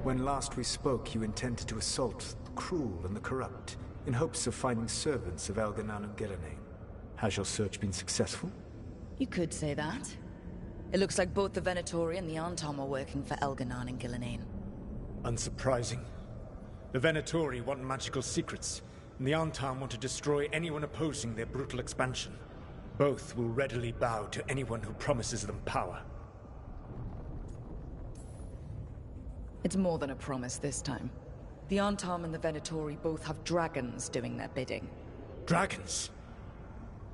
When last we spoke, you intended to assault the cruel and the corrupt, in hopes of finding servants of Elganan and Gillenane. Has your search been successful? You could say that. It looks like both the Venatori and the Arntom are working for Elganan and Gillenane. Unsurprising. The Venatori want magical secrets, and the Arntom want to destroy anyone opposing their brutal expansion. Both will readily bow to anyone who promises them power. It's more than a promise this time. The Arntom and the Venatori both have dragons doing their bidding. Dragons?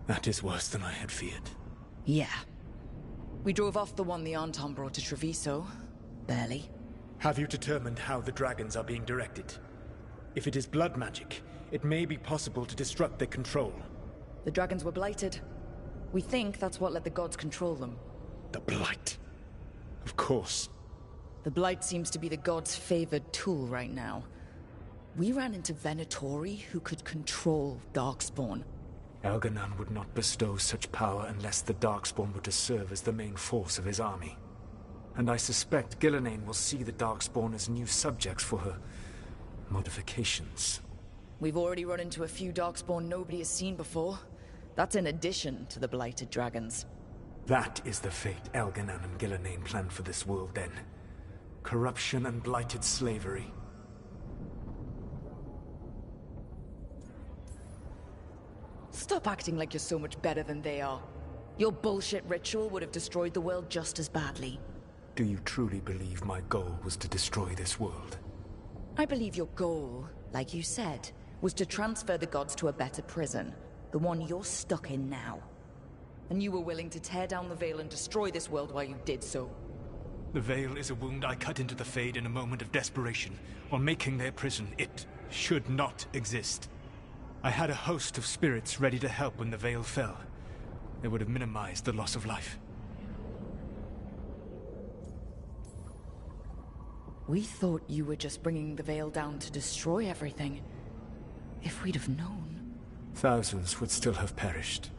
That is worse than I had feared. Yeah. We drove off the one the Arntom brought to Treviso. Barely. Have you determined how the dragons are being directed? If it is blood magic, it may be possible to disrupt their control. The dragons were blighted. We think that's what let the gods control them. The Blight. Of course. The Blight seems to be the gods' favored tool right now. We ran into Venatori who could control Darkspawn. Elganan would not bestow such power unless the Darkspawn were to serve as the main force of his army. And I suspect Gillenane will see the Darkspawn as new subjects for her modifications. We've already run into a few Darkspawn nobody has seen before. That's in addition to the blighted dragons. That is the fate Elganan and Gillenane planned for this world then. Corruption and blighted slavery. Stop acting like you're so much better than they are. Your bullshit ritual would have destroyed the world just as badly. Do you truly believe my goal was to destroy this world? I believe your goal, like you said, was to transfer the gods to a better prison. The one you're stuck in now. And you were willing to tear down the Veil and destroy this world while you did so. The Veil is a wound I cut into the Fade in a moment of desperation, while making their prison. It should not exist. I had a host of spirits ready to help when the Veil fell. They would have minimized the loss of life. We thought you were just bringing the Veil down to destroy everything. If we'd have known... Thousands would still have perished.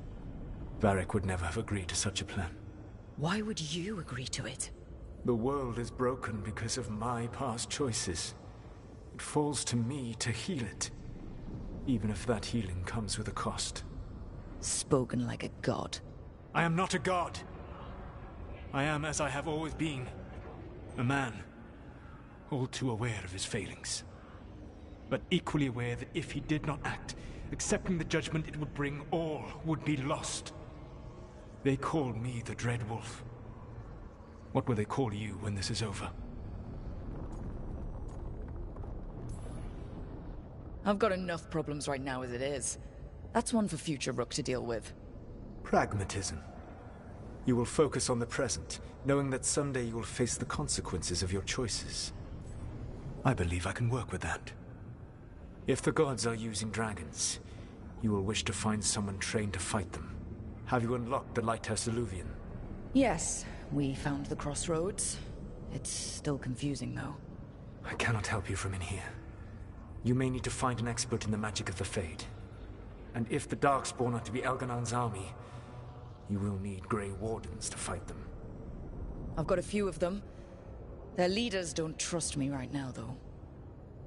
Varric would never have agreed to such a plan. Why would you agree to it? The world is broken because of my past choices. It falls to me to heal it. Even if that healing comes with a cost. Spoken like a god. I am not a god. I am as I have always been. A man. All too aware of his failings. But equally aware that if he did not act, accepting the judgment it would bring, all would be lost. They call me the Dread Wolf. What will they call you when this is over? I've got enough problems right now as it is. That's one for future Rook to deal with. Pragmatism. You will focus on the present, knowing that someday you will face the consequences of your choices. I believe I can work with that. If the gods are using dragons, you will wish to find someone trained to fight them. Have you unlocked the Lighthouse Illuvian? Yes, we found the crossroads. It's still confusing, though. I cannot help you from in here. You may need to find an expert in the magic of the Fade. And if the Darkspawn are to be Elganan's army, you will need Grey Wardens to fight them. I've got a few of them. Their leaders don't trust me right now, though.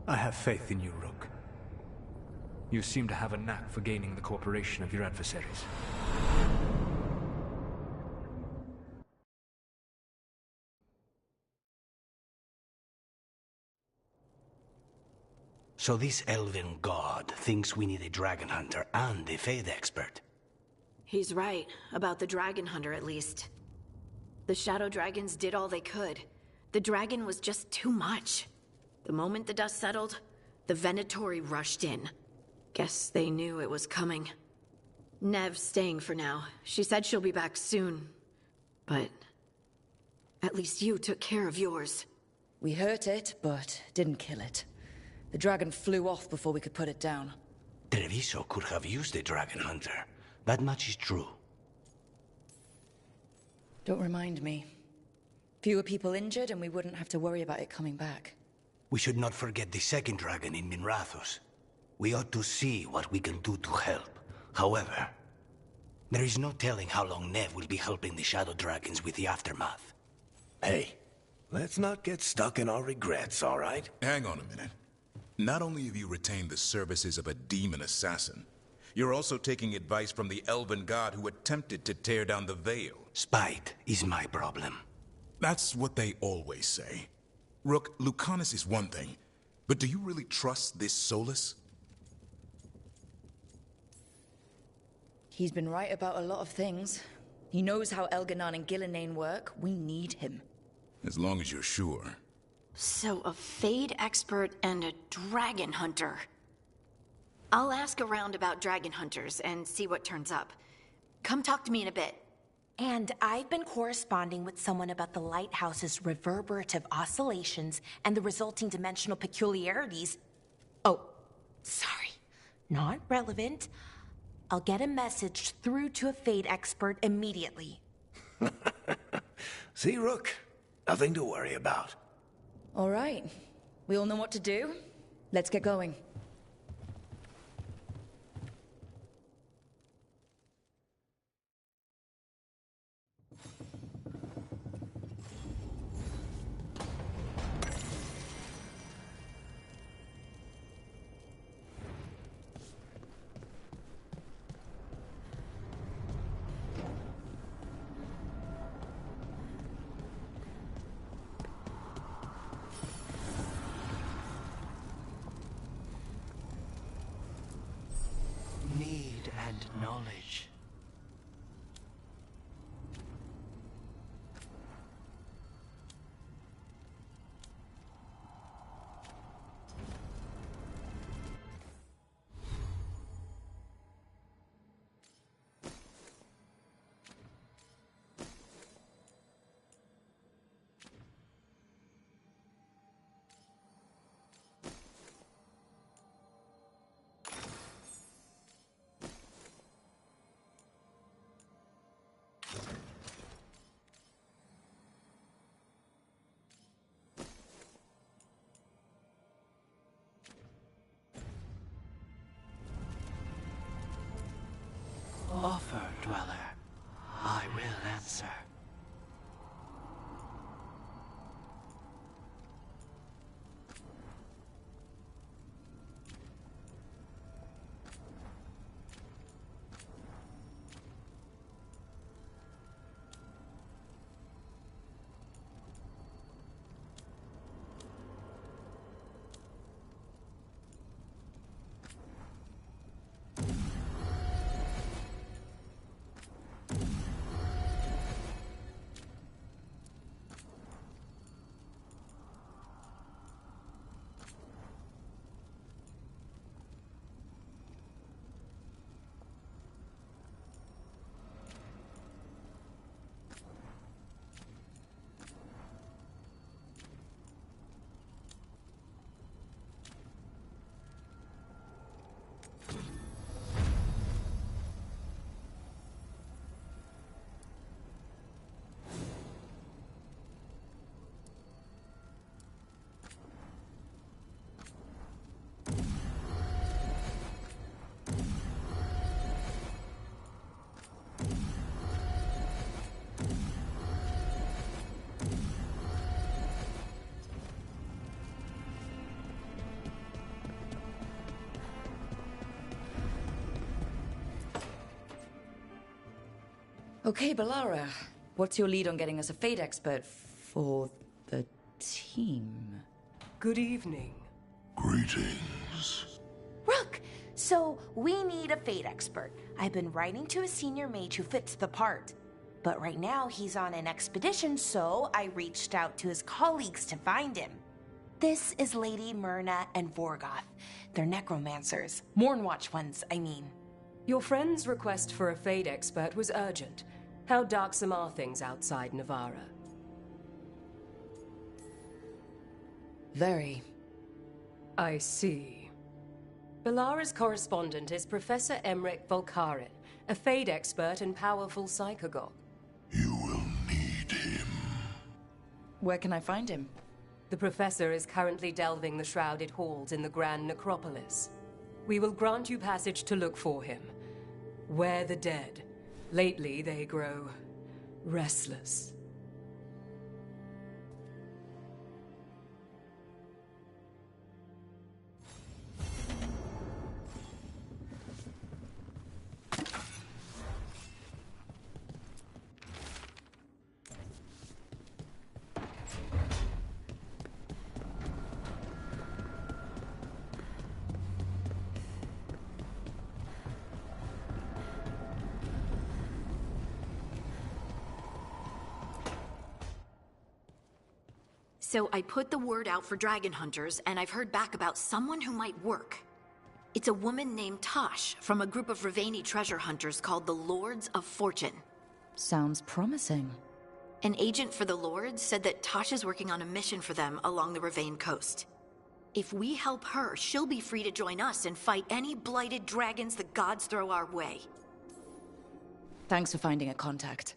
I have faith in you, Rook. You seem to have a knack for gaining the cooperation of your adversaries. So this elven god thinks we need a dragon hunter and a Fade expert. He's right, about the dragon hunter at least. The shadow dragons did all they could. The dragon was just too much. The moment the dust settled, the Venatori rushed in. Guess they knew it was coming. Nev's staying for now. She said she'll be back soon. But at least you took care of yours. We hurt it, but didn't kill it. The dragon flew off before we could put it down. Treviso could have used a dragon hunter. That much is true. Don't remind me. Fewer people injured and we wouldn't have to worry about it coming back. We should not forget the second dragon in Minrathos. We ought to see what we can do to help. However, there is no telling how long Nev will be helping the Shadow Dragons with the aftermath. Hey, Let's not get stuck in our regrets, all right? Hang on a minute. Not only have you retained the services of a demon assassin, you're also taking advice from the elven god who attempted to tear down the veil. Spite is my problem. That's what they always say. Rook, Lucanus is one thing, but do you really trust this Solus? He's been right about a lot of things. He knows how Elganon and Gillenane work. We need him. As long as you're sure. So, a Fade expert and a dragon hunter. I'll ask around about dragon hunters and see what turns up. Come talk to me in a bit. And I've been corresponding with someone about the lighthouse's reverberative oscillations and the resulting dimensional peculiarities. Oh, sorry. Not relevant. I'll get a message through to a Fade expert immediately. See, Rook? Nothing to worry about. All right. We all know what to do. Let's get going. Need and knowledge. Offer, Dweller. I will answer. Okay, Balara. What's your lead on getting us a Fade expert for the team? Good evening. Greetings. Rook! So, we need a Fade expert. I've been writing to a senior mage who fits the part. But right now, he's on an expedition, so I reached out to his colleagues to find him. This is Lady Myrna and Vorgoth. They're necromancers. Mournwatch ones, I mean. Your friend's request for a Fade expert was urgent. How darksome are things outside Navarra? Very. I see. Balara's correspondent is Professor Emmerich Volkarin, a Fade expert and powerful psychagogue. You will need him. Where can I find him? The Professor is currently delving the shrouded halls in the Grand Necropolis. We will grant you passage to look for him. Where the dead. Lately, they grow restless. So I put the word out for dragon hunters, and I've heard back about someone who might work. It's a woman named Tosh from a group of Ravani treasure hunters called the Lords of Fortune. Sounds promising. An agent for the Lords said that Tosh is working on a mission for them along the Ravane coast. If we help her, she'll be free to join us and fight any blighted dragons the gods throw our way. Thanks for finding a contact.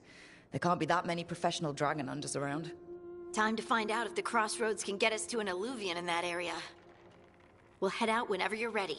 There can't be that many professional dragon hunters around. Time to find out if the crossroads can get us to an alluvion in that area. We'll head out whenever you're ready.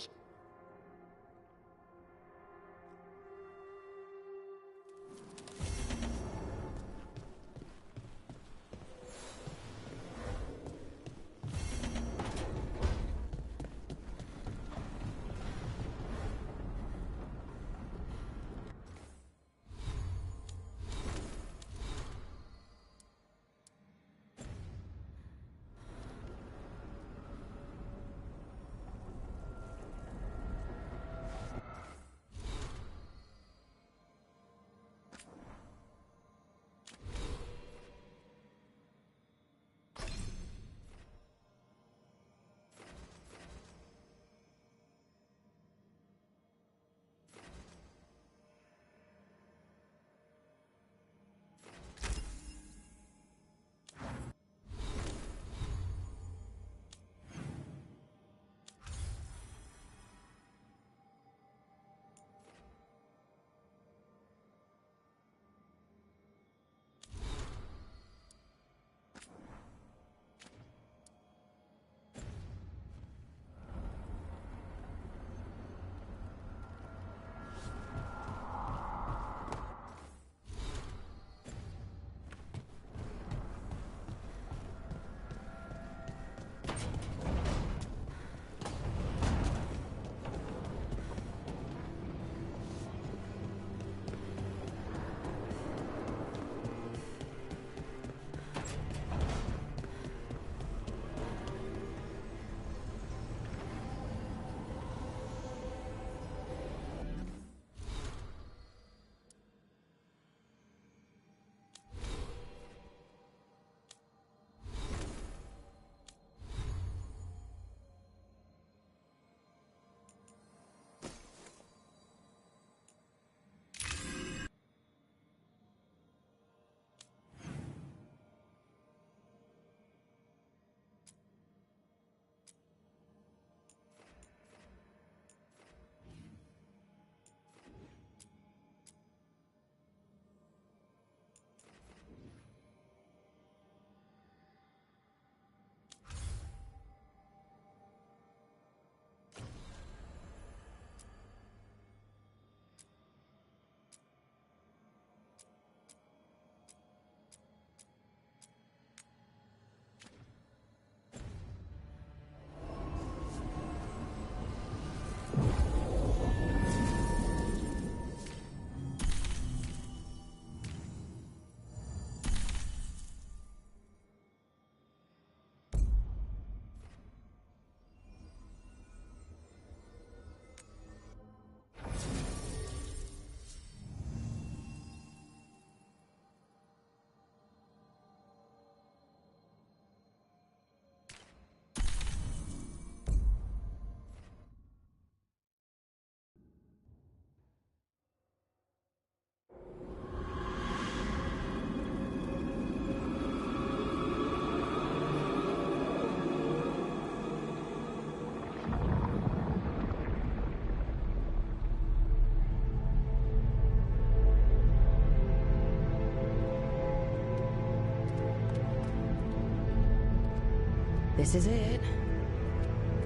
This is it.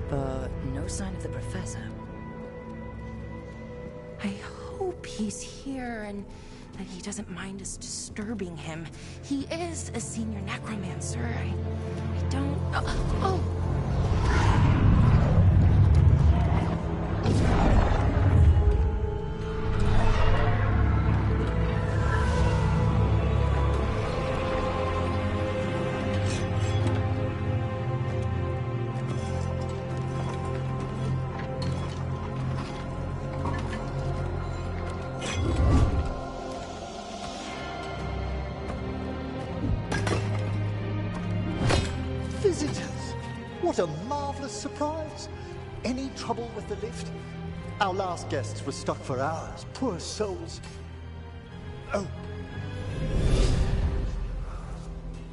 But no sign of the professor. I hope he's here and that he doesn't mind us disturbing him. He is a senior necromancer. I don't... Oh! What a marvelous surprise. Any trouble with the lift? Our last guests were stuck for hours. Poor souls. Oh.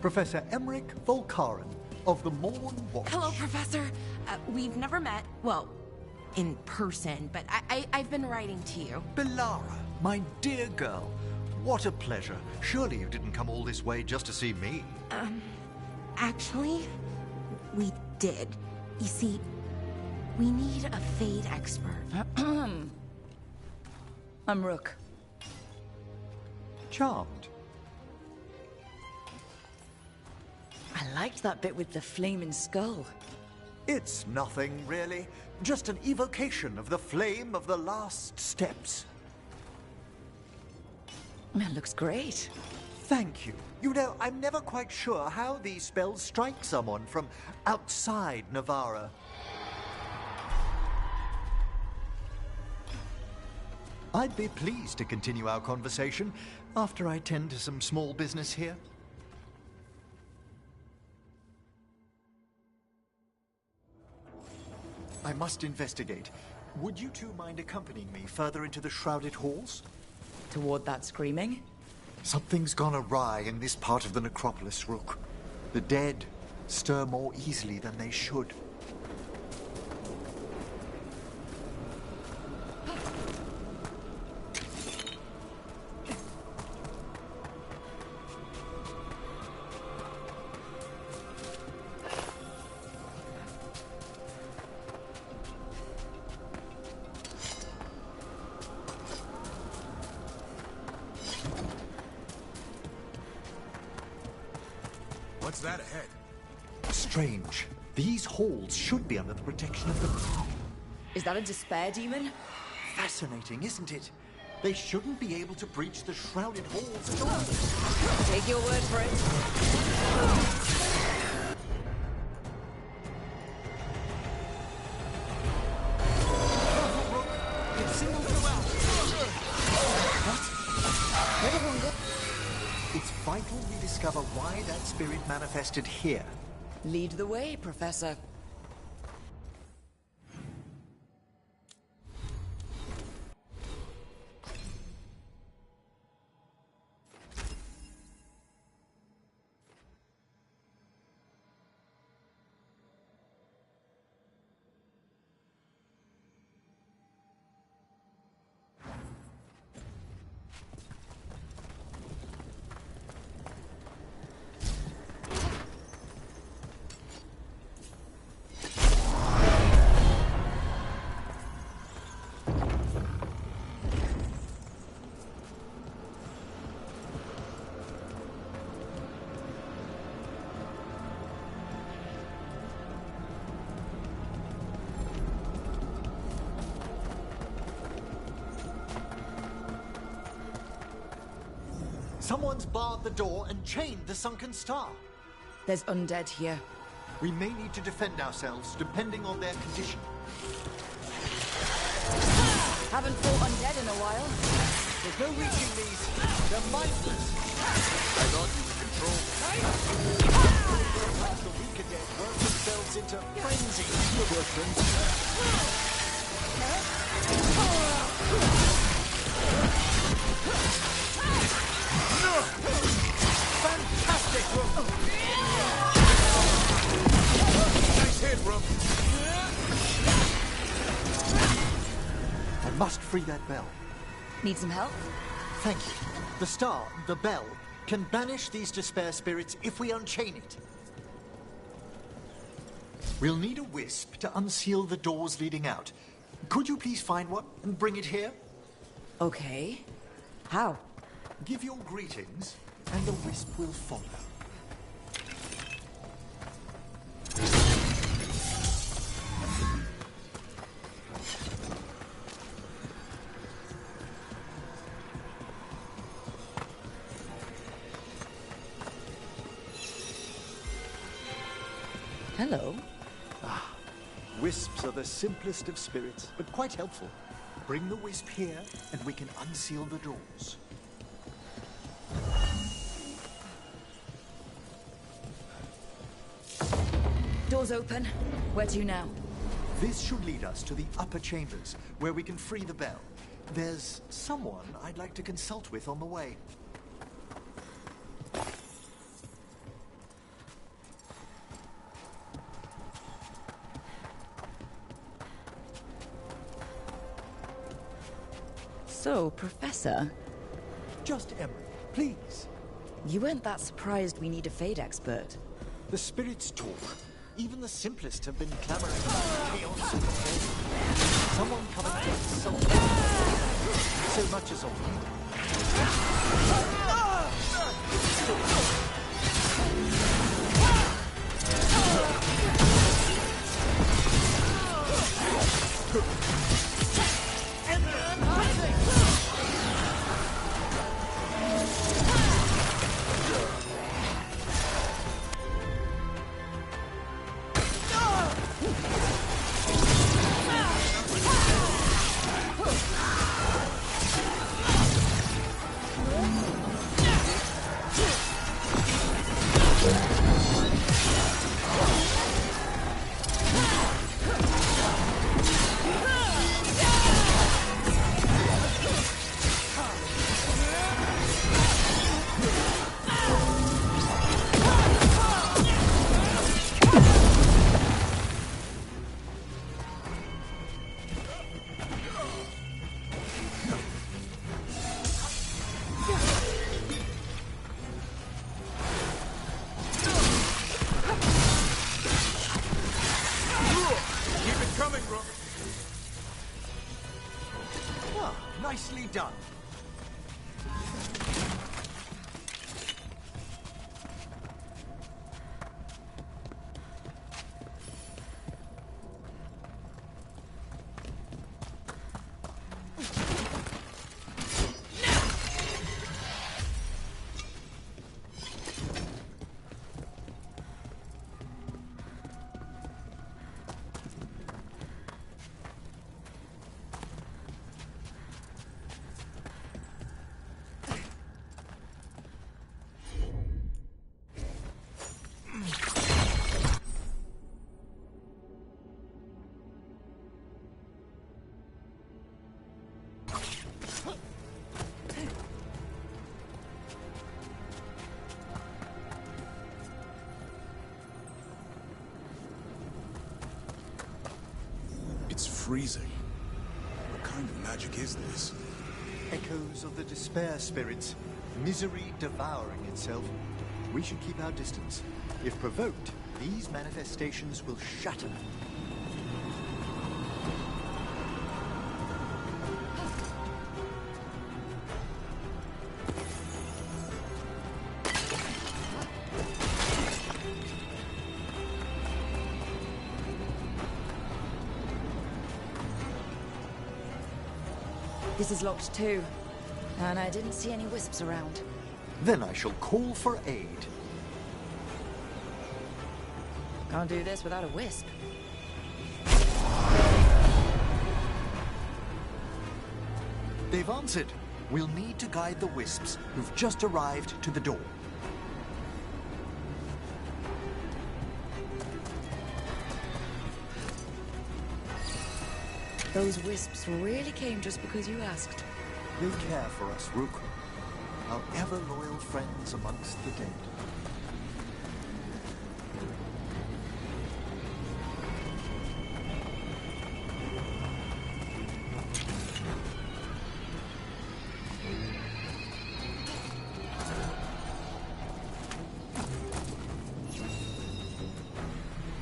Professor Emmerich Volkaren of the Morn Watch. Hello, Professor. We've never met. Well, in person, but I've been writing to you. Belara, my dear girl. What a pleasure. Surely you didn't come all this way just to see me. Actually, we did. You see, we need a Fade expert. I'm Rook. Charmed. I liked that bit with the flaming skull. It's nothing, really. Just an evocation of the flame of the last steps. That looks great. Thank you. You know, I'm never quite sure how these spells strike someone from outside Navarra. I'd be pleased to continue our conversation after I tend to some small business here. I must investigate. Would you two mind accompanying me further into the shrouded halls? Toward that screaming? Something's gone awry in this part of the necropolis, Rook. The dead stir more easily than they should. What's that ahead? Strange. These halls should be under the protection of the crown. Is that a despair demon? Fascinating, isn't it? They shouldn't be able to breach the shrouded halls at all. Take your word for it. It's singled you out. What? It's vital we discover why that spirit manifested here. Lead the way, Professor. Someone's barred the door and chained the sunken star. There's undead here. We may need to defend ourselves, depending on their condition. Haven't fought undead in a while. There's no reaching these. They're mindless. I thought you could control. Perhaps the weaker dead work themselves into frenzy. Poor things. Fantastic, Rook! Nice hit, Rook. I must free that bell. Need some help? Thank you. The star, the bell, can banish these despair spirits if we unchain it. We'll need a wisp to unseal the doors leading out. Could you please find one and bring it here? Okay. How? Give your greetings, and the wisp will follow. Hello. Wisps are the simplest of spirits, but quite helpful. Bring the wisp here, and we can unseal the doors. Door's open. Where to now? This should lead us to the upper chambers, where we can free the bell. There's someone I'd like to consult with on the way. So, Professor? Just Emery, please. You weren't that surprised we need a Fade expert. The spirits talk. Even the simplest have been clamoring about chaos and pain. Someone coming to consult so much as nicely done. It's freezing. What kind of magic is this? Echoes of the despair spirits, misery devouring itself. We should keep our distance. If provoked, these manifestations will shatter. This is locked too, and I didn't see any wisps around. Then I shall call for aid. Can't do this without a wisp. They've answered. We'll need to guide the wisps who've just arrived to the door. Those wisps really came just because you asked. They care for us, Rook. Our ever-loyal friends amongst the dead.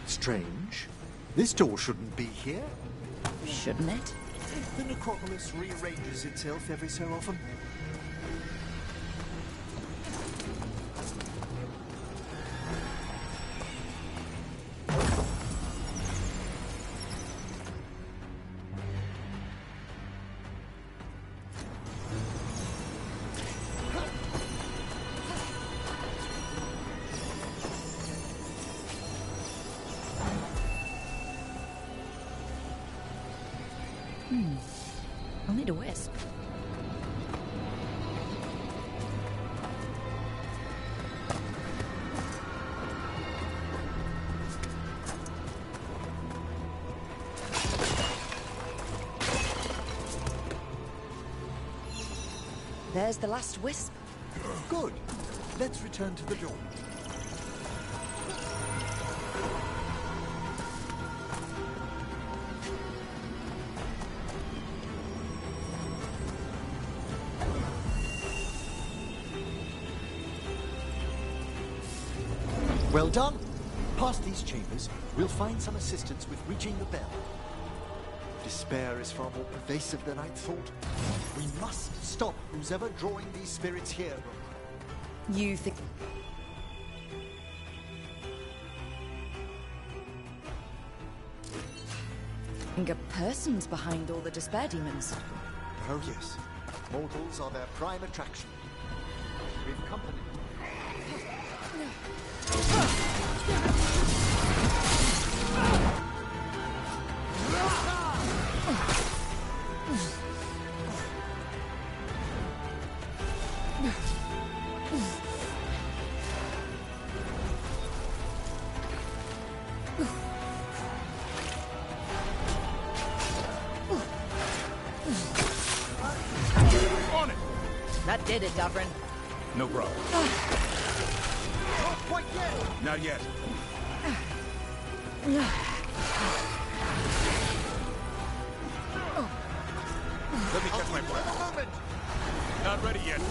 Strange. This door shouldn't be here. Shouldn't it? The necropolis rearranges itself every so often. I'll need a wisp. There's the last wisp. Good. Let's return to the door. Well done. Past these chambers, we'll find some assistance with reaching the bell. Despair is far more pervasive than I'd thought. We must stop who's ever drawing these spirits here. You think... a person's behind all the despair demons. Oh yes. Mortals are their prime attraction. We've company. On it! That did it, Davrin. No problem. Not quite yet! Not yet. Let me catch my breath. Not ready yet.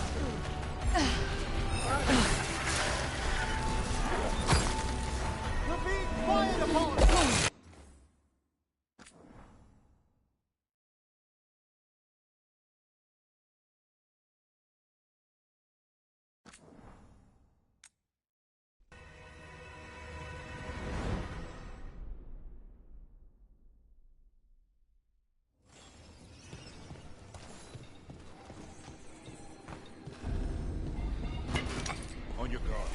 We're being fired upon! On your guard.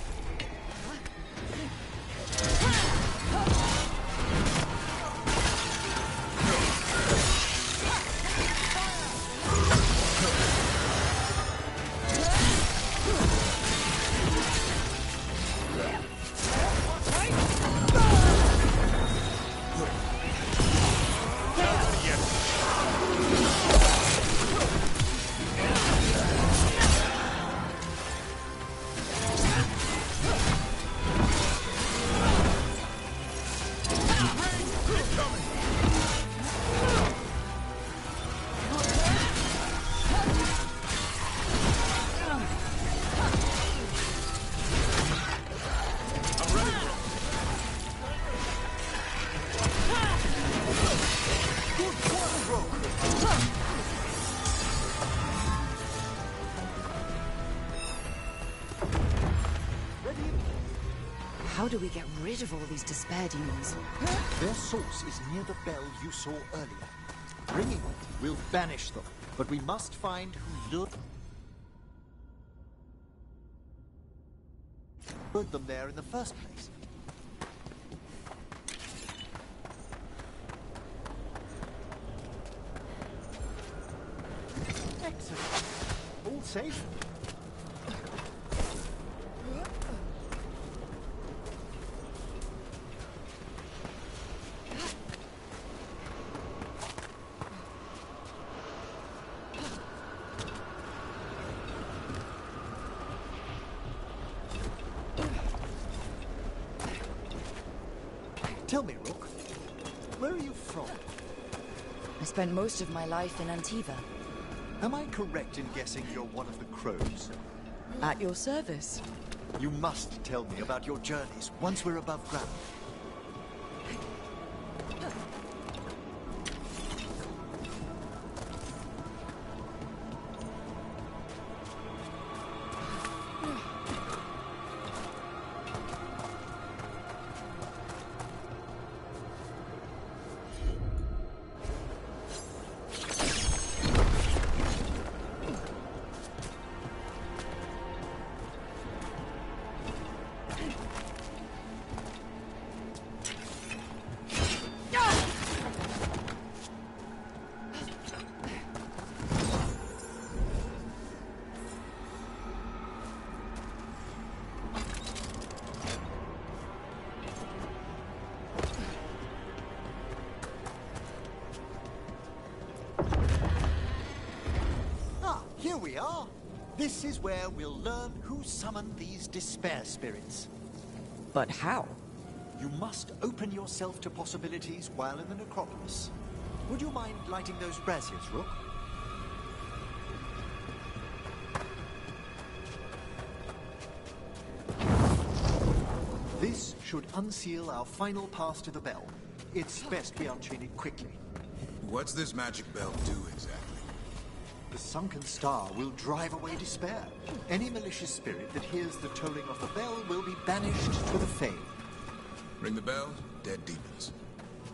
How do we get rid of all these despair demons? Their source is near the bell you saw earlier. Ringing it will banish them, but we must find who lured them there in the first place. Excellent. All safe? Tell me, Rook, where are you from? I spent most of my life in Antiva. Am I correct in guessing you're one of the crows? At your service. You must tell me about your journeys once we're above ground. This is where we'll learn who summoned these despair spirits. But how? You must open yourself to possibilities while in the necropolis. Would you mind lighting those braziers, Rook? This should unseal our final pass to the bell. It's best we unchain it quickly. What's this magic bell do exactly? The sunken star will drive away despair. Any malicious spirit that hears the tolling of the bell will be banished to the Fae. Ring the bell, dead demons.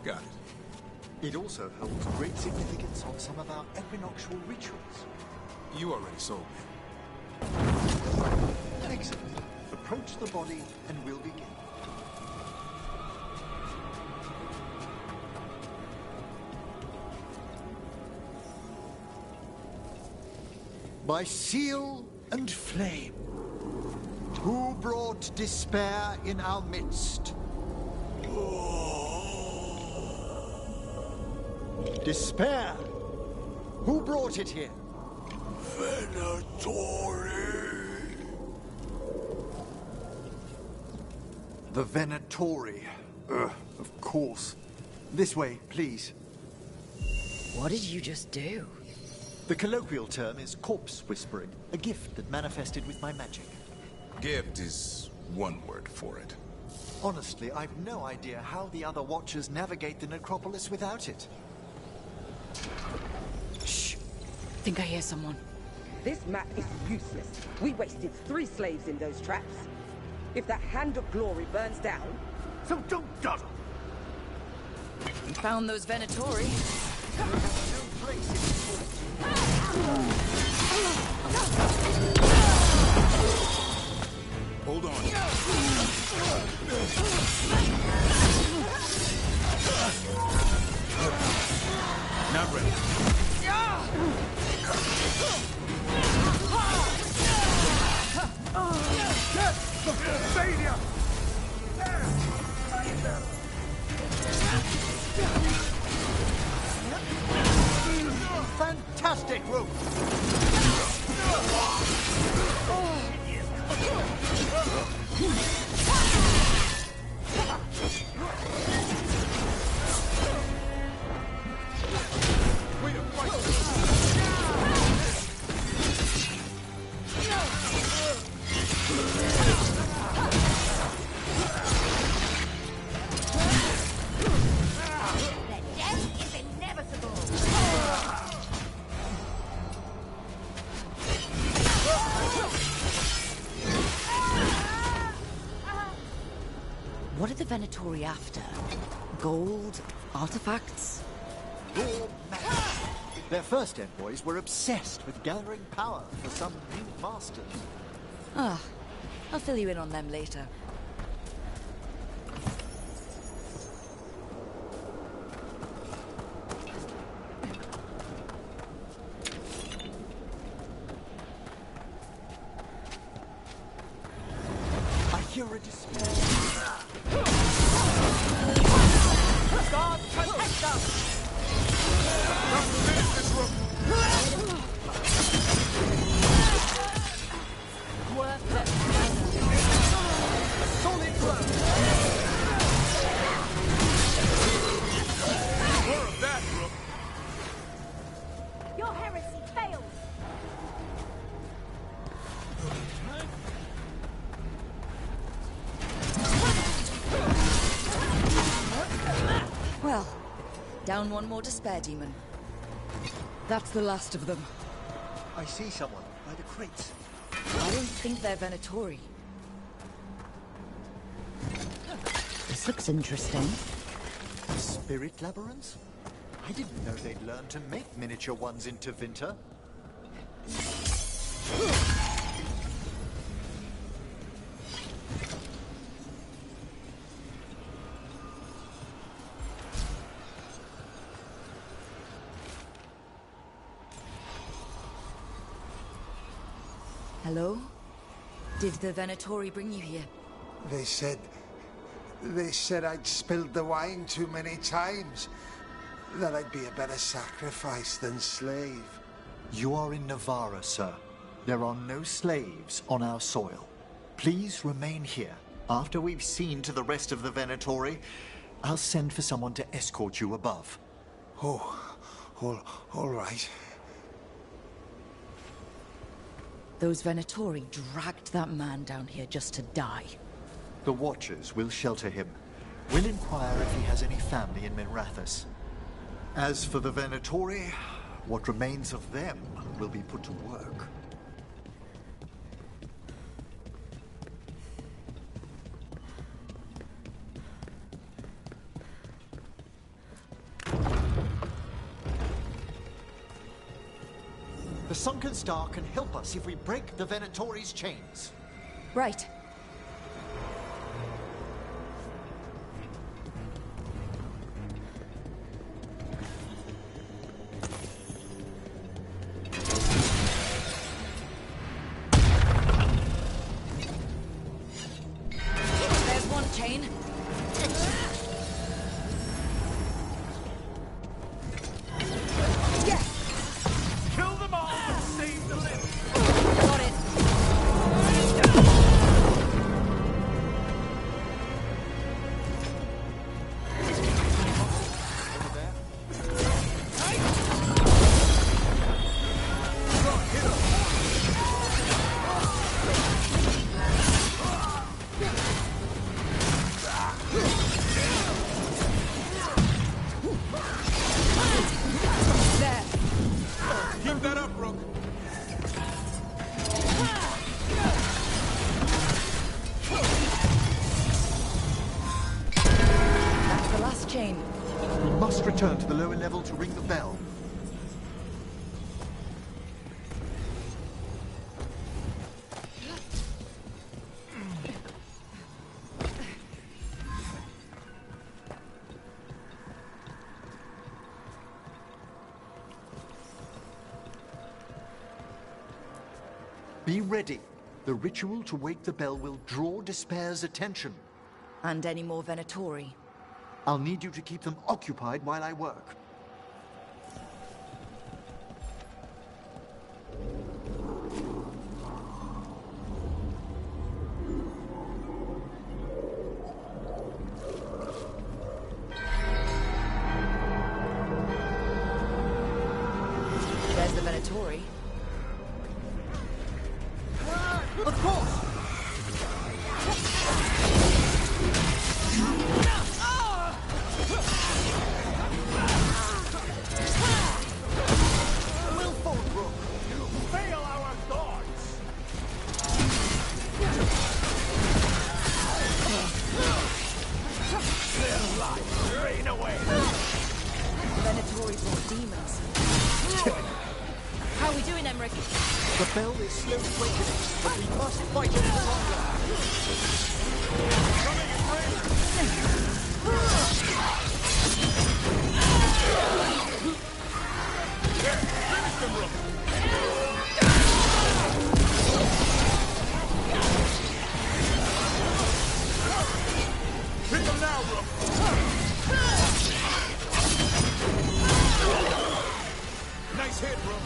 Got it. It also holds great significance on some of our equinoctial rituals. You already sold me. Excellent. Approach the body and we'll begin. By seal and flame, who brought despair in our midst? Despair! Who brought it here? Venatori! The Venatori. Of course. This way, please. What did you just do? The colloquial term is corpse whispering, a gift that manifested with my magic. Gift is one word for it. Honestly, I've no idea how the other Watchers navigate the necropolis without it. Shh. Think I hear someone. This map is useless. We wasted 3 slaves in those traps. If that Hand of Glory burns down, So don't dawdle! We found those Venatori. No place in this fort. Hold on. Not ready. Failure! Fantastic, Rook! Way to fight! What are the Venatori after? Gold? Artifacts? Raw magic. Their first envoys were obsessed with gathering power for some new masters. Ah, I'll fill you in on them later. I hear a despair. God protect us! Solid blow! More of that, Rook! Your heresy fails! Well, down one more despair demon. That's the last of them. I see someone by the crates. I don't think they're Venatori. This looks interesting. Spirit labyrinths? I didn't know they'd learned to make miniature ones in Tevinter. Hello? Did the Venatori bring you here? They said I'd spilled the wine too many times. That I'd be a better sacrifice than slave. You are in Navarra, sir. There are no slaves on our soil. Please remain here. After we've seen to the rest of the Venatori, I'll send for someone to escort you above. Oh, all right. Those Venatori dragged that man down here just to die. The Watchers will shelter him. We'll inquire if he has any family in Minrathous. As for the Venatori, what remains of them will be put to work. The Sunken Star can help us if we break the Venatori's chains. Right. There's one chain. Return to the lower level to ring the bell. Be ready. The ritual to wake the bell will draw Despair's attention. And any more Venatori? I'll need you to keep them occupied while I work. There's the Venatori. Of course! The bell is slowly wakening, but we must fight it longer. Finish them, Rook! Hit them now, Rook! Nice hit, Rook!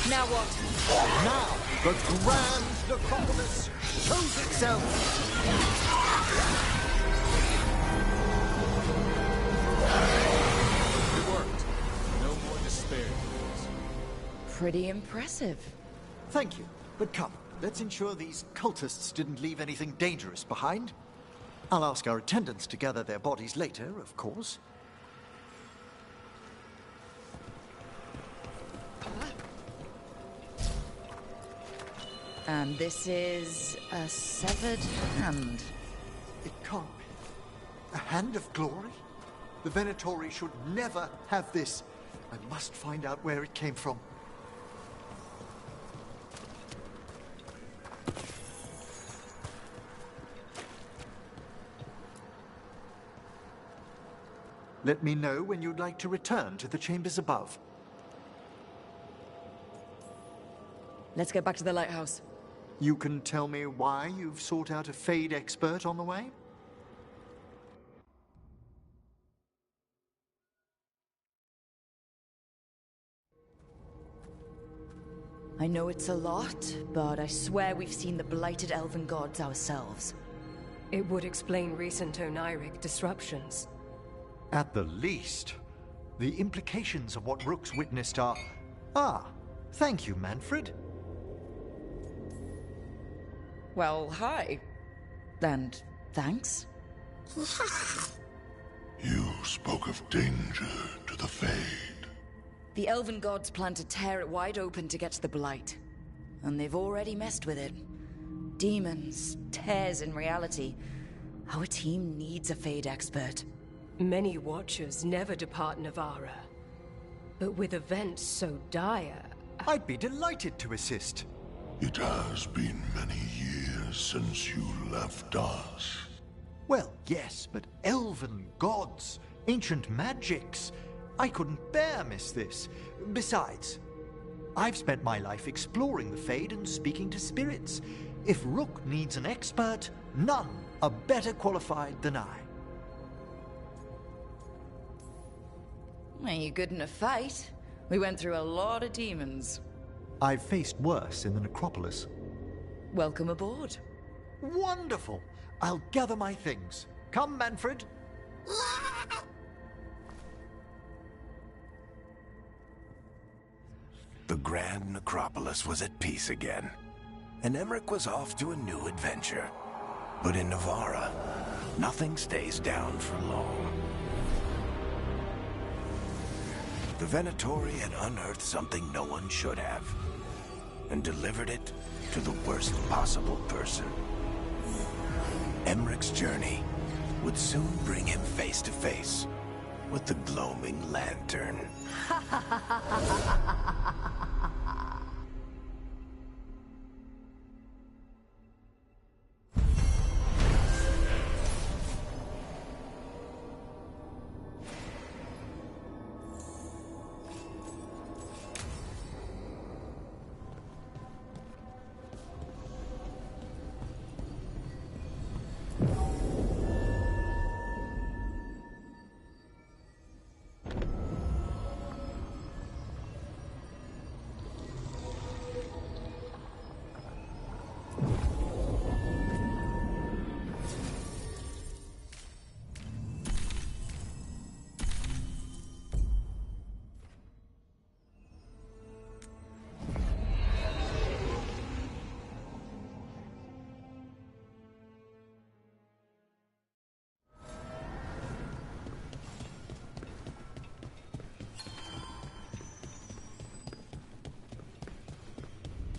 Now what? Now, the Grand Necropolis shows itself! It worked. No more despair. Pretty impressive. Thank you, but come, let's ensure these cultists didn't leave anything dangerous behind. I'll ask our attendants to gather their bodies later, of course. And this is a severed hand. It can't be. A hand of glory? The Venatori should never have this. I must find out where it came from. Let me know when you'd like to return to the chambers above. Let's get back to the lighthouse. You can tell me why you've sought out a Fade expert on the way? I know it's a lot, but I swear we've seen the blighted elven gods ourselves. It would explain recent oniric disruptions. At the least, the implications of what Rook's witnessed are... Ah, thank you, Manfred. Well, hi. And thanks. You spoke of danger to the Fade. The elven gods plan to tear it wide open to get to the blight. And they've already messed with it. Demons, tears in reality. Our team needs a Fade expert. Many Watchers never depart Navarra. But with events so dire... I'd be delighted to assist. It has been many years since you left us. Well, yes, but elven gods, ancient magics. I couldn't bear miss this. Besides, I've spent my life exploring the Fade and speaking to spirits. If Rook needs an expert, none are better qualified than I. Are you good in a fight? We went through a lot of demons. I've faced worse in the necropolis. Welcome aboard. Wonderful! I'll gather my things. Come, Manfred. The Grand Necropolis was at peace again, and Emmerich was off to a new adventure. But in Navarra, nothing stays down for long. The Venatori had unearthed something no one should have, and delivered it to the worst possible person. Emmerich's journey would soon bring him face to face with the gloaming lantern.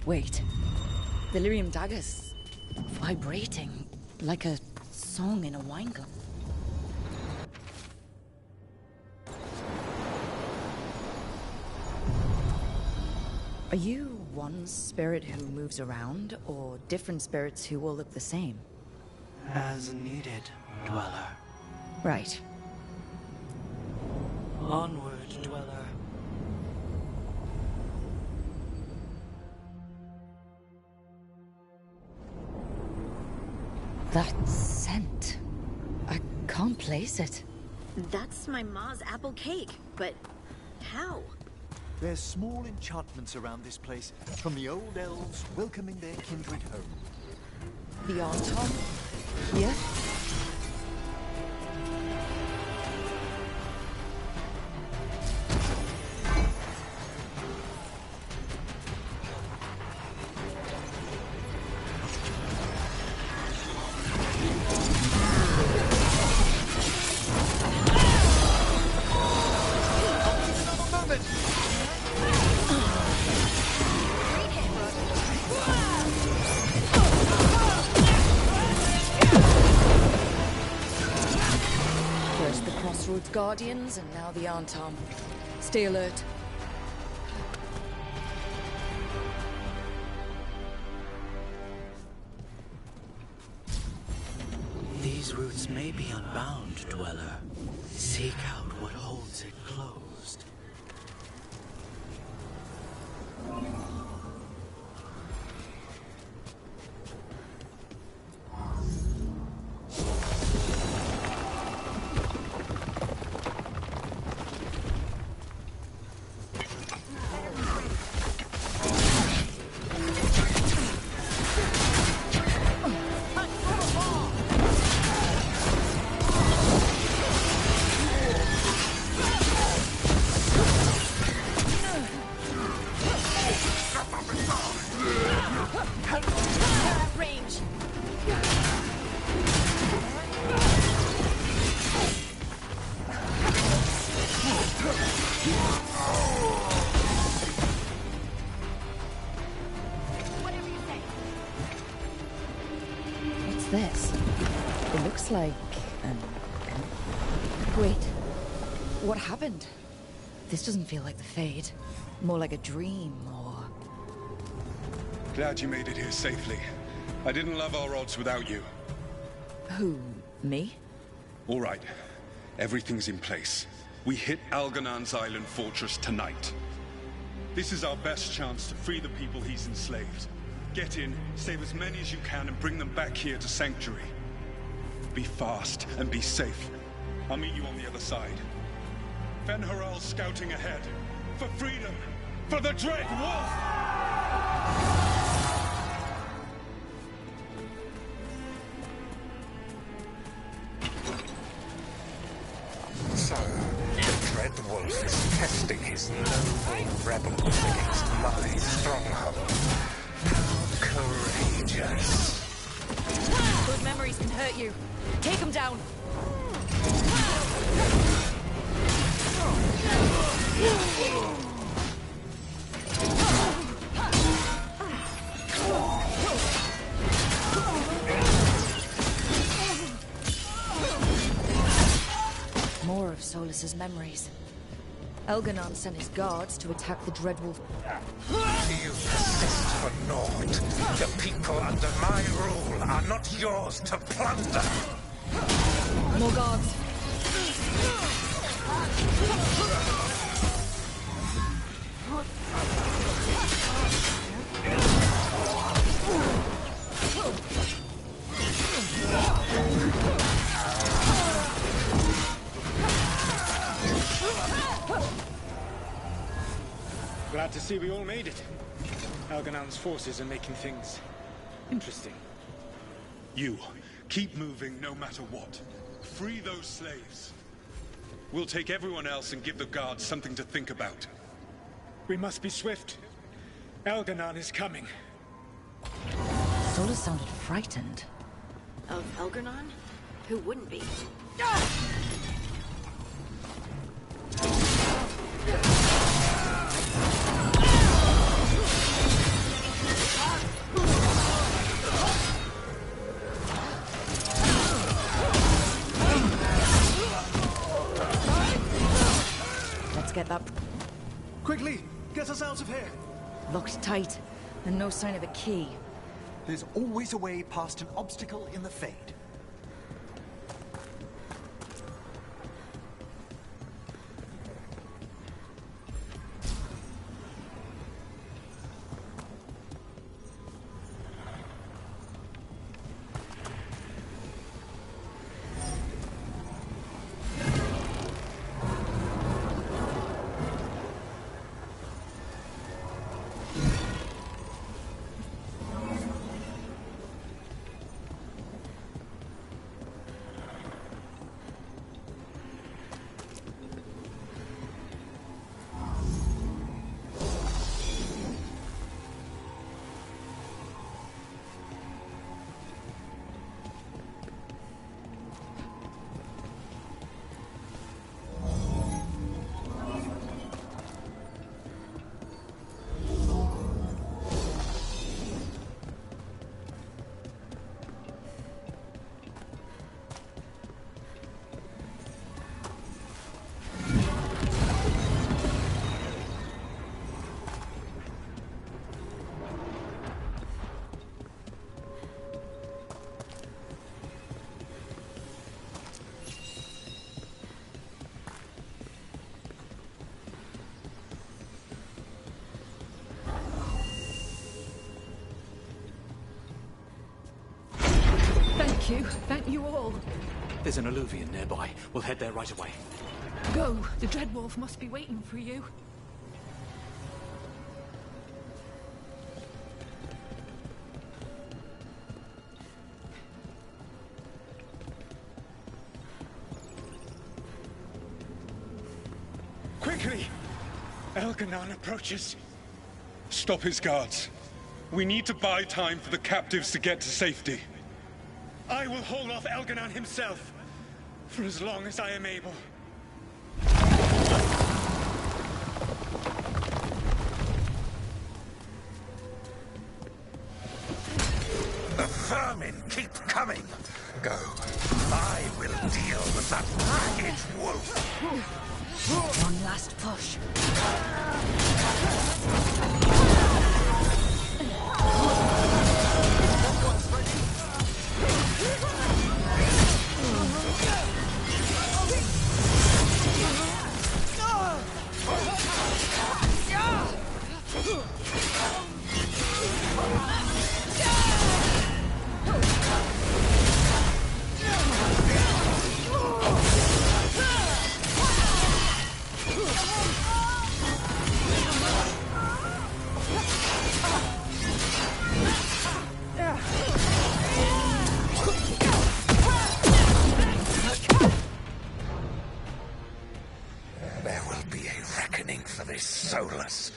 Wait. The lyrium dagger's vibrating like a song in a wine glass. Are you one spirit who moves around, or different spirits who all look the same? As needed, Dweller. Right. Onward, Dweller. That scent. I can't place it. That's my ma's apple cake, but how? There's small enchantments around this place, from the old elves welcoming their kindred home. The Artom? Yeah? Guardians, and now the Artom. Stay alert. These routes may be unbound, Dweller. Seek out what holds it closed. This? It looks like... Wait. What happened? This doesn't feel like the Fade. More like a dream, or... Glad you made it here safely. I didn't love our odds without you. Who? Me? All right. Everything's in place. We hit Algernon's island fortress tonight. This is our best chance to free the people he's enslaved. Get in, save as many as you can, and bring them back here to Sanctuary. Be fast and be safe. I'll meet you on the other side. Fen-Haral's scouting ahead. For freedom! For the Dread Wolf! So, the Dread Wolf is testing his noble rebels against my stronghold. Courageous. Those memories can hurt you. Take them down. More of Solus's memories. Elganon sent his guards to attack the Dreadwolf. You persist for naught. The people under my rule are not yours to plunder. More guards. Glad to see we all made it. Algernon's forces are making things interesting. You, keep moving no matter what. Free those slaves. We'll take everyone else and give the guards something to think about. We must be swift. Algernon is coming. Solus sounded frightened. Of Elgernon? Who wouldn't be? Let's get that... Quickly! Get us out of here! Locked tight, and no sign of a key. There's always a way past an obstacle in the Fade. Thank you all. There's an alluvion nearby. We'll head there right away. Go. The Dreadwolf must be waiting for you. Quickly! Elganon approaches. Stop his guards. We need to buy time for the captives to get to safety. I will hold off Elganon himself, for as long as I am able. The vermin keep coming. Go. I will deal with that ragged wolf. One last push. There will be a reckoning for this Solus,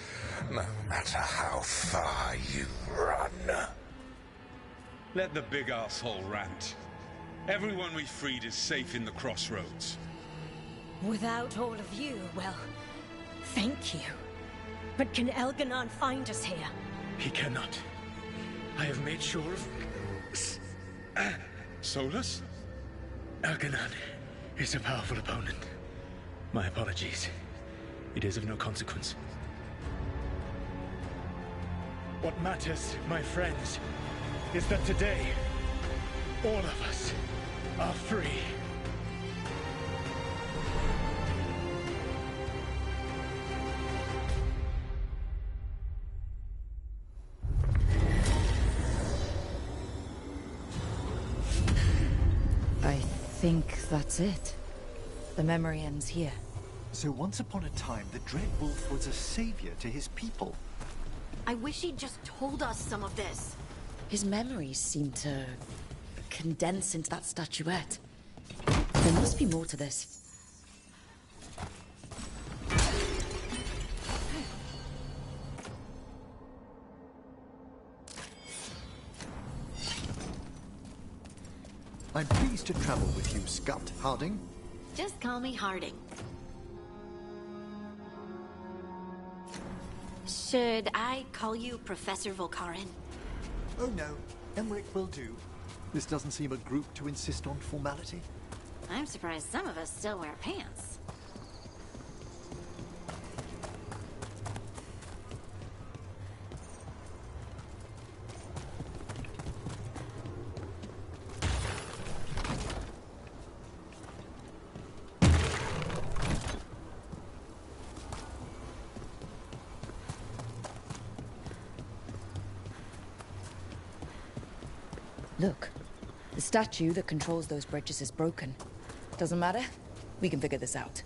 no matter how far you run. Let the big asshole rant. Everyone we freed is safe in the crossroads. Without all of you, well, thank you. But can Elganon find us here? He cannot. I have made sure of... Solus? Elganon is a powerful opponent. My apologies. It is of no consequence. What matters, my friends, is that today, all of us are free. I think that's it. The memory ends here. So once upon a time, the Dreadwolf was a savior to his people. I wish he'd just told us some of this. His memories seem to condense into that statuette. There must be more to this. I'm pleased to travel with you, Scut Harding. Just call me Harding. Should I call you Professor Volkarin? Oh no, Emmerich will do. This doesn't seem a group to insist on formality. I'm surprised some of us still wear pants. Look, the statue that controls those bridges is broken. Doesn't matter. We can figure this out.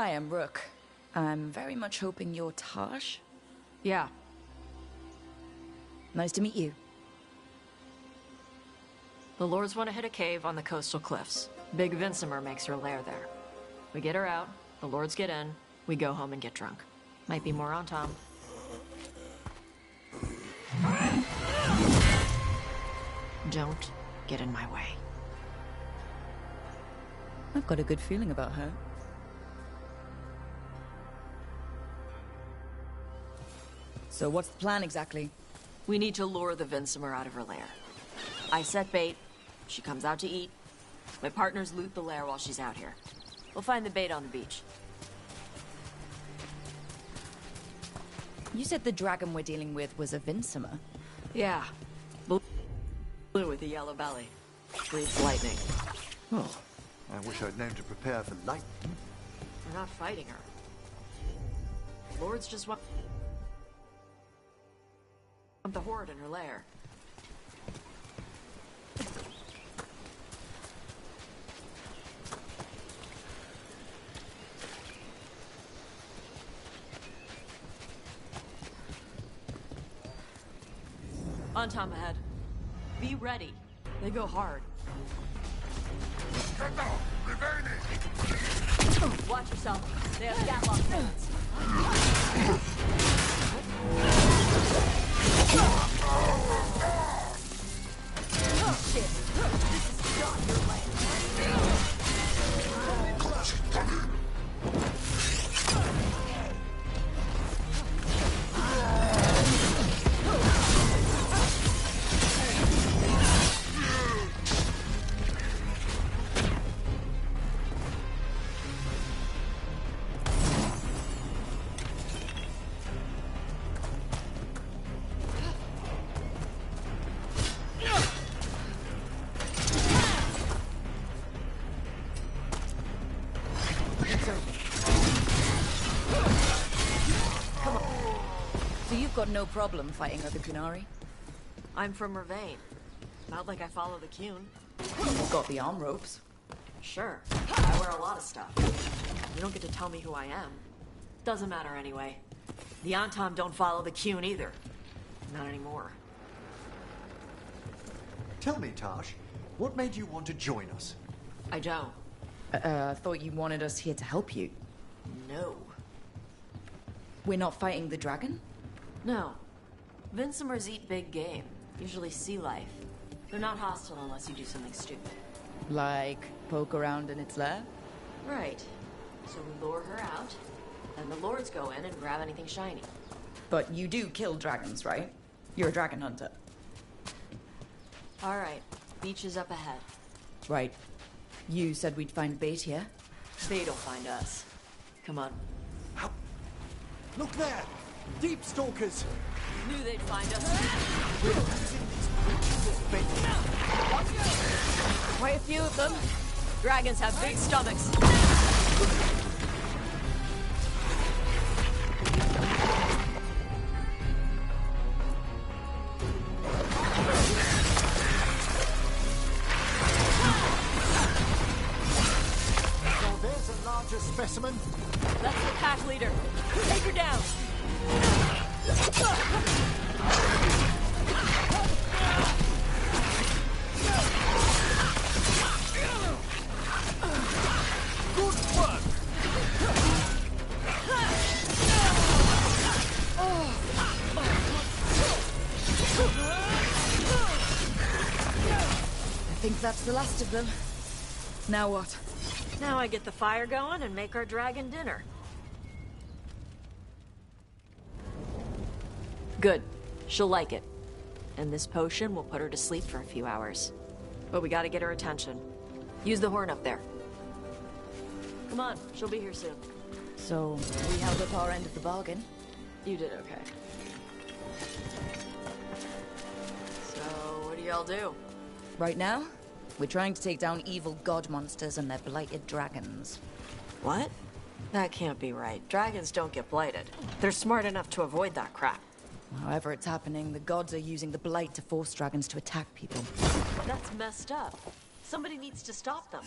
Hi, I'm Rook. I'm very much hoping you're Taj. Yeah. Nice to meet you. The Lords want to hit a cave on the coastal cliffs. Big Vincimer makes her lair there. We get her out, the Lords get in, we go home and get drunk. Might be more on Tom. Don't get in my way. I've got a good feeling about her. So what's the plan exactly? We need to lure the Vincimer out of her lair. I set bait, she comes out to eat. My partners loot the lair while she's out here. We'll find the bait on the beach. You said the dragon we're dealing with was a Vincimer? Yeah. Blue with a yellow belly. Breathes lightning. Oh, I wish I'd known to prepare for lightning. We're not fighting her. Lords just want the horde in her lair. On Tom ahead. Be ready. They go hard. Watch yourself. They have Gatlock guns. Oh shit. This is not your land. Got no problem fighting other Kunari? I'm from Ravain. Not like I follow the Qun. You've got the arm ropes. Sure. I wear a lot of stuff. You don't get to tell me who I am. Doesn't matter anyway. The Antom don't follow the Qun either. Not anymore. Tell me, Taj, what made you want to join us? I don't. I thought you wanted us here to help you. No. We're not fighting the dragon? No. Vincimers eat big game, usually sea life. They're not hostile unless you do something stupid. Like poke around in its lair? Right. So we lure her out, and the Lords go in and grab anything shiny. But you do kill dragons, right? You're a dragon hunter. Alright, beach is up ahead. Right. You said we'd find bait here? Bait'll find us. Come on. Look there! Deep stalkers! Knew they'd find us. We're using these creatures as bait. Quite a few of them. Dragons have big stomachs. So there's a larger specimen. That's the pack leader. Take her down. Good work! I think that's the last of them. Now what? Now I get the fire going and make our dragon dinner. Good. She'll like it. And this potion will put her to sleep for a few hours. But we gotta get her attention. Use the horn up there. Come on, she'll be here soon. So, we held up our end of the bargain. You did okay. So, what do y'all do? Right now, we're trying to take down evil god monsters and their blighted dragons. What? That can't be right. Dragons don't get blighted. They're smart enough to avoid that crap. However it's happening, the gods are using the blight to force dragons to attack people. That's messed up. Somebody needs to stop them.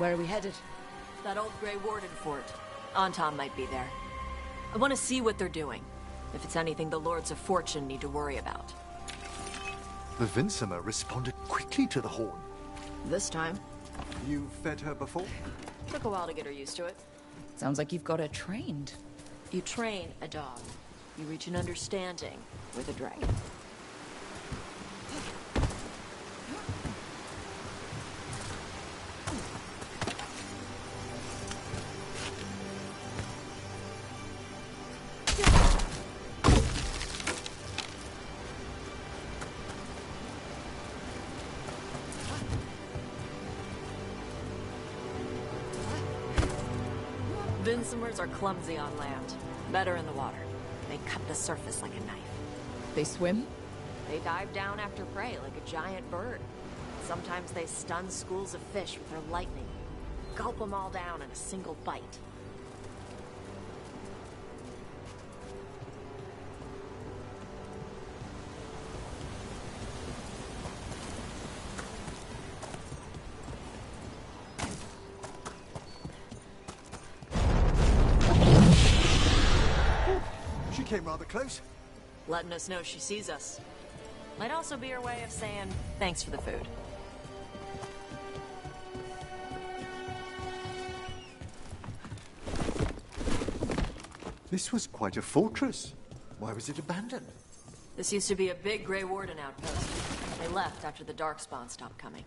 Where are we headed? That old Grey Warden fort. Anton might be there. I want to see what they're doing. If it's anything the Lords of Fortune need to worry about. The Vincimer responded quickly to the horn. This time. You fed her before? Took a while to get her used to it. Sounds like you've got her trained. You train a dog. You reach an understanding with a dragon. Vincimers are clumsy on land, better in the water. They cut the surface like a knife. They swim? They dive down after prey like a giant bird. Sometimes they stun schools of fish with their lightning. Gulp them all down in a single bite. Came rather close. Letting us know she sees us. Might also be her way of saying thanks for the food. This was quite a fortress. Why was it abandoned? This used to be a big Grey Warden outpost. They left after the Darkspawn stopped coming.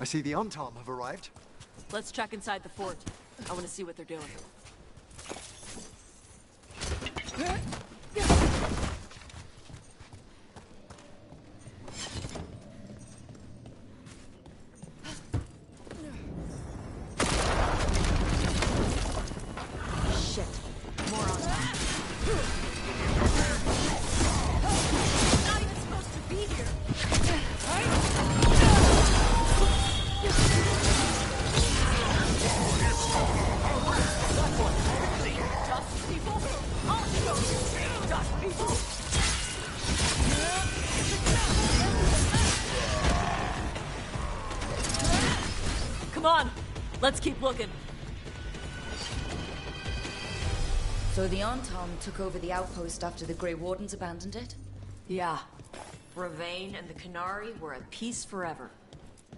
I see the Antam have arrived. Let's check inside the fort. I want to see what they're doing. Shit. More on that. Not even supposed to be here. Come on, let's keep looking. So the Antam took over the outpost after the Grey Wardens abandoned it? Yeah. Ravane and the Canary were at peace forever.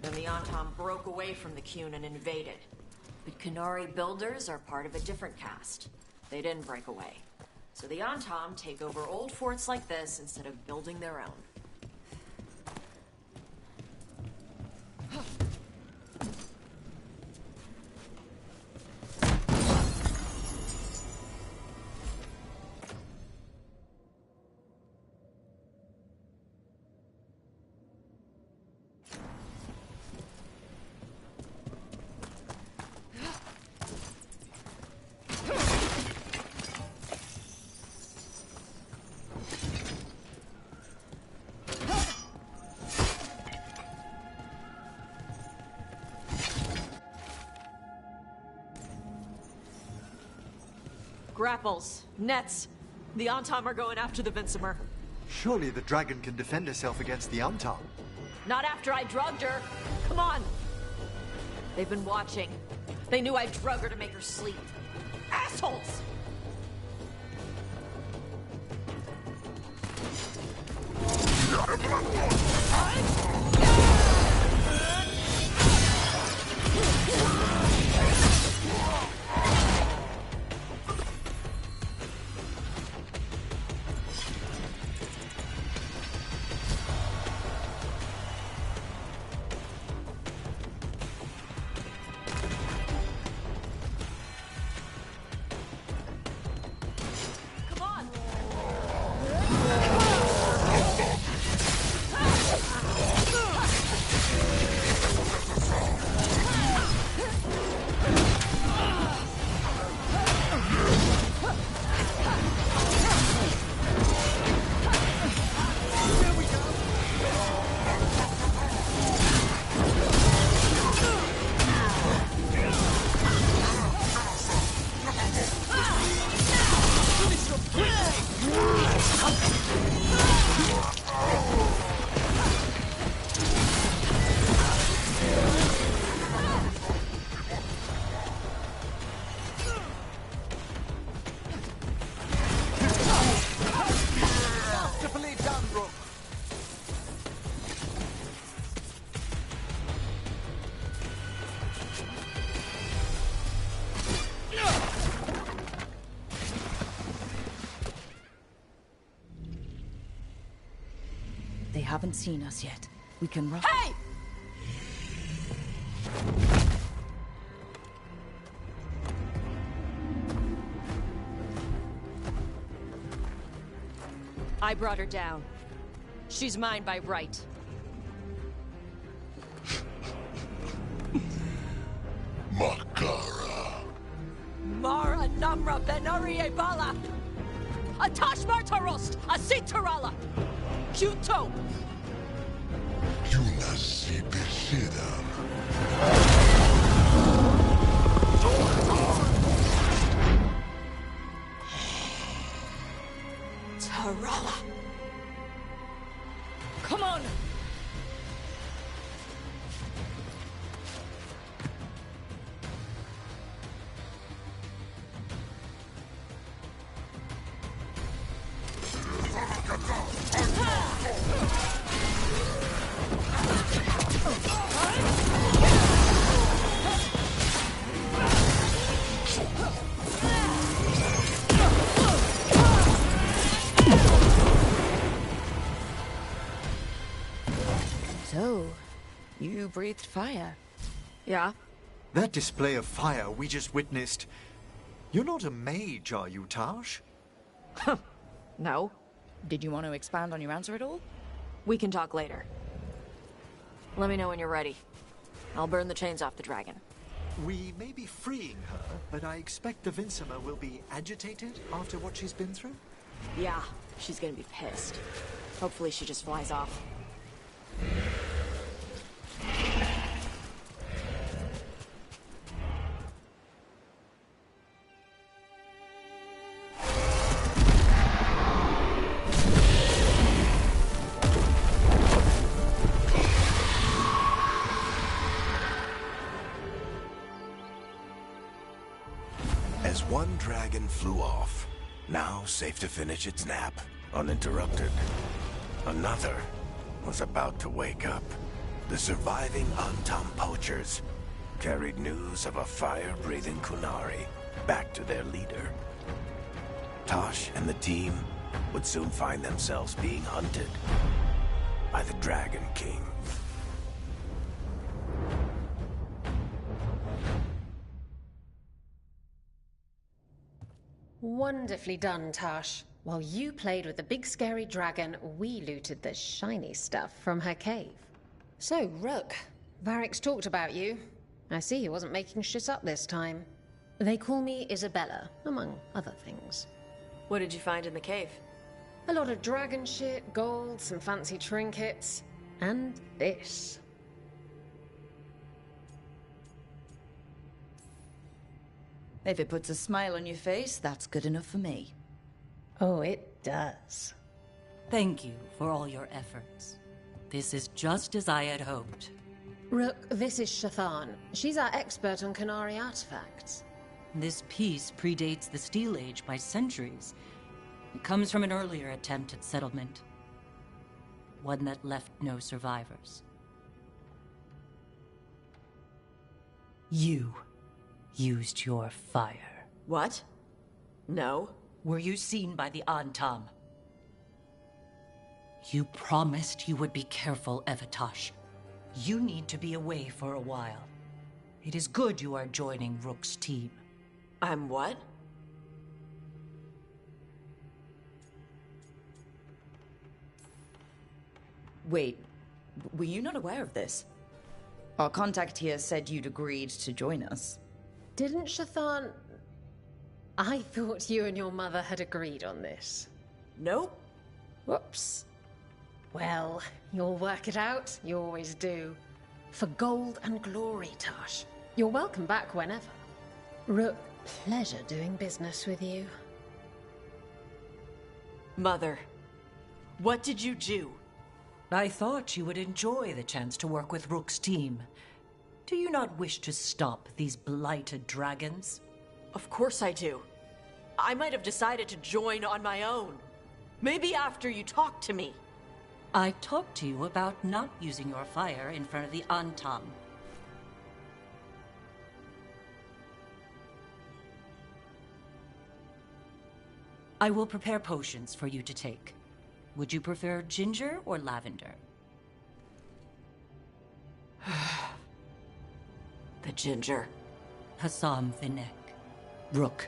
Then the Antam broke away from the Qun and invaded. But Canary builders are part of a different caste. They didn't break away. So the Antam take over old forts like this instead of building their own. Grapples, nets. The Antam are going after the Vincimer. Surely the dragon can defend herself against the Antam. Not after I drugged her. Come on. They've been watching. They knew I drug her to make her sleep. Assholes! Come on! haven't seen us yet. We can run. Hey! I brought her down. She's mine by right. Makara. Mara Namra Benarie Bala! Atash Martarost! Asitarala! Kyuto! Yunasi Bishida. Tarala! Come on! So, you breathed fire. Yeah? That display of fire we just witnessed. You're not a mage, are you, Tash? No. Did you want to expand on your answer at all? We can talk later. Let me know when you're ready. I'll burn the chains off the dragon. We may be freeing her, but I expect the Vincima will be agitated after what she's been through? Yeah, she's gonna be pissed. Hopefully she just flies off. As one dragon flew off, now safe to finish its nap, uninterrupted, another was about to wake up. The surviving Antam poachers carried news of a fire-breathing Kunari back to their leader. Tosh and the team would soon find themselves being hunted by the Dragon King. Wonderfully done, Tash. While you played with the big scary dragon, we looted the shiny stuff from her cave. So, Rook, Varric's talked about you. I see he wasn't making shit up this time. They call me Isabella, among other things. What did you find in the cave? A lot of dragon shit, gold, some fancy trinkets, and this. If it puts a smile on your face, that's good enough for me. Oh, it does. Thank you for all your efforts. This is just as I had hoped. Rook, this is Shathan. She's our expert on Qunari artifacts. This piece predates the Steel Age by centuries. It comes from an earlier attempt at settlement. One that left no survivors. You used your fire. What? No. Were you seen by the Antam? You promised you would be careful, Evatosh. You need to be away for a while. It is good you are joining Rook's team. I'm what? Wait, were you not aware of this? Our contact here said you'd agreed to join us. Didn't Shathan... I thought you and your mother had agreed on this. Nope. Whoops. Well, you'll work it out. You always do. For gold and glory, Tash. You're welcome back whenever. Rook, pleasure doing business with you. Mother, what did you do? I thought you would enjoy the chance to work with Rook's team. Do you not wish to stop these blighted dragons? Of course I do. I might have decided to join on my own. Maybe after you talked to me. I talked to you about not using your fire in front of the Antam. I will prepare potions for you to take. Would you prefer ginger or lavender? The ginger. Hassam Vinek. Rook,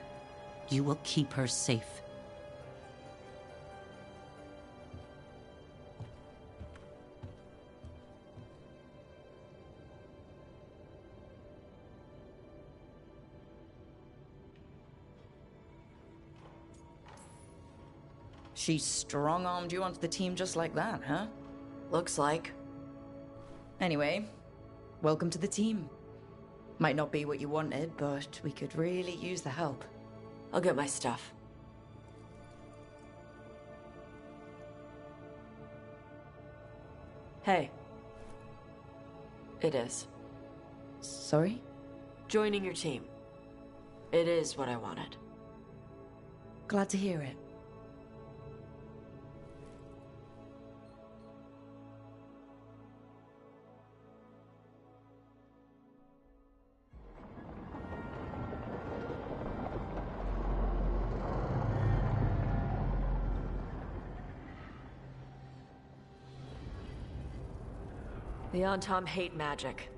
you will keep her safe. She strong-armed you onto the team just like that, huh? Looks like. Anyway, welcome to the team. Might not be what you wanted, but we could really use the help. I'll get my stuff. Hey. It is. Sorry? Joining your team. It is what I wanted. Glad to hear it. The Antom hate magic.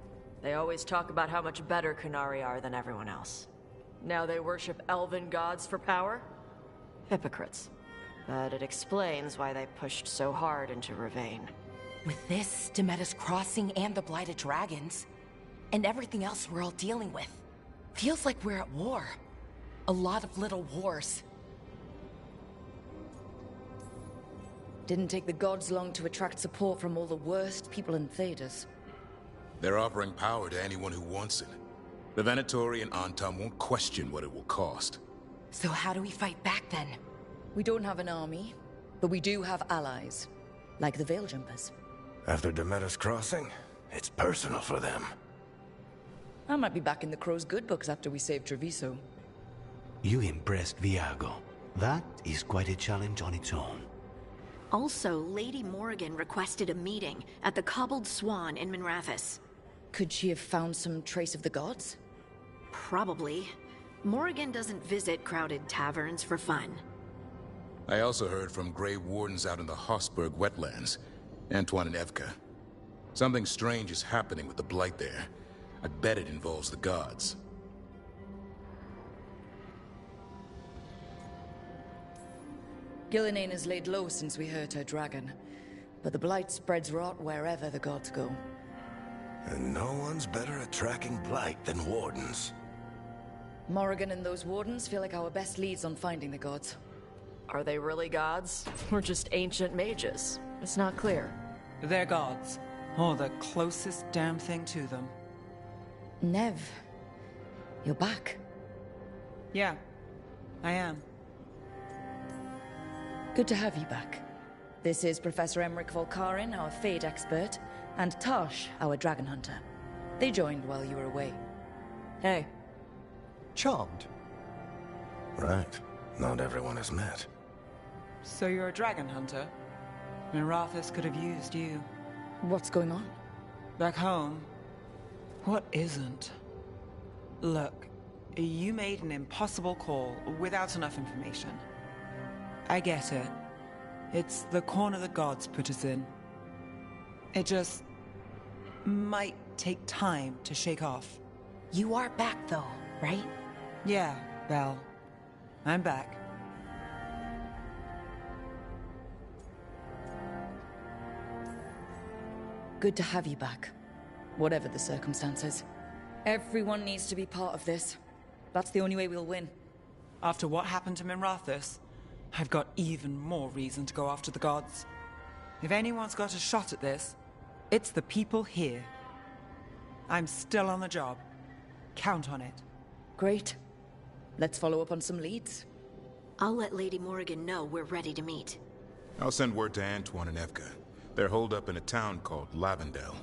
They always talk about how much better Qunari are than everyone else. Now they worship elven gods for power? Hypocrites. But it explains why they pushed so hard into Ravain. With this, Demeter's Crossing and the Blighted Dragons, and everything else we're all dealing with, feels like we're at war. A lot of little wars. Didn't take the gods long to attract support from all the worst people in Thedas. They're offering power to anyone who wants it. The Venatori and Antom won't question what it will cost. So how do we fight back then? We don't have an army, but we do have allies, like the Veil Jumpers. After Demeter's Crossing, it's personal for them. I might be back in the Crow's good books after we save Treviso. You impressed Viago. That is quite a challenge on its own. Also, Lady Morrigan requested a meeting at the Cobbled Swan in Minrathous. Could she have found some trace of the gods? Probably. Morrigan doesn't visit crowded taverns for fun. I also heard from Grey Wardens out in the Hossberg wetlands, Antoine and Evka. Something strange is happening with the Blight there. I bet it involves the gods. Gillinane has laid low since we hurt her dragon, but the Blight spreads rot wherever the gods go. And no one's better at tracking Blight than Wardens. Morrigan and those Wardens feel like our best leads on finding the gods. Are they really gods? Or just ancient mages? It's not clear. They're gods. Or the closest damn thing to them. Nev, you're back. Yeah, I am. Good to have you back. This is Professor Emmerich Volkarin, our Fade expert, and Tosh, our Dragon Hunter. They joined while you were away. Hey. Charmed. Right. Not everyone has met. So you're a dragon hunter? Minrathous could have used you. What's going on? Back home? What isn't? Look, you made an impossible call without enough information. I get it. It's the corner the gods put us in. It just might take time to shake off. You are back though, right? Yeah, Belle. I'm back. Good to have you back, whatever the circumstances. Everyone needs to be part of this. That's the only way we'll win. After what happened to Minrathous, I've got even more reason to go after the gods. If anyone's got a shot at this, it's the people here. I'm still on the job. Count on it. Great. Let's follow up on some leads. I'll let Lady Morrigan know we're ready to meet. I'll send word to Antoine and Evka. They're holed up in a town called Lavendel.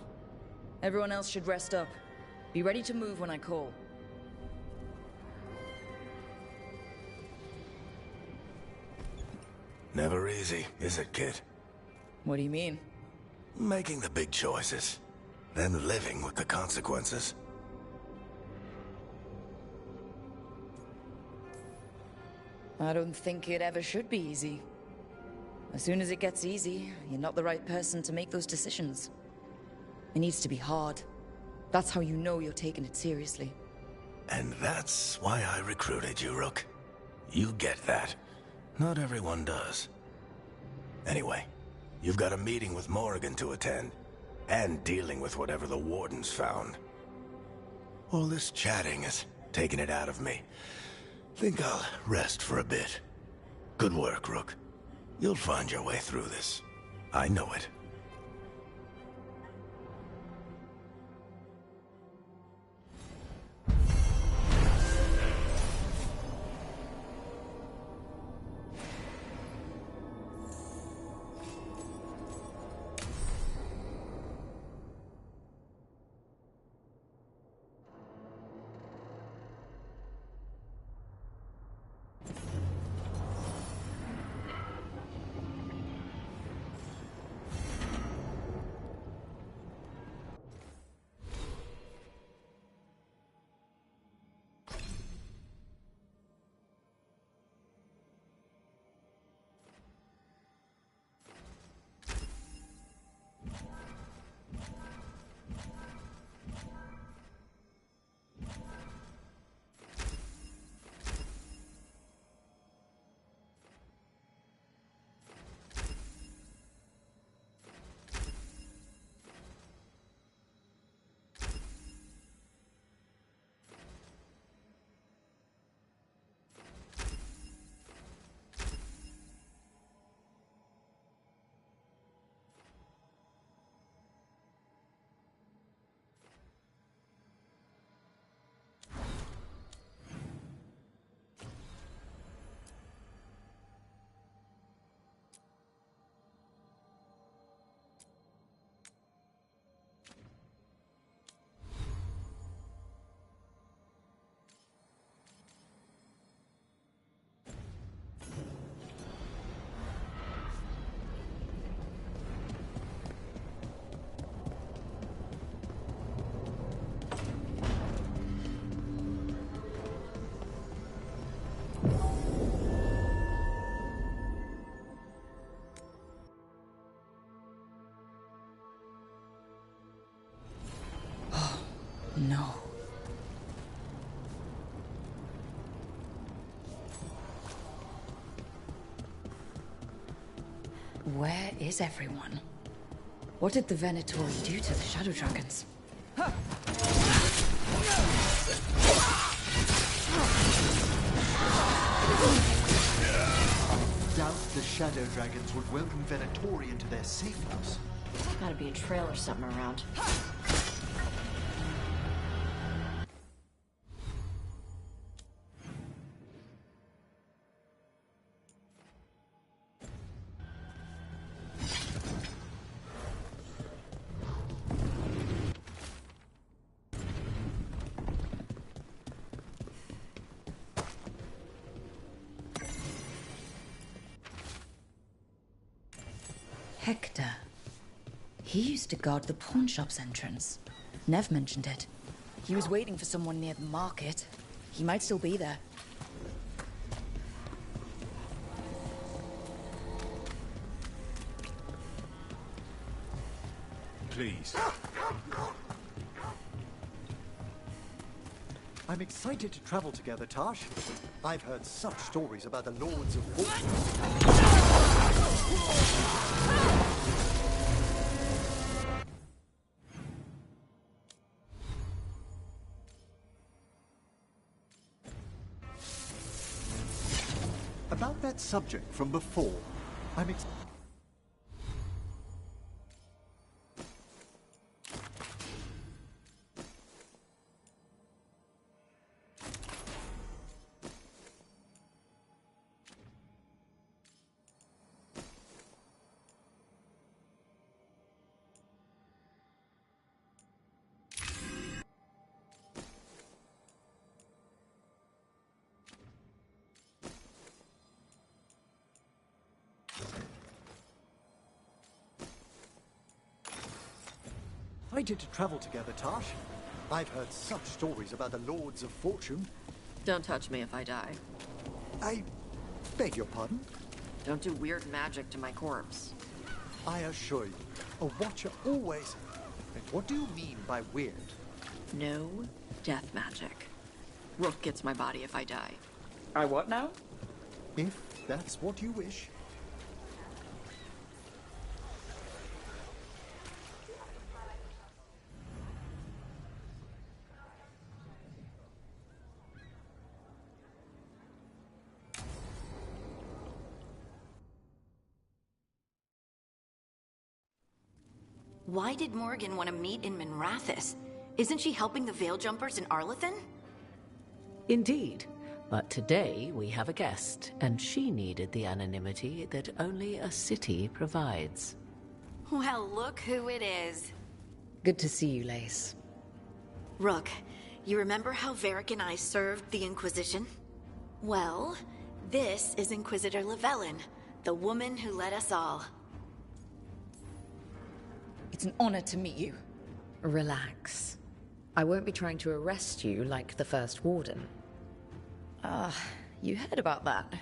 Everyone else should rest up. Be ready to move when I call. Never easy, is it, kid? What do you mean? Making the big choices, then living with the consequences. I don't think it ever should be easy. As soon as it gets easy, you're not the right person to make those decisions. It needs to be hard. That's how you know you're taking it seriously. And that's why I recruited you, Rook. You get that. Not everyone does. Anyway, you've got a meeting with Morrigan to attend, and dealing with whatever the Warden's found. All this chatting is taking it out of me. Think I'll rest for a bit. Good work, Rook. You'll find your way through this. I know it. No. Where is everyone? What did the Venatori do to the Shadow Dragons? Doubt the Shadow Dragons would welcome Venatori into their safe house. Gotta be a trail or something around. Hector. He used to guard the pawn shop's entrance. Nev mentioned it. He was waiting for someone near the market. He might still be there. Please. I'm excited to travel together, Tash. I've heard such stories about the Lords of Fortune. About that subject from before, I'm excited to travel together, Tash. I've heard such stories about the Lords of Fortune. Don't touch me if I die. I beg your pardon? Don't do weird magic to my corpse. I assure you, a watcher always... And what do you mean by weird? No death magic. Rook gets my body if I die. I what now? If that's what you wish. Why did Morgan want to meet in Minrathous? Isn't she helping the Veil Jumpers in Arlathan? Indeed. But today we have a guest, and she needed the anonymity that only a city provides. Well, look who it is. Good to see you, Lace. Rook, you remember how Varric and I served the Inquisition? Well, this is Inquisitor Llewellyn, the woman who led us all. It's an honor to meet you. Relax. I won't be trying to arrest you like the First Warden. You heard about that?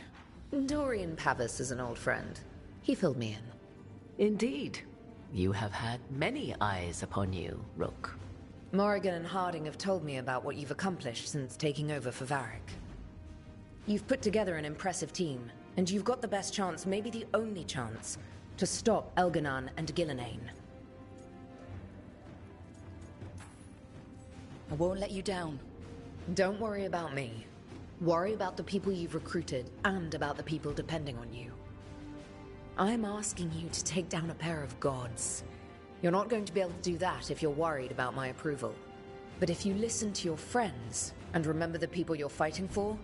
Dorian Pavis is an old friend. He filled me in. Indeed. You have had many eyes upon you, Rook. Morrigan and Harding have told me about what you've accomplished since taking over for Varric. You've put together an impressive team, and you've got the best chance, maybe the only chance, to stop Elganon and Gillenane. I won't let you down. Don't worry about me. Worry about the people you've recruited, and about the people depending on you. I'm asking you to take down a pair of gods. You're not going to be able to do that if you're worried about my approval. But if you listen to your friends, and remember the people you're fighting for,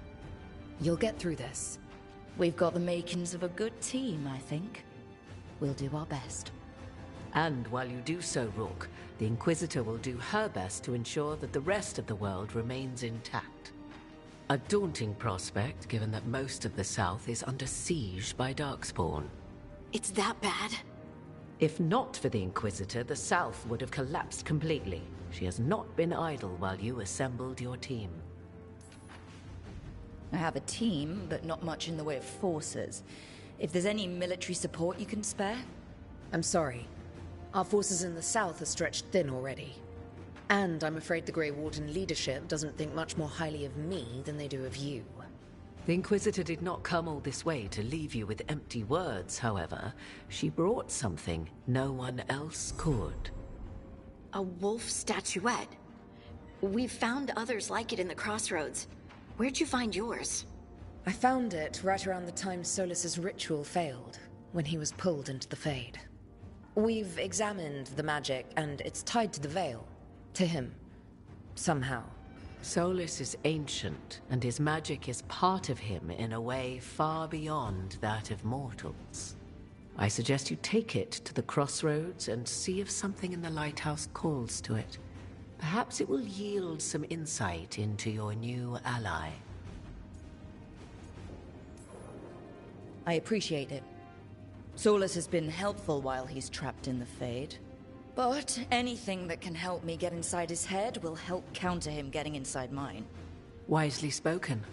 you'll get through this. We've got the makings of a good team, I think. We'll do our best. And while you do so, Rook, the Inquisitor will do her best to ensure that the rest of the world remains intact. A daunting prospect, given that most of the South is under siege by Darkspawn. It's that bad? If not for the Inquisitor, the South would have collapsed completely. She has not been idle while you assembled your team. I have a team, but not much in the way of forces. If there's any military support you can spare? I'm sorry. Our forces in the South are stretched thin already. And I'm afraid the Grey Warden leadership doesn't think much more highly of me than they do of you. The Inquisitor did not come all this way to leave you with empty words, however. She brought something no one else could. A wolf statuette. We've found others like it in the crossroads. Where'd you find yours? I found it right around the time Solus's ritual failed, when he was pulled into the Fade. We've examined the magic, and it's tied to the Veil. To him. Somehow. Solus is ancient, and his magic is part of him in a way far beyond that of mortals. I suggest you take it to the crossroads and see if something in the lighthouse calls to it. Perhaps it will yield some insight into your new ally. I appreciate it. Solus has been helpful while he's trapped in the Fade. But anything that can help me get inside his head will help counter him getting inside mine. Wisely spoken.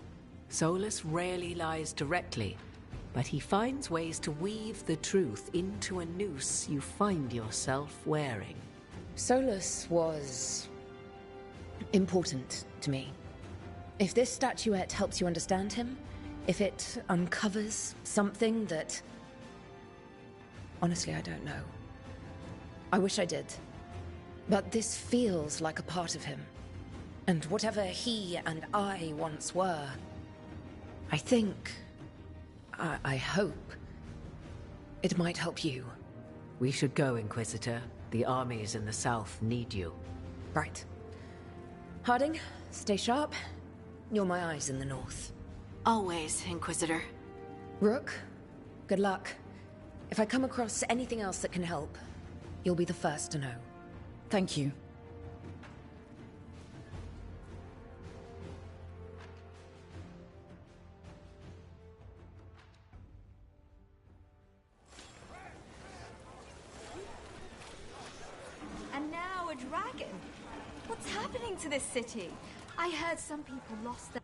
Solus rarely lies directly, but he finds ways to weave the truth into a noose you find yourself wearing. Solus was important to me. If this statuette helps you understand him, if it uncovers something that... Honestly, I don't know. I wish I did. But this feels like a part of him. And whatever he and I once were, I think... I hope... it might help you. We should go, Inquisitor. The armies in the south need you. Right. Harding, stay sharp. You're my eyes in the north. Always, Inquisitor. Rook, good luck. If I come across anything else that can help, you'll be the first to know. Thank you. And now a dragon. What's happening to this city? I heard some people lost their...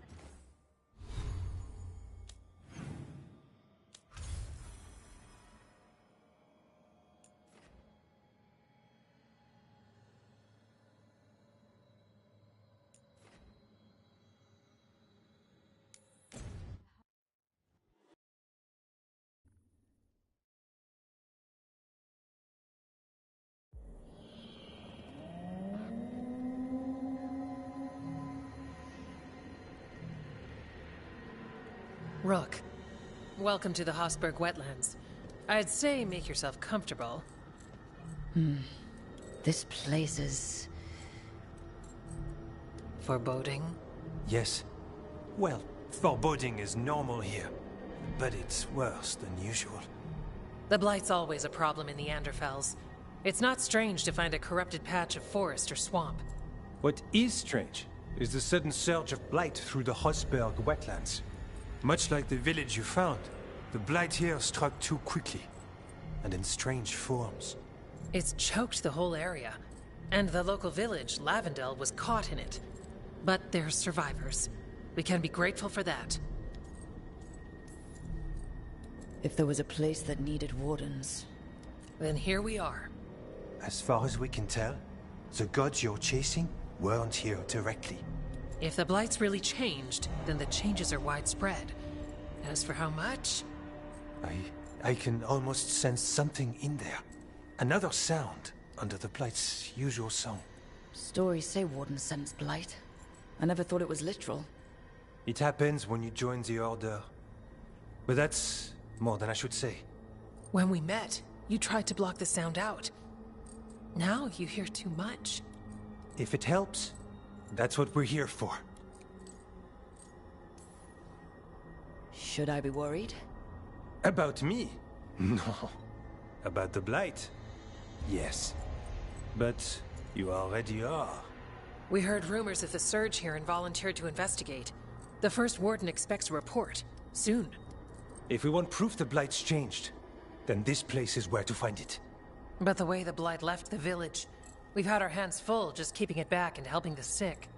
Rook, welcome to the Hosberg wetlands. I'd say make yourself comfortable. This place is... foreboding? Yes. Well, foreboding is normal here, but it's worse than usual. The Blight's always a problem in the Anderfels. It's not strange to find a corrupted patch of forest or swamp. What is strange is the sudden surge of blight through the Hosberg wetlands. Much like the village you found, the blight here struck too quickly, and in strange forms. It's choked the whole area, and the local village, Lavendel, was caught in it. But they're survivors. We can be grateful for that. If there was a place that needed wardens... Then here we are. As far as we can tell, the gods you're chasing weren't here directly. If the Blight's really changed, then the changes are widespread. As for how much... I can almost sense something in there. Another sound under the Blight's usual song. Stories say wardens sense blight. I never thought it was literal. It happens when you join the Order. But that's more than I should say. When we met, you tried to block the sound out. Now you hear too much. If it helps, that's what we're here for. Should I be worried? About me? No. About the Blight? Yes. But you already are. We heard rumors of the surge here and volunteered to investigate. The first warden expects a report. Soon. If we want proof the Blight's changed, then this place is where to find it. But the way the Blight left the village, we've had our hands full just keeping it back and helping the sick.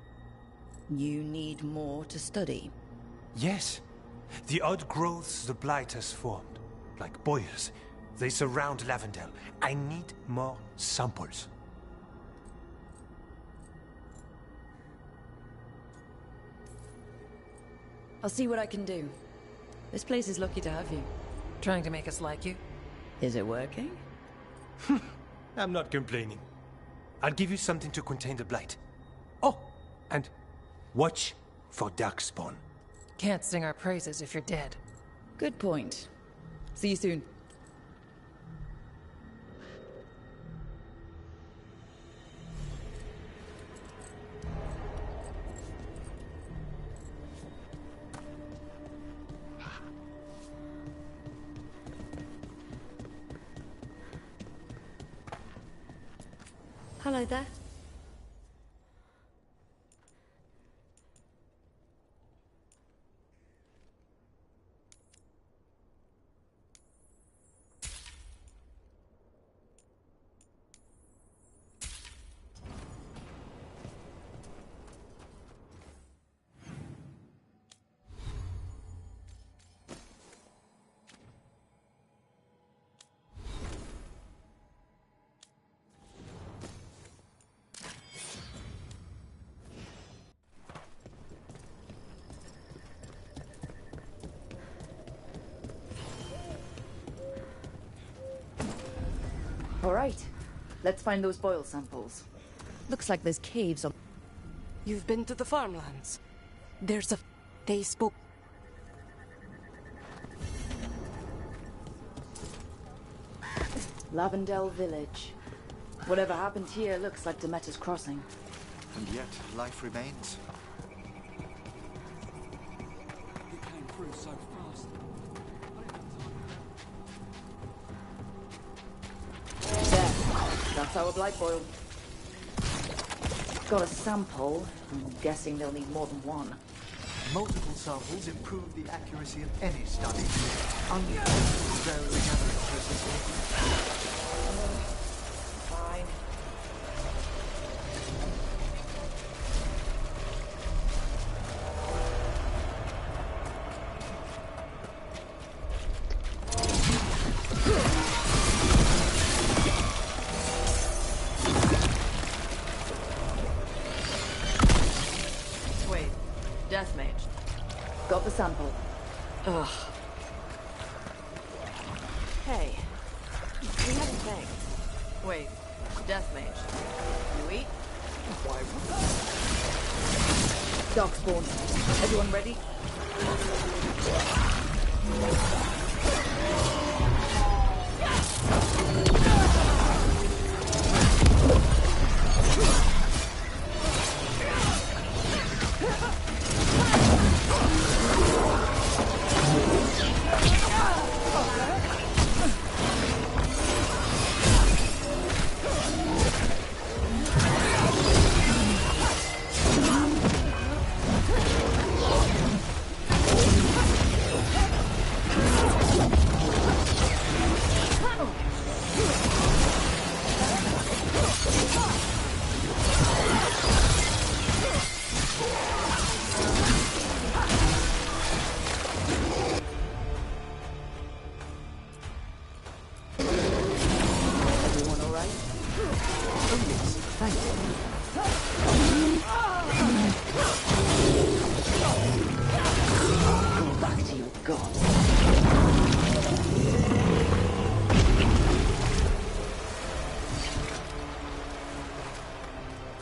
You need more to study? Yes. The odd growths the Blight has formed, like boils, they surround Lavendel. I need more samples. I'll see what I can do. This place is lucky to have you. Trying to make us like you? Is it working? I'm not complaining. I'll give you something to contain the Blight. Oh, and watch for Darkspawn. Can't sing our praises if you're dead. Good point. See you soon. Hello there. All right, let's find those boil samples. Looks like there's caves on... You've been to the farmlands. There's a... They spoke... Lavendel Village. Whatever happened here looks like Demeter's Crossing. And yet, life remains. You came through so fast. There. That's our blight boil. Got a sample. I'm guessing they'll need more than one. Multiple samples improve the accuracy of any study. Unnecessarily gathering process. Fine. Wait, Death Mage. Got the sample. Ugh. Hey, we have a thing. Wait, Death Mage. You eat? Why would Darkspawn. Everyone ready?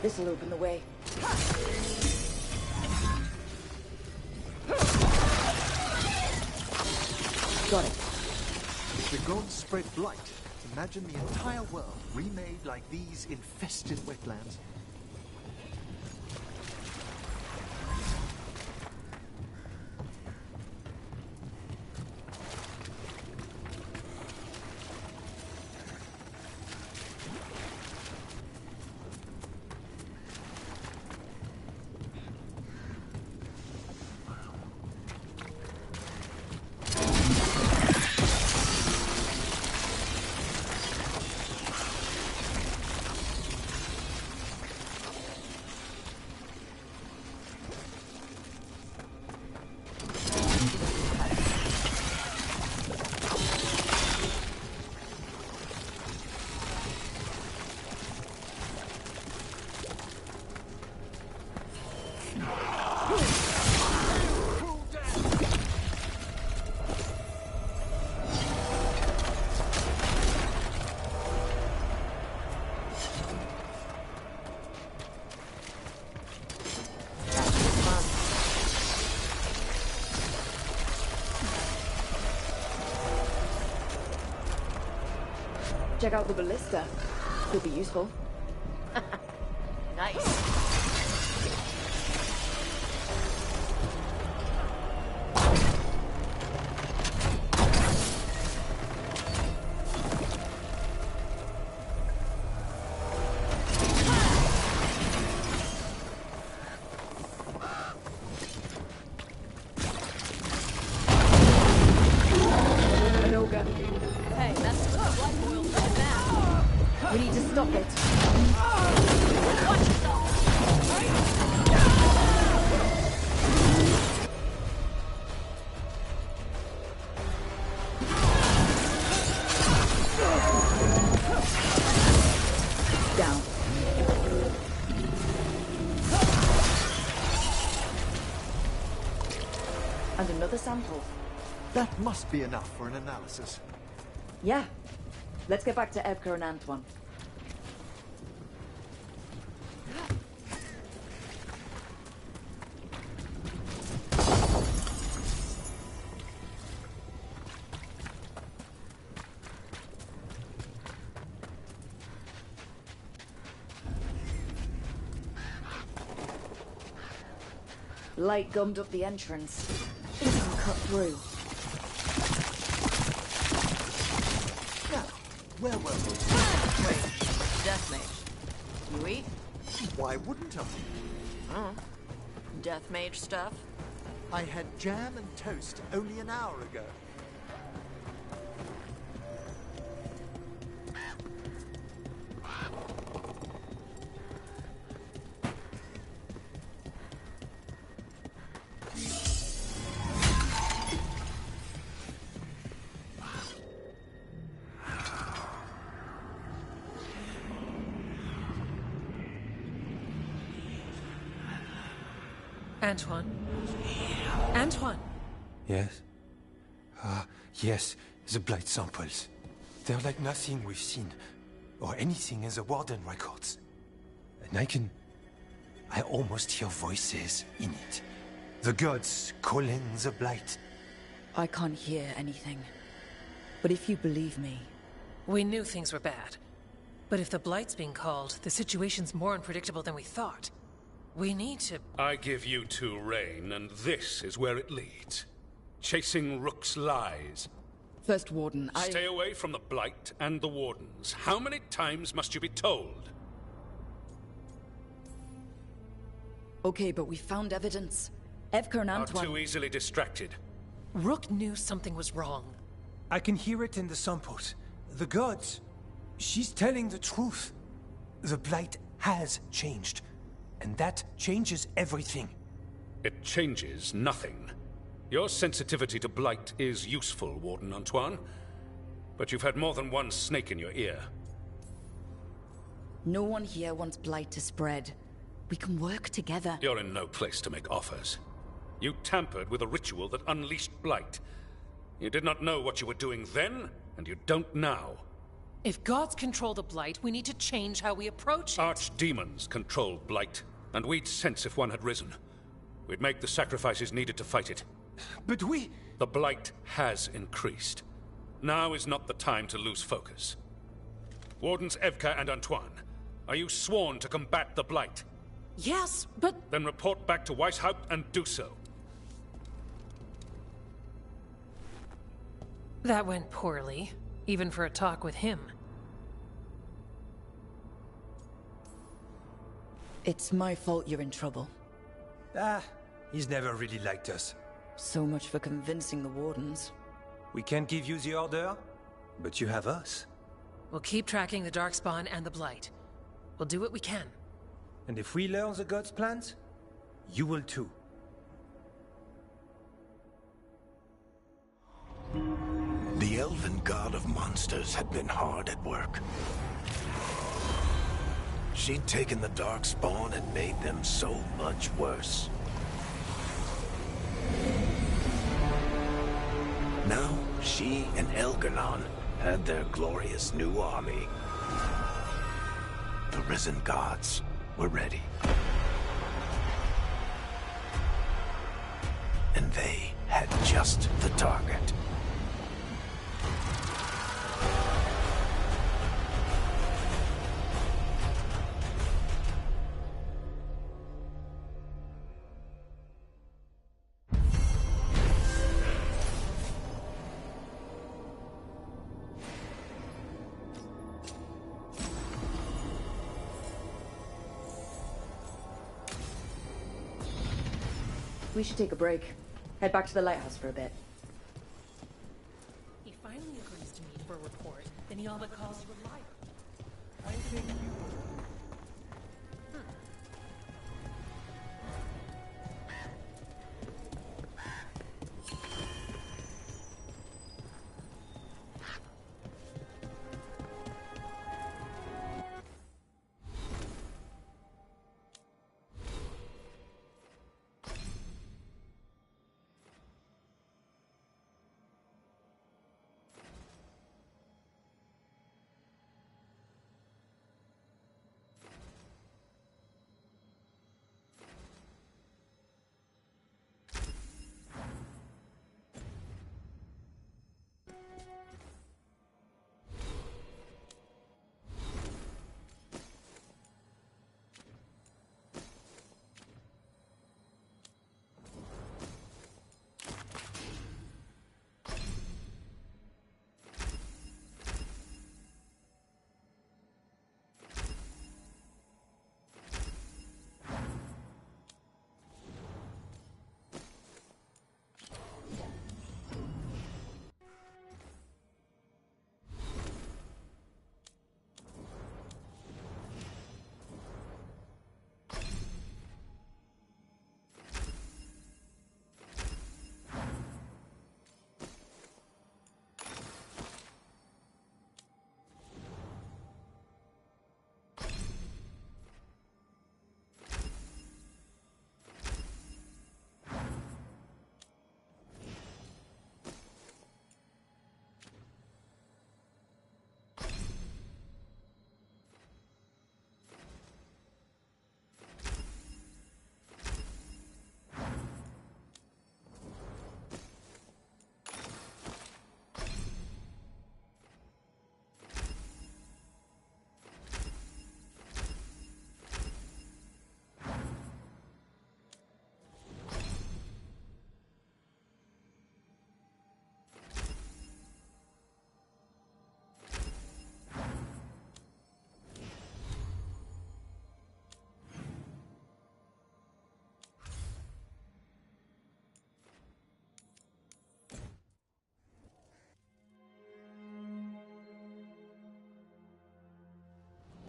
This'll open the way. Got it. If the gods spread blight, imagine the entire world remade like these infested wetlands. Check out the ballista. Could be useful. Nice. Hey, that's blood boiled right now. We need to stop it. Watch yourself. Down. And another sample. That must be enough for an analysis. Yeah. Let's get back to Evka and Antoine. Light gummed up the entrance. It can cut through. Where were we? Wait, Death Mage. You eat? Why wouldn't I? Oh. Death Mage stuff? I had jam and toast only an hour ago. Antoine? Antoine! Yes? Yes, the blight samples. They're like nothing we've seen, or anything in the Warden records. And I almost hear voices in it. The gods calling the Blight. I can't hear anything. But if you believe me... We knew things were bad. But if the Blight's being called, the situation's more unpredictable than we thought. We need to... I give you two reign, and this is where it leads. Chasing Rook's lies. First Warden, Stay away from the Blight and the Wardens. How many times must you be told? Okay, but we found evidence. Evka and Antoine... Are too easily distracted. Rook knew something was wrong. I can hear it in the samples. The gods. She's telling the truth. The Blight has changed. And that changes everything. It changes nothing. Your sensitivity to Blight is useful, Warden Antoine. But you've had more than one snake in your ear. No one here wants Blight to spread. We can work together. You're in no place to make offers. You tampered with a ritual that unleashed Blight. You did not know what you were doing then, and you don't now. If gods control the Blight, we need to change how we approach it. Archdemons control Blight, and we'd sense if one had risen. We'd make the sacrifices needed to fight it. But we... The Blight has increased. Now is not the time to lose focus. Wardens Evka and Antoine, are you sworn to combat the Blight? Yes, but... Then report back to Weishaupt and do so. That went poorly, even for a talk with him. It's my fault you're in trouble. He's never really liked us. So much for convincing the Wardens. We can't give you the order, but you have us. We'll keep tracking the Darkspawn and the Blight. We'll do what we can. And if we learn the gods' plans, you will too. The elven god of monsters had been hard at work. She'd taken the Darkspawn and made them so much worse. Now, she and Elganon had their glorious new army. The risen gods were ready. And they had just the target. We should take a break. Head back to the lighthouse for a bit. He finally agrees to meet for a report, then he all but calls you a liar. I think you...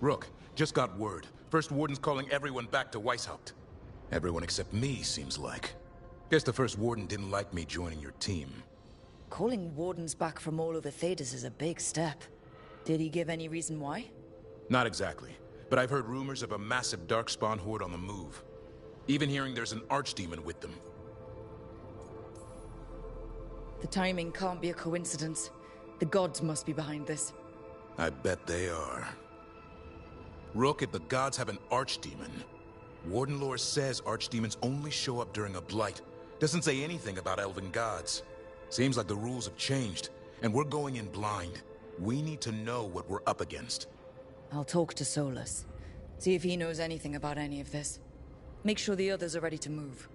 Rook, just got word. First Warden's calling everyone back to Weishaupt. Everyone except me, seems like. Guess the First Warden didn't like me joining your team. Calling Wardens back from all over Thedas is a big step. Did he give any reason why? Not exactly, but I've heard rumors of a massive Darkspawn horde on the move. Even hearing there's an Archdemon with them. The timing can't be a coincidence. The gods must be behind this. I bet they are. Rook, if the gods have an Archdemon, Warden lore says Archdemons only show up during a blight. Doesn't say anything about elven gods. Seems like the rules have changed, and we're going in blind. We need to know what we're up against. I'll talk to Solus. See if he knows anything about any of this. Make sure the others are ready to move.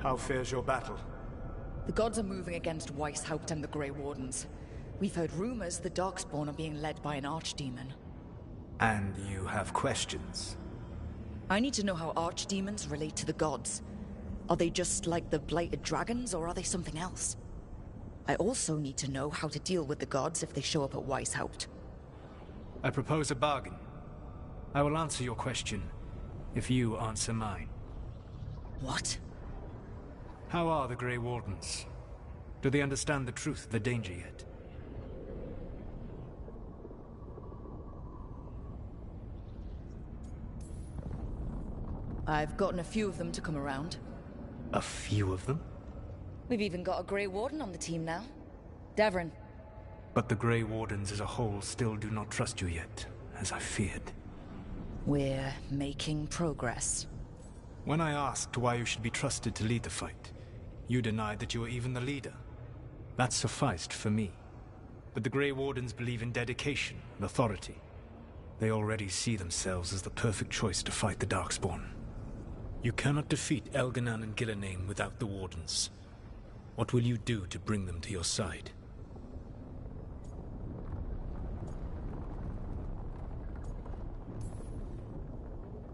How fares your battle? The gods are moving against Weishaupt and the Grey Wardens. We've heard rumors the Darkspawn are being led by an Archdemon. And you have questions? I need to know how Archdemons relate to the gods. Are they just like the blighted dragons, or are they something else? I also need to know how to deal with the gods if they show up at Weishaupt. I propose a bargain. I will answer your question if you answer mine. What? How are the Grey Wardens? Do they understand the truth of the danger yet? I've gotten a few of them to come around. A few of them? We've even got a Grey Warden on the team now. Devrin. But the Grey Wardens as a whole still do not trust you yet, as I feared. We're making progress. When I asked why you should be trusted to lead the fight, you denied that you were even the leader. That sufficed for me. But the Grey Wardens believe in dedication and authority. They already see themselves as the perfect choice to fight the Darkspawn. You cannot defeat Elganan and Gillename without the Wardens. What will you do to bring them to your side?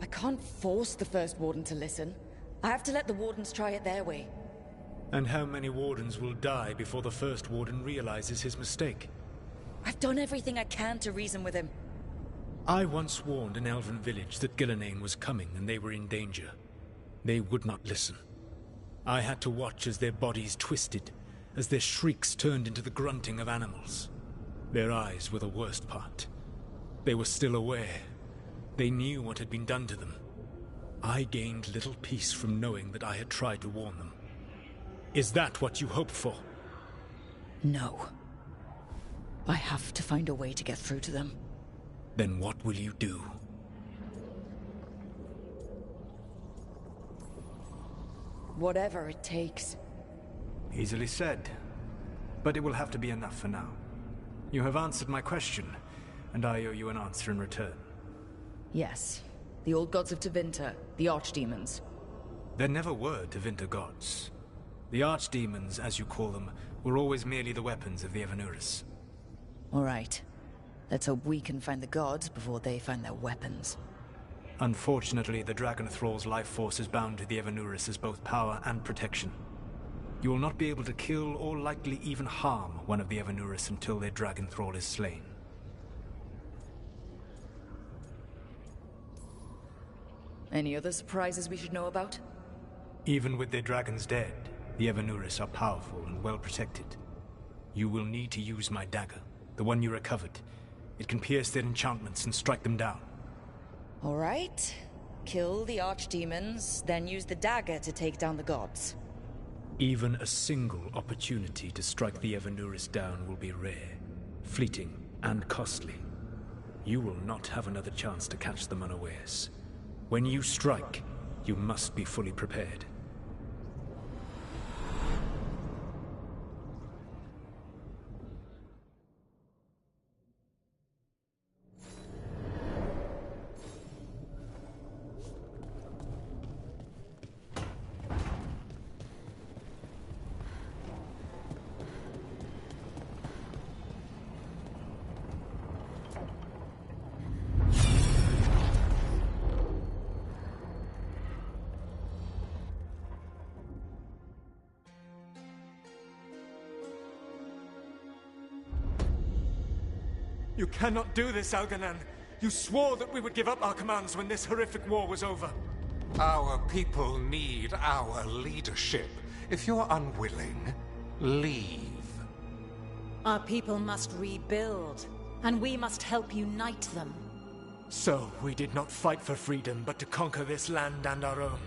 I can't force the First Warden to listen. I have to let the Wardens try it their way. And how many Wardens will die before the First Warden realizes his mistake? I've done everything I can to reason with him. I once warned an elven village that Gillename was coming and they were in danger. They would not listen. I had to watch as their bodies twisted, as their shrieks turned into the grunting of animals. Their eyes were the worst part. They were still aware. They knew what had been done to them. I gained little peace from knowing that I had tried to warn them. Is that what you hoped for? No. I have to find a way to get through to them. Then what will you do? Whatever it takes. Easily said. But it will have to be enough for now. You have answered my question, and I owe you an answer in return. Yes. The old gods of Tevinter, the Archdemons. There never were Tevinter gods. The Archdemons, as you call them, were always merely the weapons of the Evanuris. All right. Let's hope we can find the gods before they find their weapons. Unfortunately, the Dragon Thrall's life force is bound to the Evanuris as both power and protection. You will not be able to kill or likely even harm one of the Evanuris until their Dragon Thrall is slain. Any other surprises we should know about? Even with their dragons dead, the Evanuris are powerful and well protected. You will need to use my dagger, the one you recovered. It can pierce their enchantments and strike them down. All right. Kill the Archdemons, then use the dagger to take down the gods. Even a single opportunity to strike the Evanuris down will be rare, fleeting, and costly. You will not have another chance to catch them unawares. When you strike, You must be fully prepared. You cannot do this, Algernon. You swore that we would give up our commands when this horrific war was over. Our people need our leadership. If you're unwilling, leave. Our people must rebuild, and we must help unite them. So, we did not fight for freedom, but to conquer this land and our own.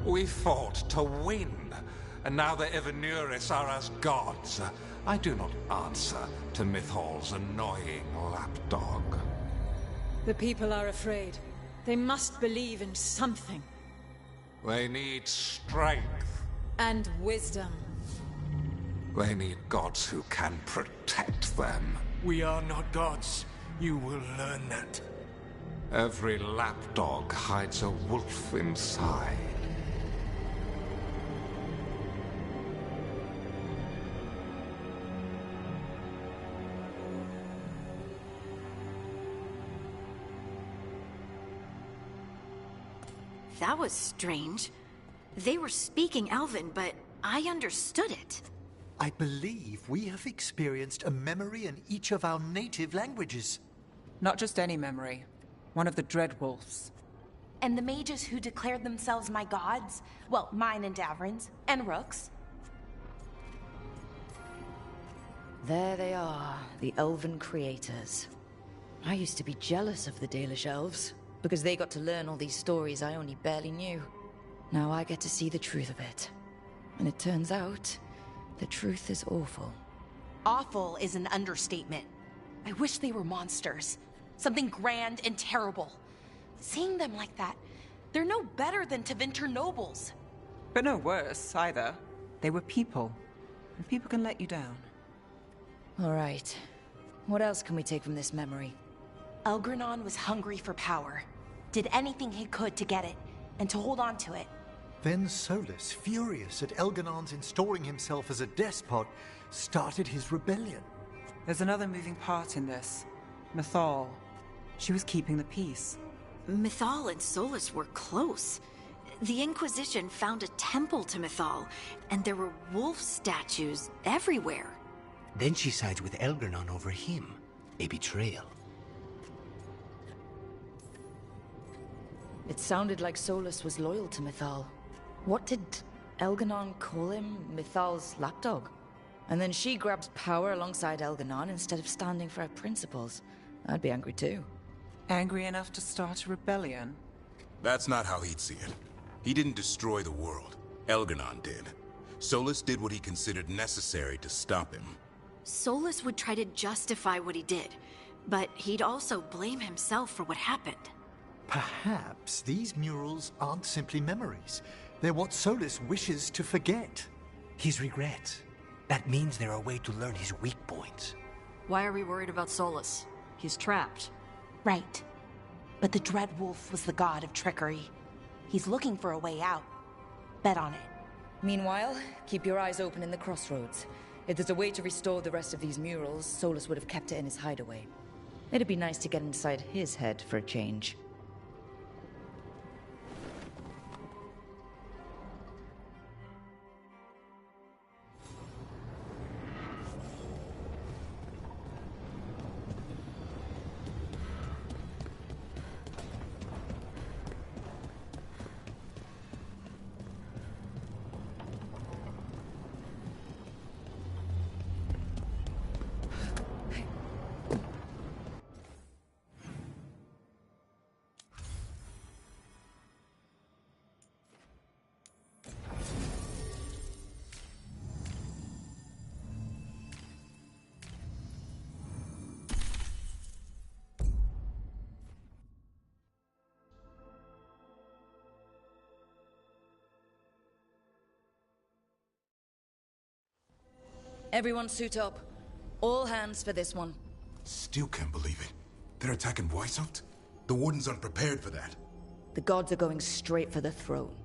We fought to win, and now the Evenuris are as gods. I do not answer to Mythal's annoying lapdog. The people are afraid. They must believe in something. They need strength. And wisdom. They need gods who can protect them. We are not gods. You will learn that. Every lapdog hides a wolf inside. That was strange. They were speaking Elven, but I understood it. I believe we have experienced a memory in each of our native languages. Not just any memory. One of the Dreadwolves. And the mages who declared themselves my gods? Well, mine and Davrin's, and Rook's. There they are, the Elven creators. I used to be jealous of the Dalish elves, because they got to learn all these stories I only barely knew. Now I get to see the truth of it. And it turns out, the truth is awful. Awful is an understatement. I wish they were monsters. Something grand and terrible. Seeing them like that, they're no better than Tevinter nobles. But no worse, either. They were people. And people can let you down. All right. What else can we take from this memory? Elgranon was hungry for power. Did anything he could to get it, and to hold on to it. Then Solus, furious at Elganon's installing himself as a despot, started his rebellion. There's another moving part in this. Mythal. She was keeping the peace. Mythal and Solus were close. The Inquisition found a temple to Mythal, and there were wolf statues everywhere. Then she sides with Elgranon over him. A betrayal. It sounded like Solus was loyal to Mythal. What did Elganon call him? Mythal's lapdog? And then she grabs power alongside Elganon instead of standing for her principles. I'd be angry too. Angry enough to start a rebellion? That's not how he'd see it. He didn't destroy the world. Elganon did. Solus did what he considered necessary to stop him. Solus would try to justify what he did, but he'd also blame himself for what happened. Perhaps these murals aren't simply memories. They're what Solus wishes to forget. His regrets. That means they're a way to learn his weak points. Why are we worried about Solus? He's trapped. Right. But the Dreadwolf was the god of trickery. He's looking for a way out. Bet on it. Meanwhile, keep your eyes open in the crossroads. If there's a way to restore the rest of these murals, Solus would have kept it in his hideaway. It'd be nice to get inside his head for a change. Everyone suit up. All hands for this one. Still can't believe it. They're attacking Weishaupt? The Wardens aren't prepared for that. The gods are going straight for the throne.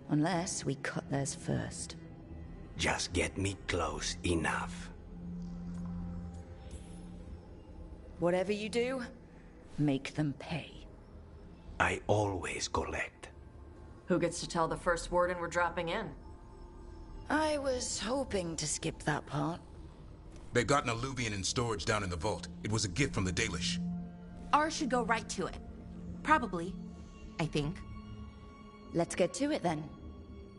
Unless we cut theirs first. Just get me close enough. Whatever you do, make them pay. I always collect. Who gets to tell the first warden we're dropping in? I was hoping to skip that part. They've got an alluvian in storage down in the vault. It was a gift from the Dalish. Ours should go right to it. Probably. I think. Let's get to it then.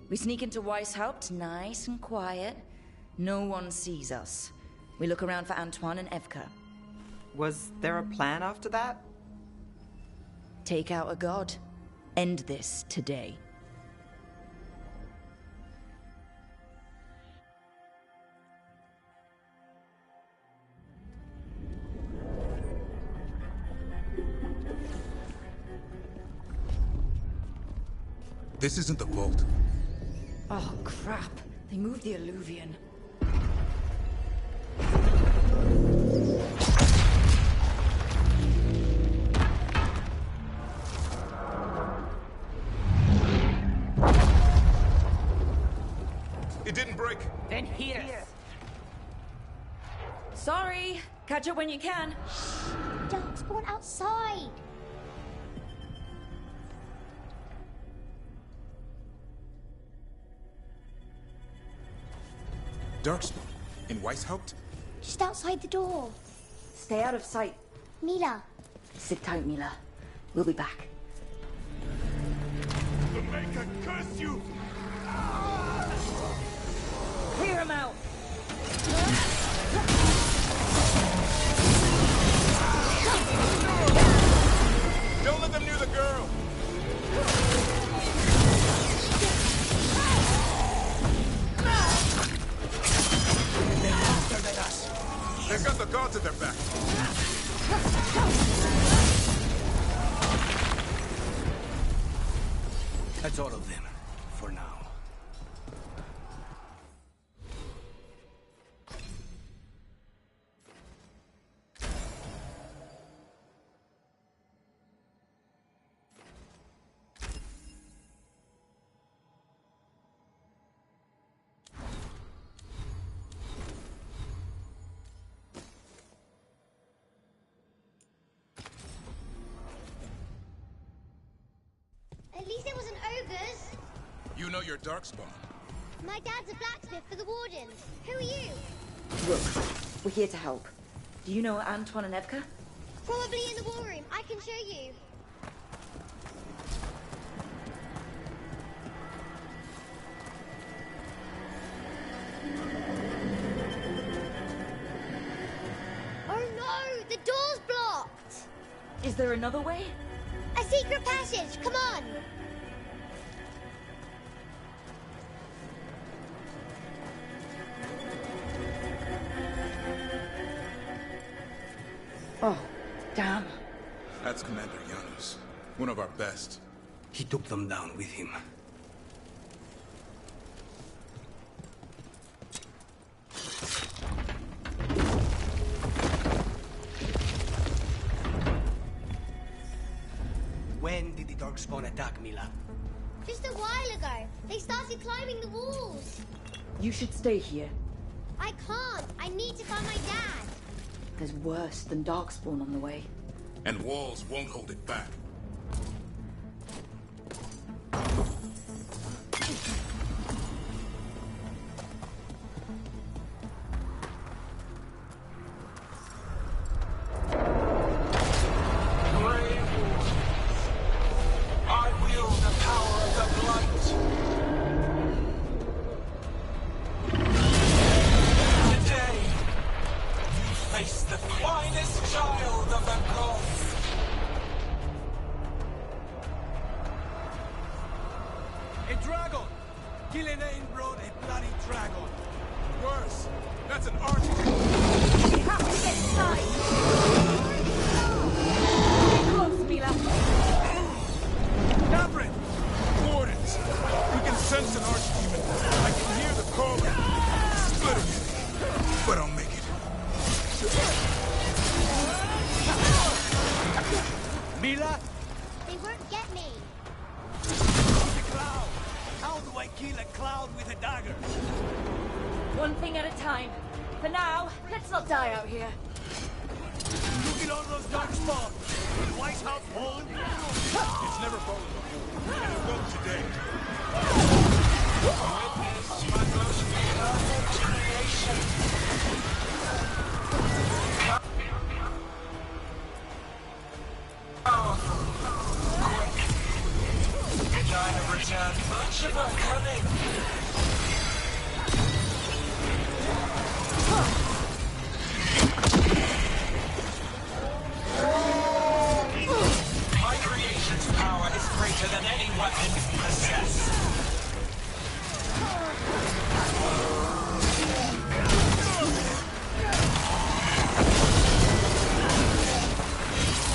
We sneak into Weishaupt nice and quiet. No one sees us. We look around for Antoine and Evka. Was there a plan after that? Take out a god. End this today. This isn't the vault. Oh, crap. They moved the alluvian. It didn't break. Then here. Sorry. Catch up when you can. Darkspawn outside. Darkspawn? In Weishaupt? Just outside the door. Stay out of sight. Mila. Sit tight, Mila. We'll be back. The Maker curse you! Clear him out! Don't let them near the girl! They're faster than us. They've got the gods at their back. That's all of them, for now. At least it wasn't ogres. You know your Darkspawn. My dad's a blacksmith for the Wardens. Who are you? Look, we're here to help. Do you know Antoine and Evka? Probably in the war room. I can show you. Oh no! The door's blocked! Is there another way? A secret passage! Come on! Oh, damn. That's Commander Janus. One of our best. He took them down with him. When did the Darkspawn attack, Mila? Just a while ago. They started climbing the walls. You should stay here. I can't. I need to find my dad. There's worse than Darkspawn on the way. And walls won't hold it back. Mila? They won't get me. The cloud! How do I kill a cloud with a dagger? One thing at a time. For now, let's not die out here. Look at all those dark spots! Will White House hold? It's never fallen before, and it will today. Witness my most perfect creation. Powerful. Quick. Did I have returned much of our cunning? My creation's power is greater than any weapon you possess.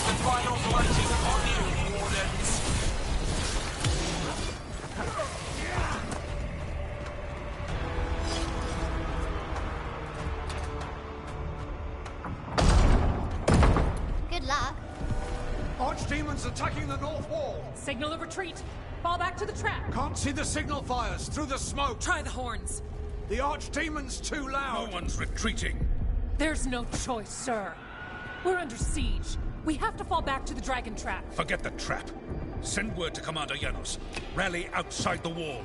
The final flight is upon you, Wardens. Good luck. Archdemons attacking the north wall. Signal of retreat. Fall back to the trap. Can't see the signal fires through the smoke. Try the horns. The Archdemon's too loud. No one's retreating. There's no choice, sir. We're under siege. We have to fall back to the dragon trap. Forget the trap. Send word to Commander Janos. Rally outside the wall.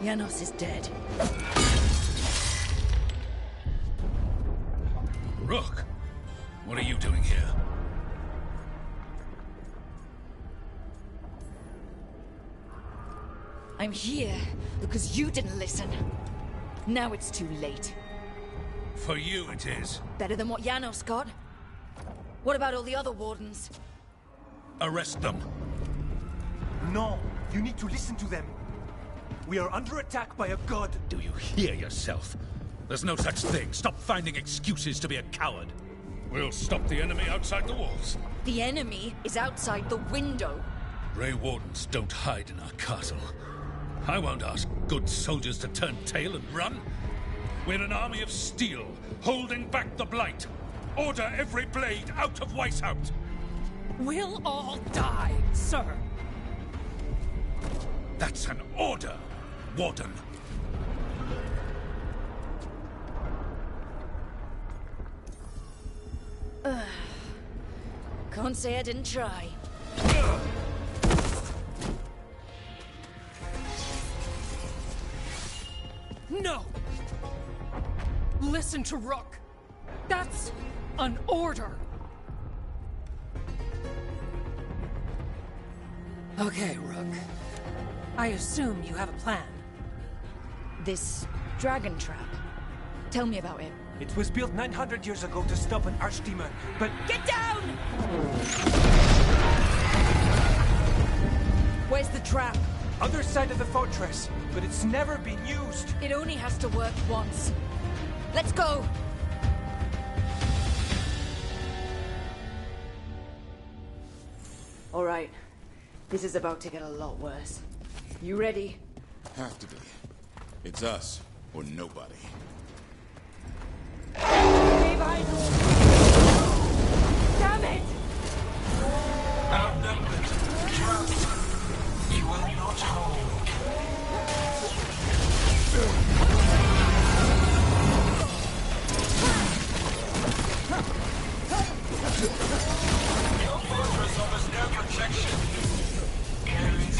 Janos is dead. Rook, what are you doing here? I'm here because you didn't listen. Now it's too late. For you it is. Better than what Janos got? What about all the other wardens? Arrest them. No, you need to listen to them. We are under attack by a god. Do you hear yourself? There's no such thing. Stop finding excuses to be a coward. We'll stop the enemy outside the walls. The enemy is outside the window. Grey Wardens don't hide in our castle. I won't ask good soldiers to turn tail and run. We're an army of steel, holding back the Blight. Order every blade out of Weishaupt. We'll all die, sir. That's an order, Warden. Can't say I didn't try. No! Listen to Rook. That's an order. Okay, Rook. I assume you have a plan. This dragon trap. Tell me about it. It was built 900 years ago to stop an archdemon, but... Get down! Where's the trap? Other side of the fortress, but it's never been used. It only has to work once. Let's go! All right. This is about to get a lot worse. You ready? Have to be. It's us, or nobody. Damn it! Outnumbered, trapped. You will not hold. Your fortress offers no protection. Carries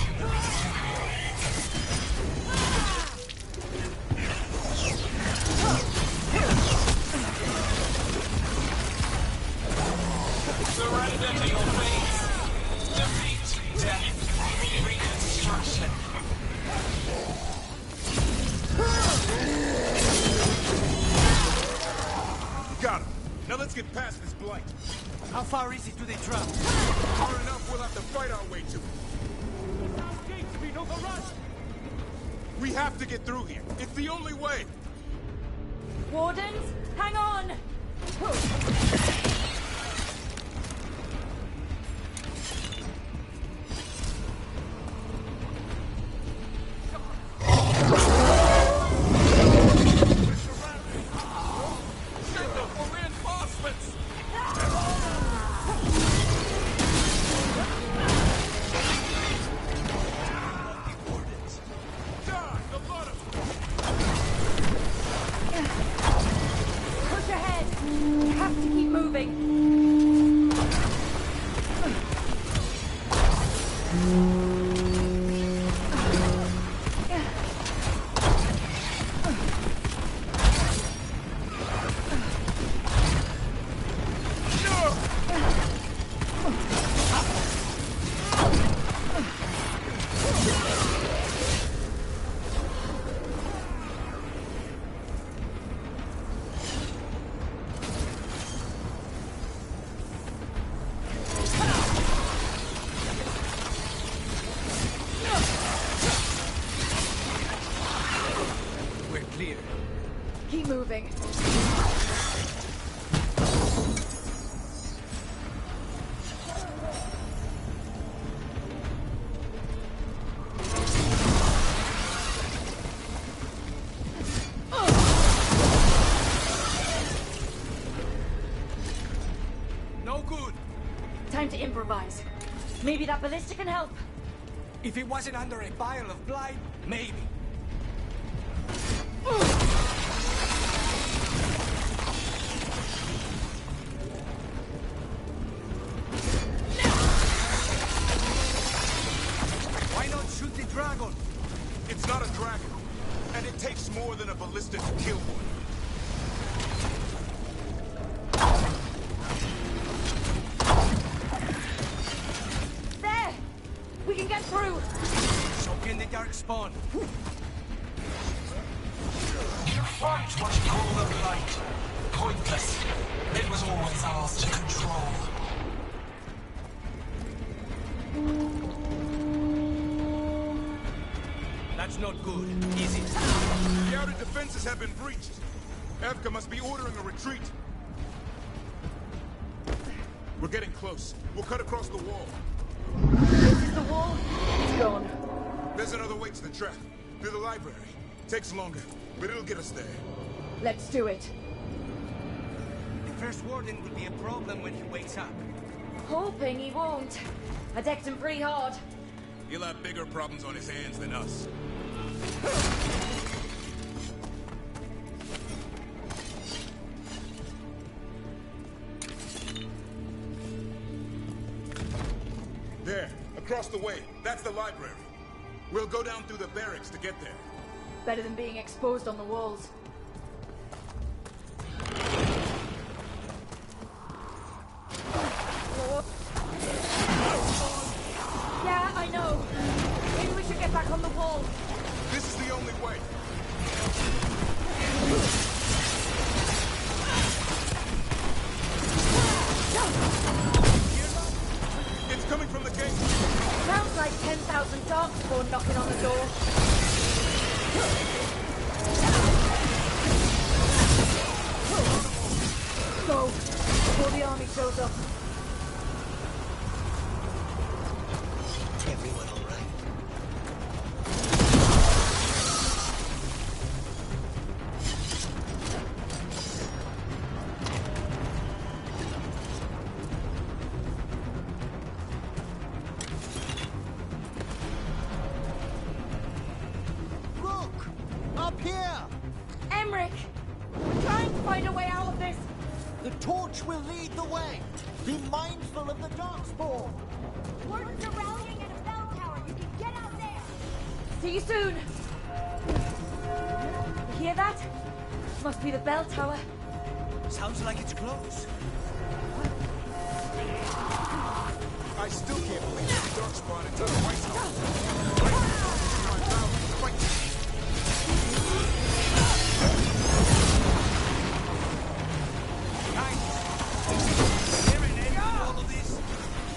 surrender to your fate. Defeat, death, reconstruction. Got him. Now let's get past this blight. How far is it to the trap? Far enough, we'll have to fight our way to it. South gate's been overrun. We have to get through here. It's the only way. Wardens, hang on! No good. Time to improvise. Maybe that ballista can help. If it wasn't under a pile of blight, maybe. Why not shoot the dragon? It's not a dragon, and it takes more than a ballista to kill one. There! We can get through! Soak in the dark spawn. You fight what you call the blight. Pointless. It was always ours to control. That's not good, is it? The outer defenses have been breached. Evka must be ordering a retreat. We're getting close. We'll cut across the wall. This is the wall. It's gone. There's another way to the trap. Through the library. Takes longer, but it'll get us there. Let's do it. The first warden will be a problem when he wakes up. Hoping he won't. I decked him pretty hard. He'll have bigger problems on his hands than us. There, across the way. That's the library. We'll go down through the barracks to get there. Better than being exposed on the walls. Yeah, I know. Maybe we should get back on the wall. This is the only way. It's coming from the gate. Sounds like 10,000 darkspawn knocking on the door. Go, before the army shows up. Everyone all right? Look! Up here! Emmerich! We're trying to find a way out of this! The torch will lead the way! Be mindful of the darkspawn! Wardens are rallying at a bell tower. You can get out there. See you soon! You hear that? Must be the bell tower. Sounds like it's close. I still can't believe the darkspawn into the White House.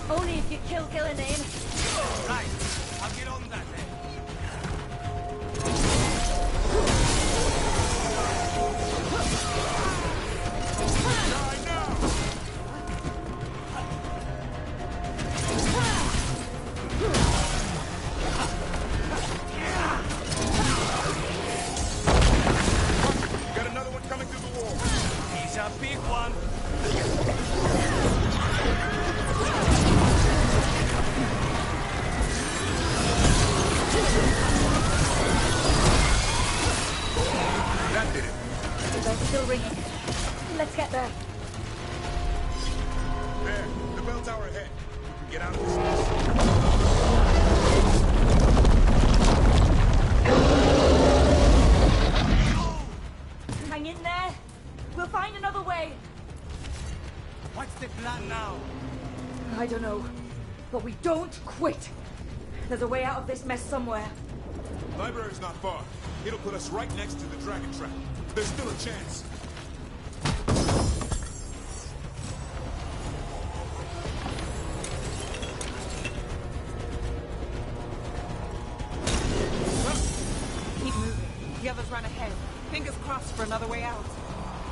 Only if you kill Gillinane. Right, I'll get on that then. Got another one coming through the wall. He's a big one. That did it. The bell's still ringing. Let's get there. There, the bell tower ahead. Get out of this mess. Hang in there. We'll find another way. What's the plan now? I don't know. But we don't quit. There's a way out of this mess somewhere. Library's not far. It'll put us right next to the dragon trap. There's still a chance. Keep moving. The others run ahead. Fingers crossed for another way out.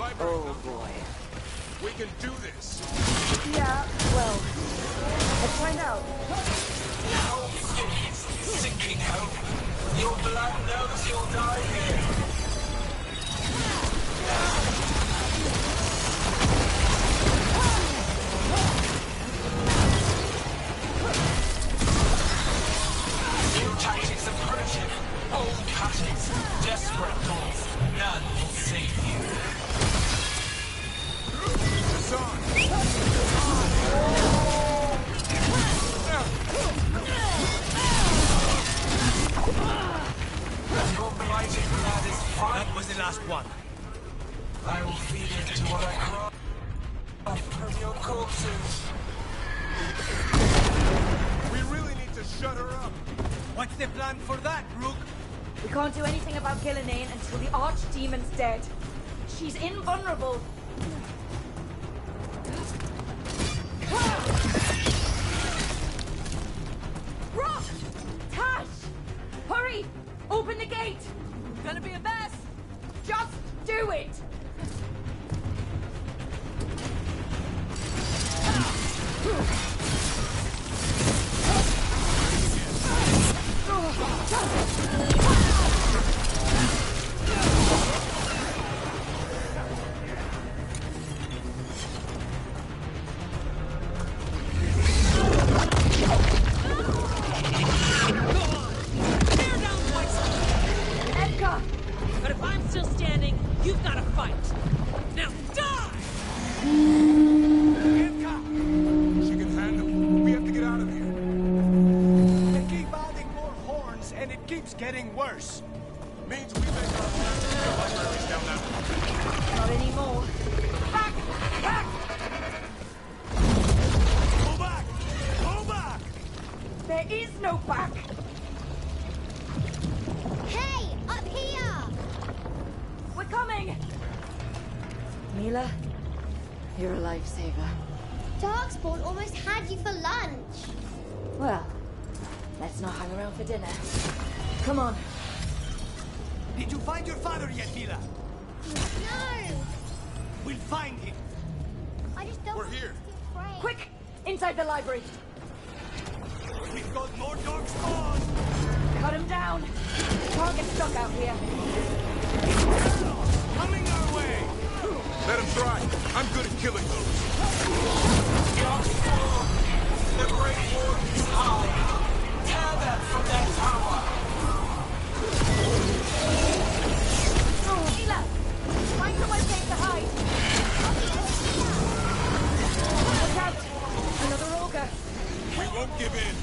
Library. Oh boy. We can do this. Yeah, well, let's find out. Sinking hope. Your blood knows you'll die here. corpses. We really need to shut her up. What's the plan for that, Rook? We can't do anything about Gillenane until the Archdemon's dead. She's invulnerable. Rock! Tash! Hurry! Open the gate! It's gonna be a mess! Just do it! But if I'm still standing, you've got to fight. Now die! She can handle it. We have to get out of here. They keep adding more horns, and it keeps getting worse. Means we make our plans to the libraries down that road. Not anymore. Back! Back! Go back! Go back! There is no back! Hey, up here! We're coming! Mila, you're a lifesaver. Darkspawn almost had you for lunch. Well, let's not hang around for dinner. Come on. Did you find your father yet, Mila? No! We'll find him. I just don't We're here. Quick! Inside the library. We've got more Darkspawn! Cut him down! Can't get stuck out here. Coming our way! Let him try. I'm good at killing those. Darkspawn, the Great Warden is high. Tear them from their tower. Mila! Find somewhere safe to hide! Look out! Another ogre! We won't give in.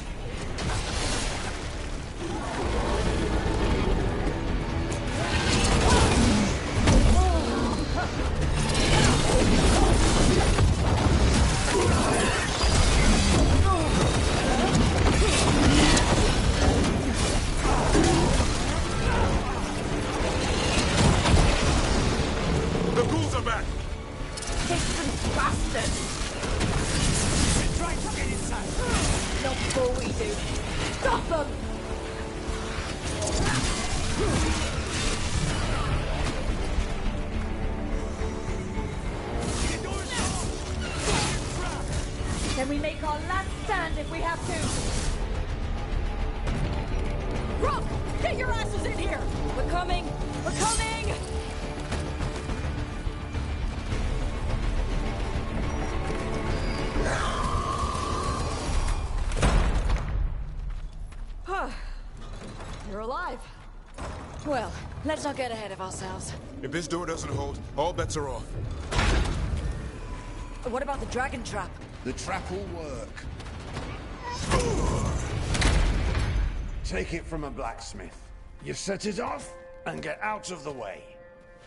The ghouls are back. Distant bastards! Try to get inside! Not before we do. Stop them! Then we make our last stand if we have to. Rook! Get your asses in here! We're coming! We're coming! You're alive. Well, let's not get ahead of ourselves. If this door doesn't hold, all bets are off. What about the dragon trap? The trap will work. Take it from a blacksmith. You set it off and get out of the way.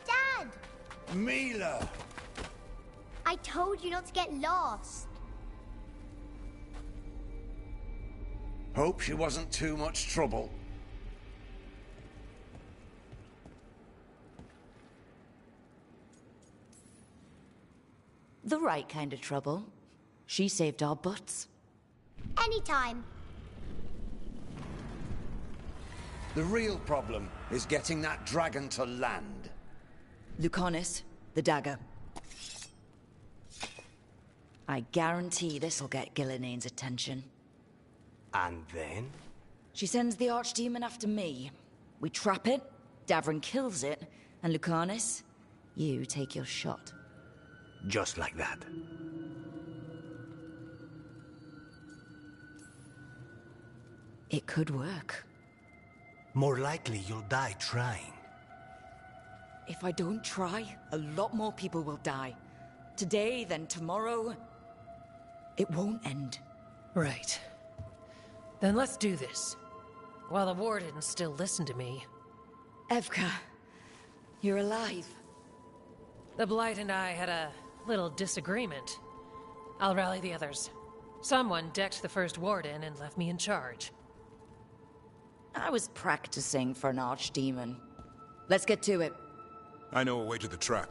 Dad! Mila! I told you not to get lost. Hope she wasn't too much trouble. The right kind of trouble. She saved our butts. Anytime. The real problem is getting that dragon to land. Lucanis, the dagger. I guarantee this'll get Gillenane's attention. And then? She sends the Archdemon after me. We trap it, Davrin kills it, and Lucanis, you take your shot. Just like that. It could work. More likely you'll die trying. If I don't try, a lot more people will die. Today, then tomorrow. It won't end. Right. Then let's do this. While the Wardens still listen to me. Evka, you're alive. The Blight and I had a little disagreement. I'll rally the others. Someone decked the first warden and left me in charge. I was practicing for an archdemon. Let's get to it. I know a way to the trap.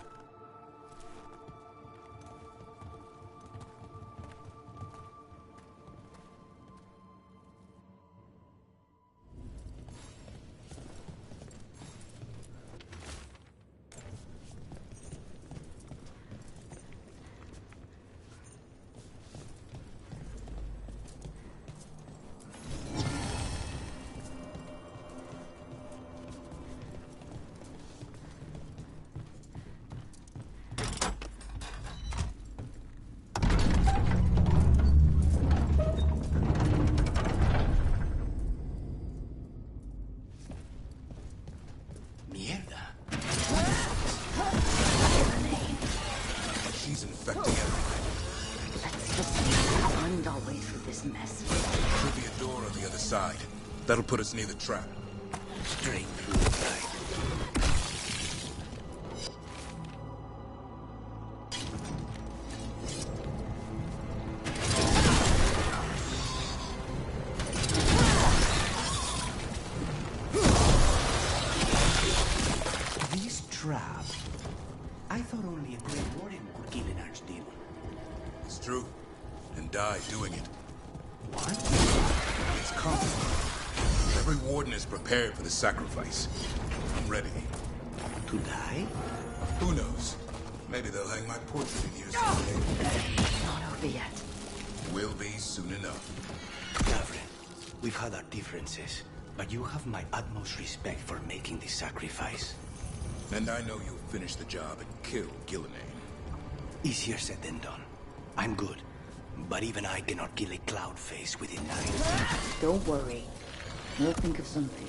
She's infecting everything. Let's just find our way through this mess. There'll be a door on the other side. That'll put us near the trap. Straight through the side. This trap. I thought only a great warden could kill an archdemon. It's true. And die doing it. What? It's common. Every warden is prepared for the sacrifice. I'm ready. To die? Who knows? Maybe they'll hang my portrait in here someday. Not over yet. Will be soon enough. Gavrin, we've had our differences, but you have my utmost respect for making this sacrifice. And I know you'll finish the job and kill Gillenane. Easier said than done. I'm good, but even I cannot kill a cloud face within 9 seconds. Don't worry. We'll think of something.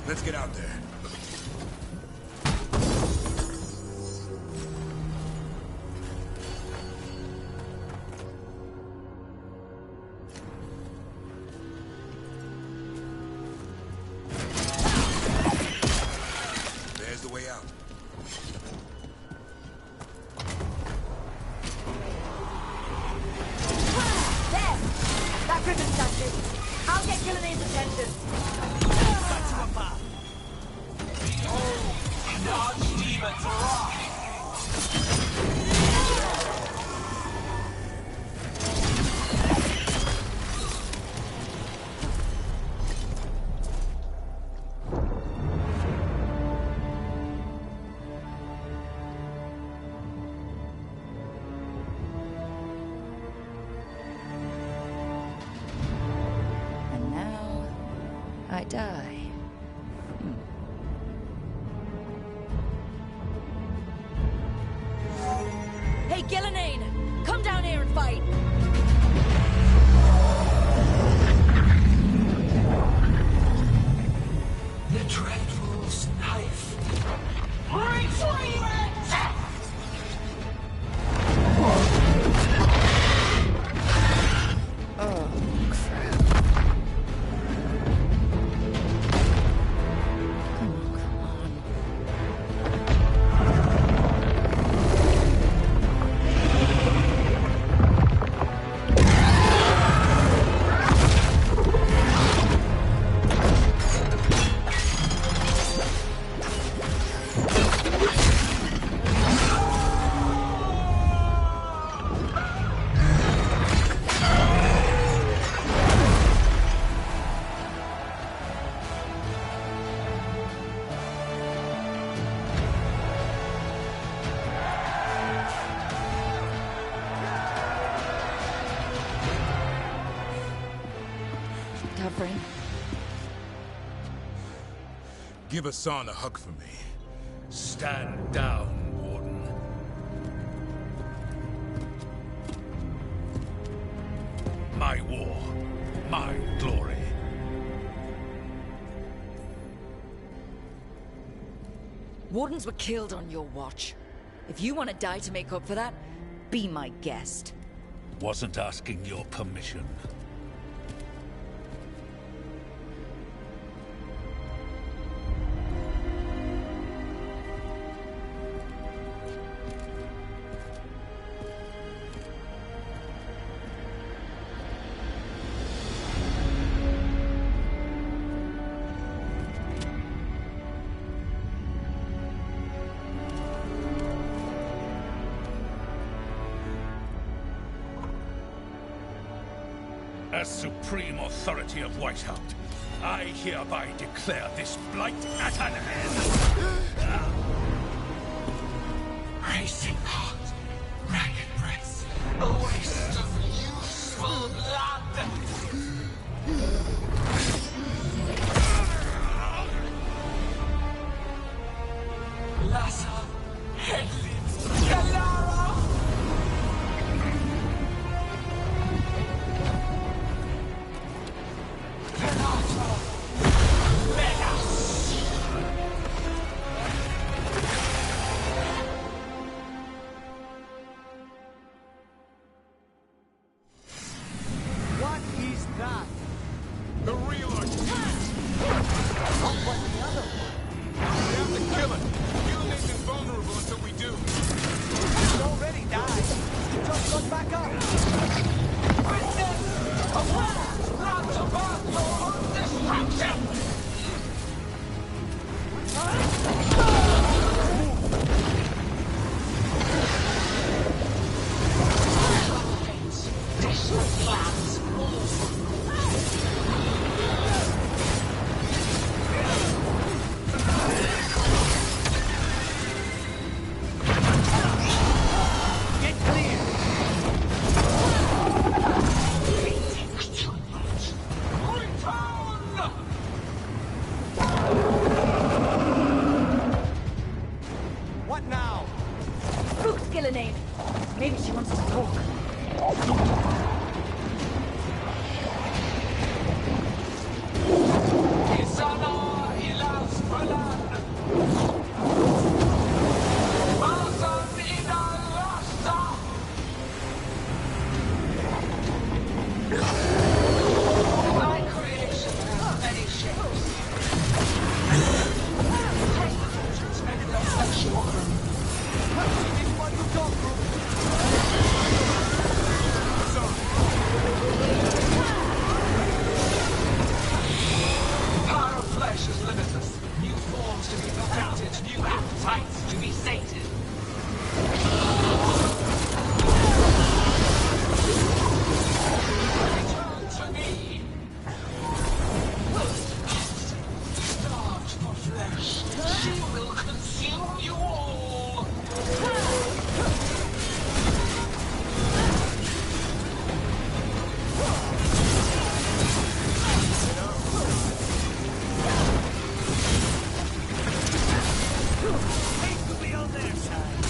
Let's get out there. There's the way out. There! That ribbon's touched it. I'll get Gillinane's attention. Archdemons arrive! And now, I die. Hey, Gillinane! Come down here and fight! The Dreadful's knife. Retrieve it! Oh, crap. Come on. Give Hassan a hug for me. Stand down, Warden. My war, my glory. Wardens were killed on your watch. If you want to die to make up for that, be my guest. Wasn't asking your permission. As supreme authority of Whitehound, I hereby declare this blight at an end. Racing heart, ragged breath, a waste of useful blood. Lassa, headlids, Galara. What is that? The real Archdiemon! What was the other one? We have to kill it! You make it vulnerable until we do. It's already died. It just got back up. Witness a world brought about your own destruction! This plan's Get clear. What now? Book's Gillenade. Maybe she wants to talk. Isana ilas falan. Masan idal rasta. My creation has many shapes. Many that sexual. This one you talk to. Power of flesh is limitless. New forms to be perfected, new appetites to be sated. Return to me. Starved for flesh, she will consume you all. Hate to be on their side.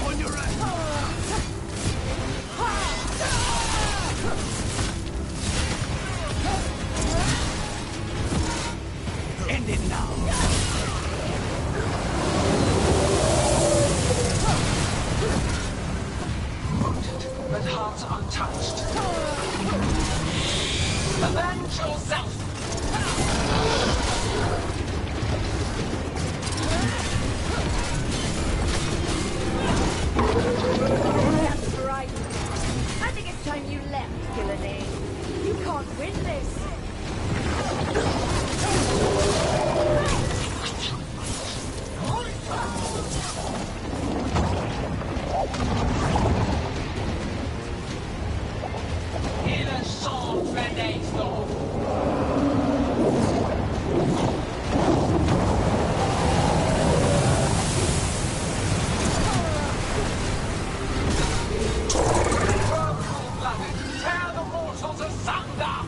On your right. End it now. Wounded, but heart untouched. Avenge yourself! That's right. I think it's time you left, Gillenade. You can't win this. Il est sans fenêtre. Tear the mortals asunder!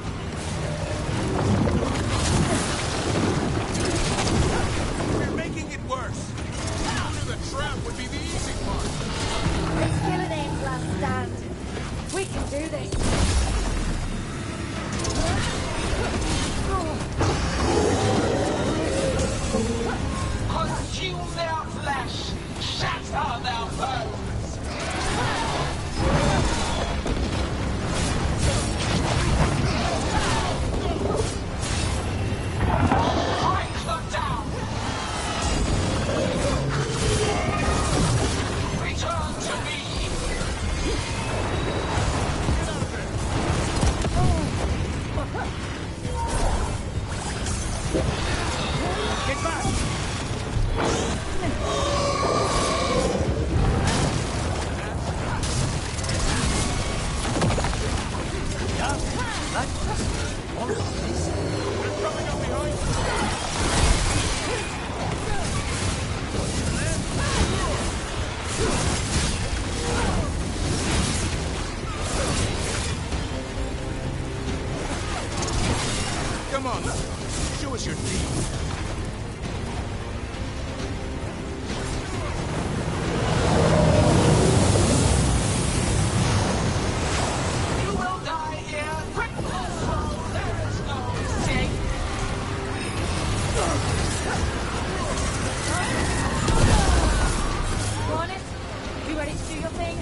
Get back! Come on, show us your teeth. You will die here, quick or slow, there is no escape. Honest, you ready to do your thing?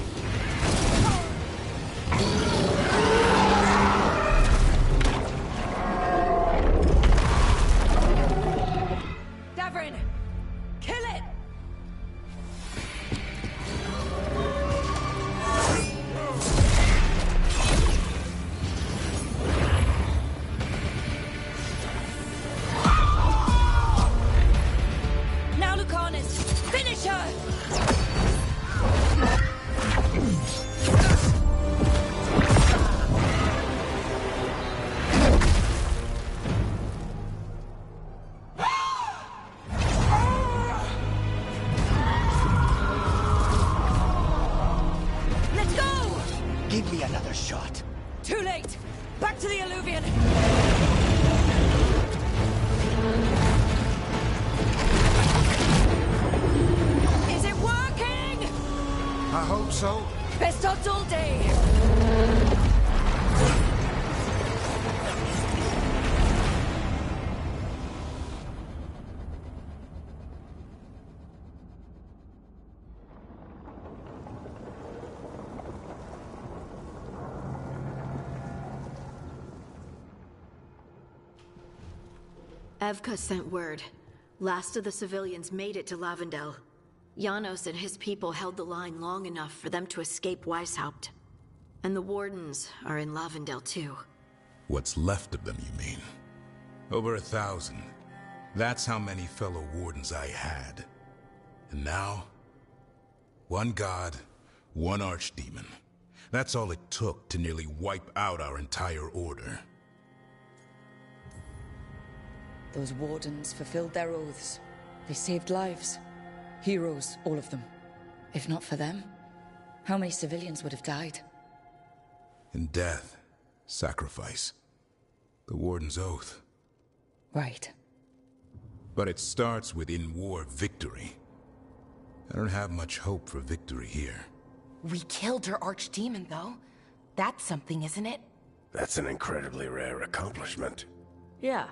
Davrin, kill it! Now, Lucanus, finish her! Let's go! Give me another shot. Too late! Back to the alluvion! Is it working? I hope so. Best odds all day! Evka sent word. Last of the civilians made it to Lavendel. Janos and his people held the line long enough for them to escape Weishaupt. And the Wardens are in Lavendel too. What's left of them, you mean? Over 1,000. That's how many fellow Wardens I had. And now, one god, one archdemon. That's all it took to nearly wipe out our entire order. Those Wardens fulfilled their oaths. They saved lives. Heroes, all of them. If not for them, how many civilians would have died? In death, sacrifice. The Warden's oath. Right. But it starts with in-war victory. I don't have much hope for victory here. We killed her archdemon, though. That's something, isn't it? That's an incredibly rare accomplishment. Yeah,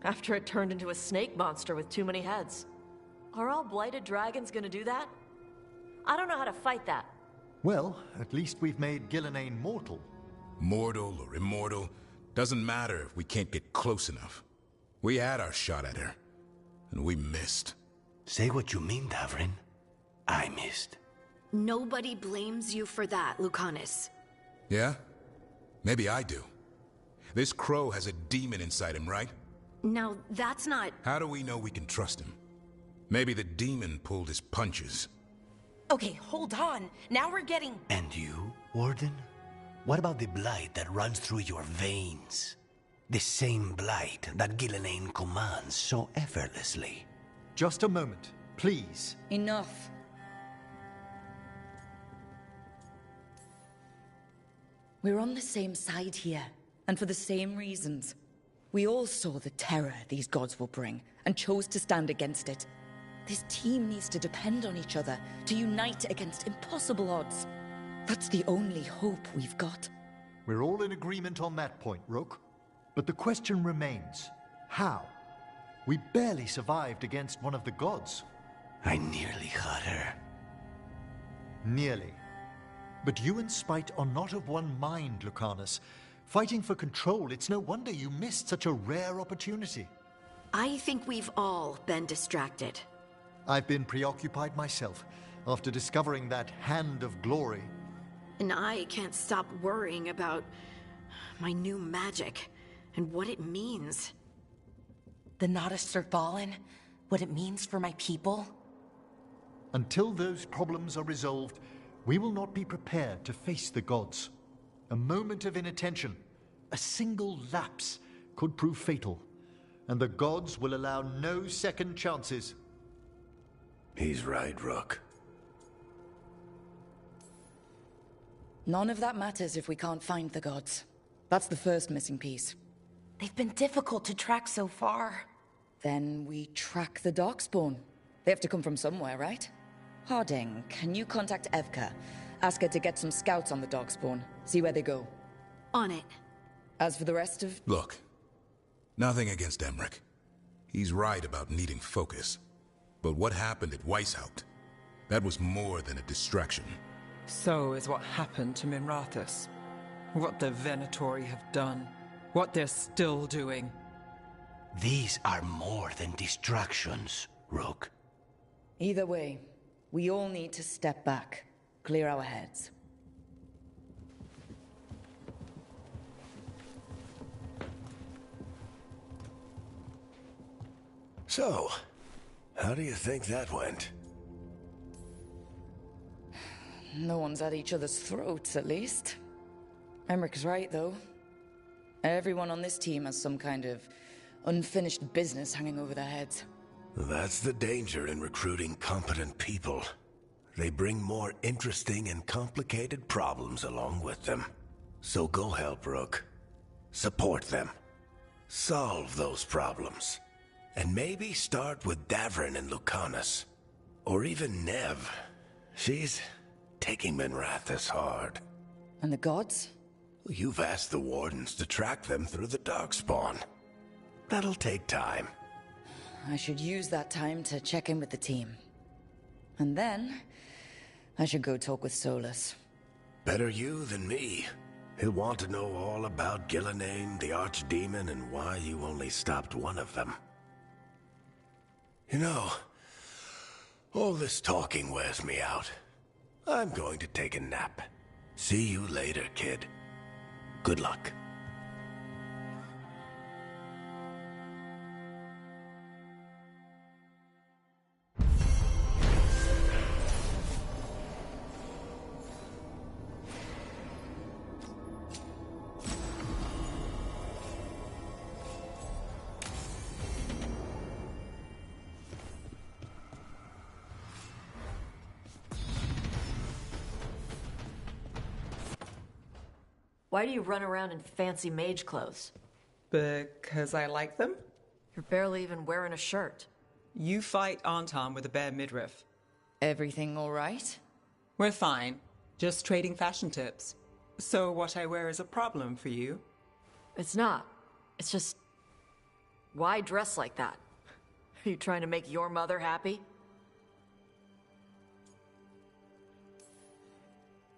after it turned into a snake monster with too many heads. Are all blighted dragons gonna do that? I don't know how to fight that. Well, at least we've made Gillenane mortal. Mortal or immortal, doesn't matter if we can't get close enough. We had our shot at her, and we missed. Say what you mean, Davrin. I missed. Nobody blames you for that, Lucanus. Yeah? Maybe I do. This crow has a demon inside him, right? Now, that's not... How do we know we can trust him? Maybe the demon pulled his punches. Okay, hold on. Now we're getting... And you, Warden? What about the blight that runs through your veins? The same blight that Gillenane commands so effortlessly. Just a moment, please. Enough. We're on the same side here, and for the same reasons. We all saw the terror these gods will bring, and chose to stand against it. This team needs to depend on each other, to unite against impossible odds. That's the only hope we've got. We're all in agreement on that point, Rook. But the question remains, how? We barely survived against one of the gods. I nearly had her. Nearly. But you and Spite are not of one mind, Lucanus. Fighting for control, it's no wonder you missed such a rare opportunity. I think we've all been distracted. I've been preoccupied myself, after discovering that Hand of Glory. And I can't stop worrying about my new magic. and what it means. The Nodists are fallen? What it means for my people? Until those problems are resolved, we will not be prepared to face the gods. A moment of inattention, a single lapse, could prove fatal, and the gods will allow no second chances. He's right, Rook. None of that matters if we can't find the gods. That's the first missing piece. They've been difficult to track so far. Then we track the Darkspawn. They have to come from somewhere, right? Harding, can you contact Evka? Ask her to get some scouts on the Darkspawn. See where they go. On it. As for the rest of... Look, nothing against Emmerich. He's right about needing focus. But what happened at Weishaupt? That was more than a distraction. So is what happened to Minrathous. What the Venatori have done. What they're still doing. These are more than distractions, Rook. Either way, we all need to step back. Clear our heads. So, how do you think that went? No one's at each other's throats, at least. Emmerich's right, though. Everyone on this team has some kind of unfinished business hanging over their heads. That's the danger in recruiting competent people. They bring more interesting and complicated problems along with them. So go help, Rook. Support them. Solve those problems. And maybe start with Davrin and Lucanus. Or even Nev. She's taking Minrathous hard. And the gods? You've asked the Wardens to track them through the Darkspawn. That'll take time. I should use that time to check in with the team. And then, I should go talk with Solus. Better you than me. He'll want to know all about Gillenane, the Archdemon, and why you only stopped one of them. You know, all this talking wears me out. I'm going to take a nap. See you later, kid. Good luck. Why do you run around in fancy mage clothes? Because I like them? You're barely even wearing a shirt. You fight Anton with a bare midriff. Everything all right? We're fine. Just trading fashion tips. So what I wear is a problem for you? It's not. It's just... Why dress like that? Are you trying to make your mother happy?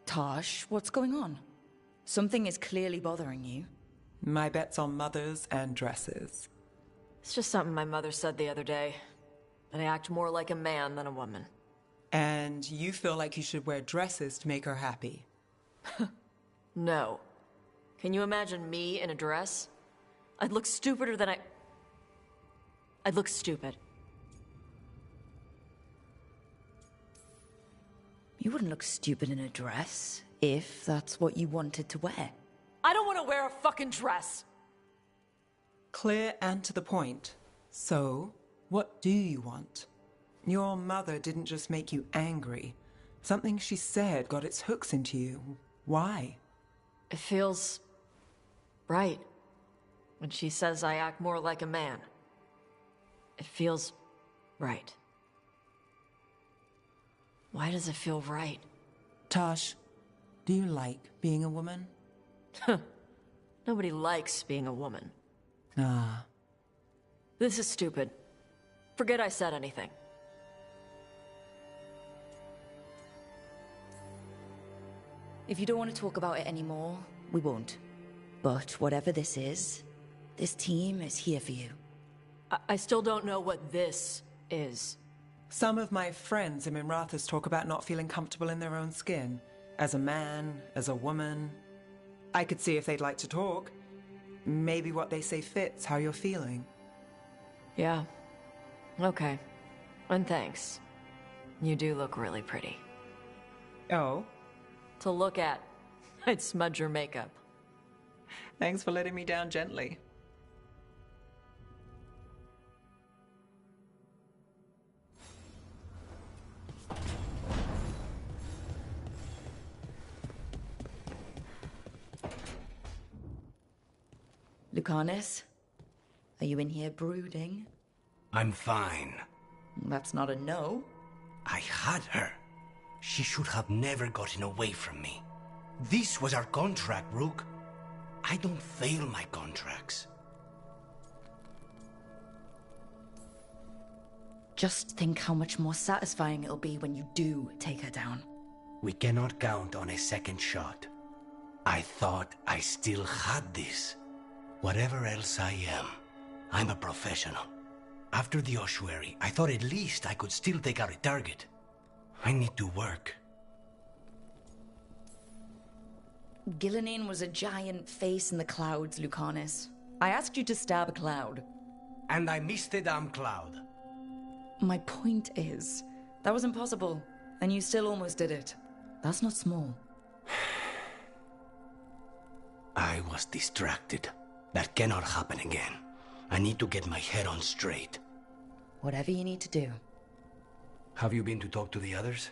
Tosh, what's going on? Something is clearly bothering you. My bet's on mothers and dresses. It's just something my mother said the other day. That I act more like a man than a woman. And you feel like you should wear dresses to make her happy? No. Can you imagine me in a dress? I'd look stupider than I'd look stupid. You wouldn't look stupid in a dress, if that's what you wanted to wear. I don't want to wear a fucking dress! Clear and to the point. So, what do you want? Your mother didn't just make you angry. Something she said got its hooks into you. Why? It feels... right. When she says I act more like a man. It feels... right. Why does it feel right? Tosh, do you like being a woman? Nobody likes being a woman. Ah. This is stupid. Forget I said anything. If you don't want to talk about it anymore, we won't. But whatever this is, this team is here for you. I still don't know what this is. Some of my friends in Minrathous talk about not feeling comfortable in their own skin. As a man, as a woman. I could see if they'd like to talk. maybe what they say fits how you're feeling. Yeah. Okay. And thanks. You do look really pretty. Oh? To look at. I'd smudge your makeup. Thanks for letting me down gently. Lucanus? Are you in here brooding? I'm fine. That's not a no. I had her. She should have never gotten away from me. This was our contract, Rook. I don't fail my contracts. Just think how much more satisfying it'll be when you do take her down. We cannot count on a second shot. I thought I still had this. Whatever else I am, I'm a professional. After the ossuary, I thought at least I could still take out a target. I need to work. Gillenane was a giant face in the clouds, Lucanus. I asked you to stab a cloud. And I missed the damn cloud. My point is, that was impossible, and you still almost did it. That's not small. I was distracted. That cannot happen again. I need to get my head on straight. Whatever you need to do. Have you been to talk to the others?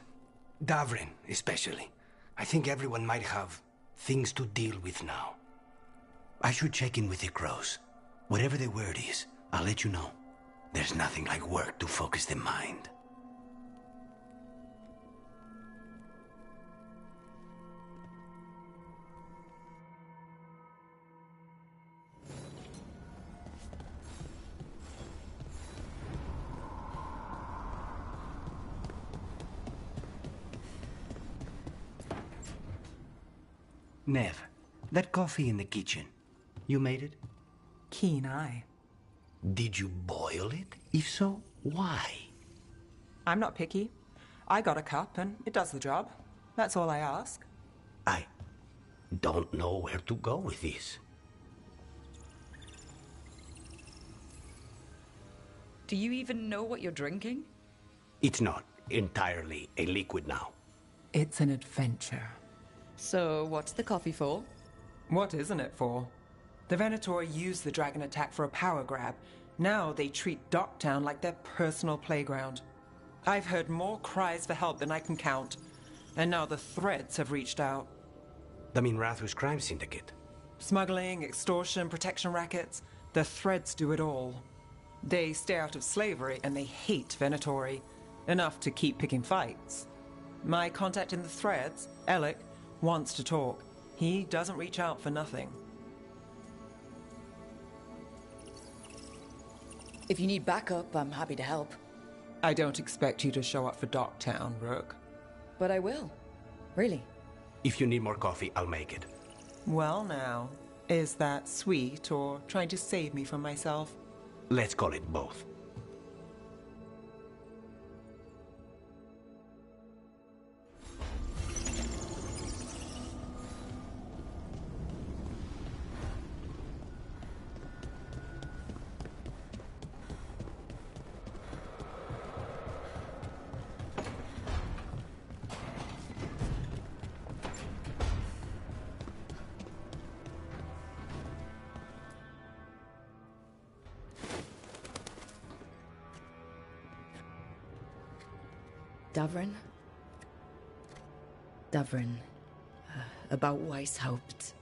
Davrin, especially. I think everyone might have things to deal with now. I should check in with the crows. Whatever the word is, I'll let you know. There's nothing like work to focus the mind. Nev, that coffee in the kitchen, you made it? Keen eye. Did you boil it? If so, why? I'm not picky. I got a cup and it does the job. That's all I ask. I don't know where to go with this. Do you even know what you're drinking? It's not entirely a liquid now. It's an adventure. So, what's the coffee for? What isn't it for? The Venator used the dragon attack for a power grab. Now they treat Docktown like their personal playground. I've heard more cries for help than I can count. And now the Threads have reached out. The Minrathus crime syndicate? Smuggling, extortion, protection rackets. The Threads do it all. They stay out of slavery and they hate Venatori. Enough to keep picking fights. My contact in the Threads, Alec, wants to talk. He doesn't reach out for nothing. If you need backup, I'm happy to help. I don't expect you to show up for Docktown, Rook. But I will. Really. If you need more coffee, I'll make it. Well now, is that sweet or trying to save me from myself? Let's call it both. Davrin? Davrin. About Weishaupt.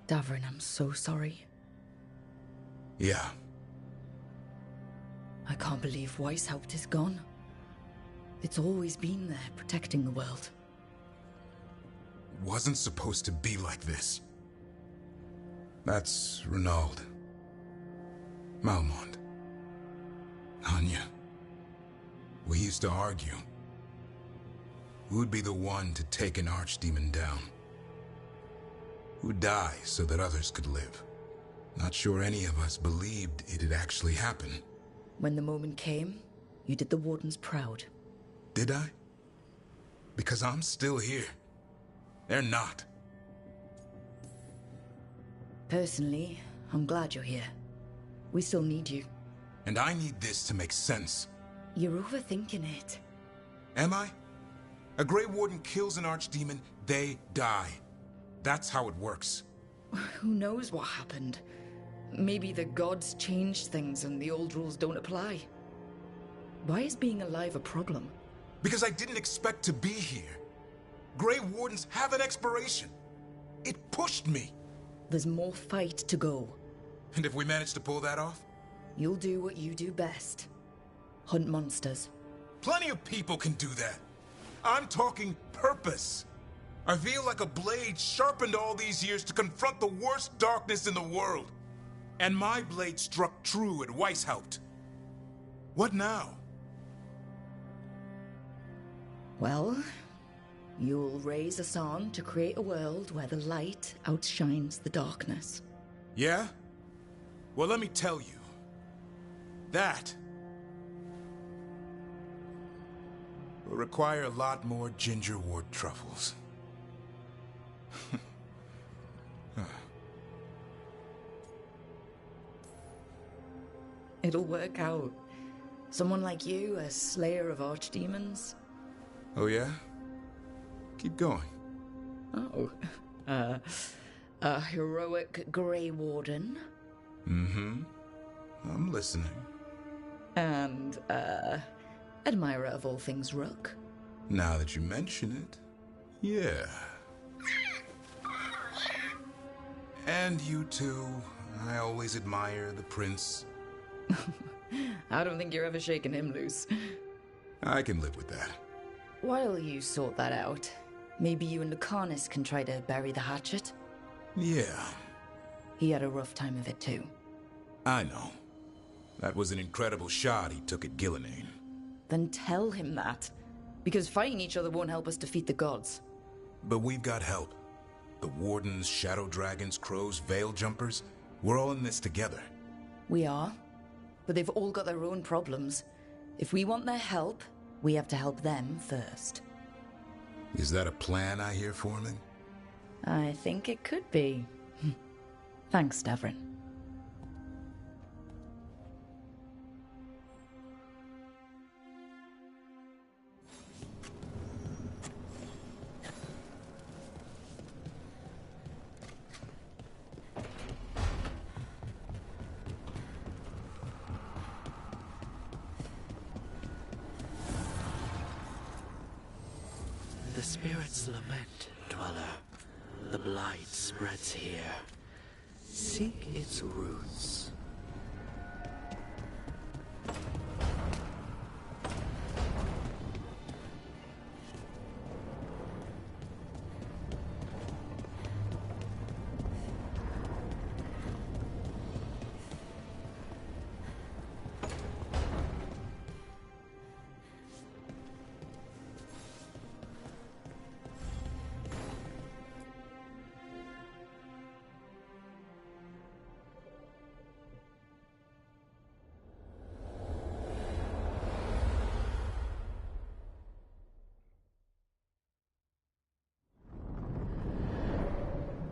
Davrin, I'm so sorry. Yeah. I can't believe Weishaupt is gone. It's always been there, protecting the world. Wasn't supposed to be like this. That's Renaud. Malmont. Anya. We used to argue. Who'd be the one to take an archdemon down? Who'd die so that others could live? Not sure any of us believed it'd actually happen. When the moment came, you did the Wardens proud. Did I? Because I'm still here. They're not. Personally, I'm glad you're here. We still need you. And I need this to make sense. You're overthinking it. Am I? A Grey Warden kills an archdemon, they die. That's how it works. Who knows what happened? Maybe the gods changed things and the old rules don't apply. Why is being alive a problem? Because I didn't expect to be here. Grey Wardens have an expiration. It pushed me. There's more fight to go. And if we manage to pull that off? You'll do what you do best. Hunt monsters. Plenty of people can do that. I'm talking purpose. I feel like a blade sharpened all these years to confront the worst darkness in the world. And my blade struck true at Weishaupt. What now? Well, you'll raise a song to create a world where the light outshines the darkness. Yeah? Well, let me tell you. That will require a lot more gingerwort truffles. It'll work out. Someone like you, a slayer of archdemons. Oh yeah? Keep going. Oh. A heroic Grey Warden. Mm-hmm. I'm listening. And, admirer of all things Rook. Now that you mention it, yeah. And you too. I always admire the prince. I don't think you're ever shaking him loose. I can live with that. While you sort that out, maybe you and Lucanus can try to bury the hatchet? Yeah. He had a rough time of it too. I know. That was an incredible shot he took at Gillenane. Then tell him that. Because fighting each other won't help us defeat the gods. But we've got help. The Wardens, Shadow Dragons, Crows, Veil Jumpers. We're all in this together. We are. But they've all got their own problems. If we want their help, we have to help them first. Is that a plan I hear forming? I think it could be. Thanks, Davrin. The spirits lament, Dweller. The blight spreads here. Seek its roots.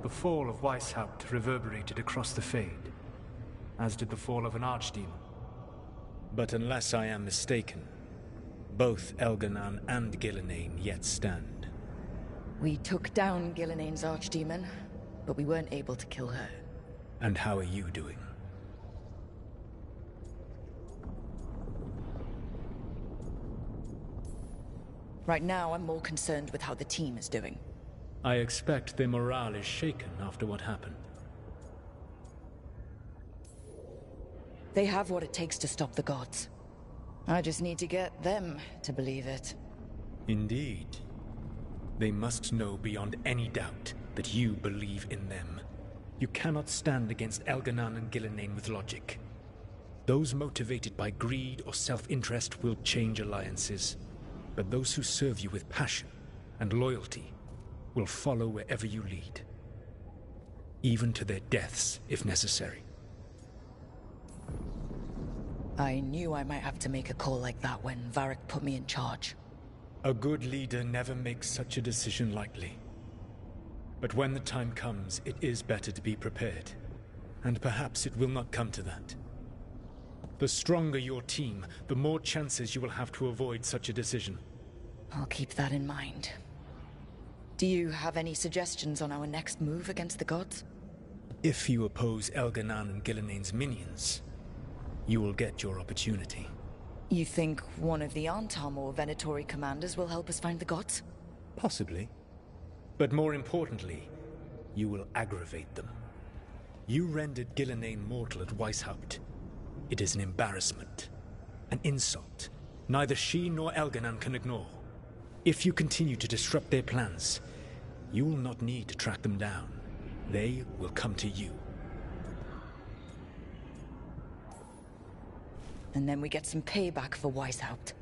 The fall of Weishaupt reverberated across the Fade, as did the fall of an archdemon. But unless I am mistaken, both Elganan and Gillenane yet stand. We took down Gillenane's archdemon, but we weren't able to kill her. And how are you doing? Right now, I'm more concerned with how the team is doing. I expect their morale is shaken after what happened. They have what it takes to stop the gods. I just need to get them to believe it. Indeed. They must know beyond any doubt that you believe in them. You cannot stand against Elganan and Gillenane with logic. Those motivated by greed or self-interest will change alliances. But those who serve you with passion and loyalty will follow wherever you lead. Even to their deaths, if necessary. I knew I might have to make a call like that when Varric put me in charge. A good leader never makes such a decision lightly. But when the time comes, it is better to be prepared. And perhaps it will not come to that. The stronger your team, the more chances you will have to avoid such a decision. I'll keep that in mind. Do you have any suggestions on our next move against the gods? If you oppose Elganan and Gilnenain's minions, you will get your opportunity. You think one of the Antam or Venatori commanders will help us find the gods? Possibly. But more importantly, you will aggravate them. You rendered Gilnenain mortal at Weishaupt. It is an embarrassment. An insult. Neither she nor Elganan can ignore. If you continue to disrupt their plans, you will not need to track them down. They will come to you. And then we get some payback for Weishaupt.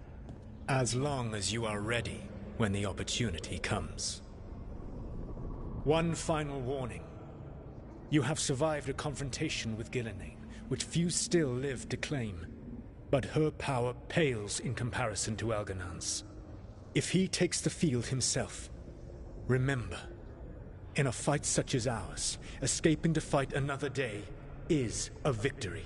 As long as you are ready when the opportunity comes. One final warning. You have survived a confrontation with Gilnenain, which few still live to claim. But her power pales in comparison to Elganan's. If he takes the field himself, remember, in a fight such as ours, escaping to fight another day is a victory.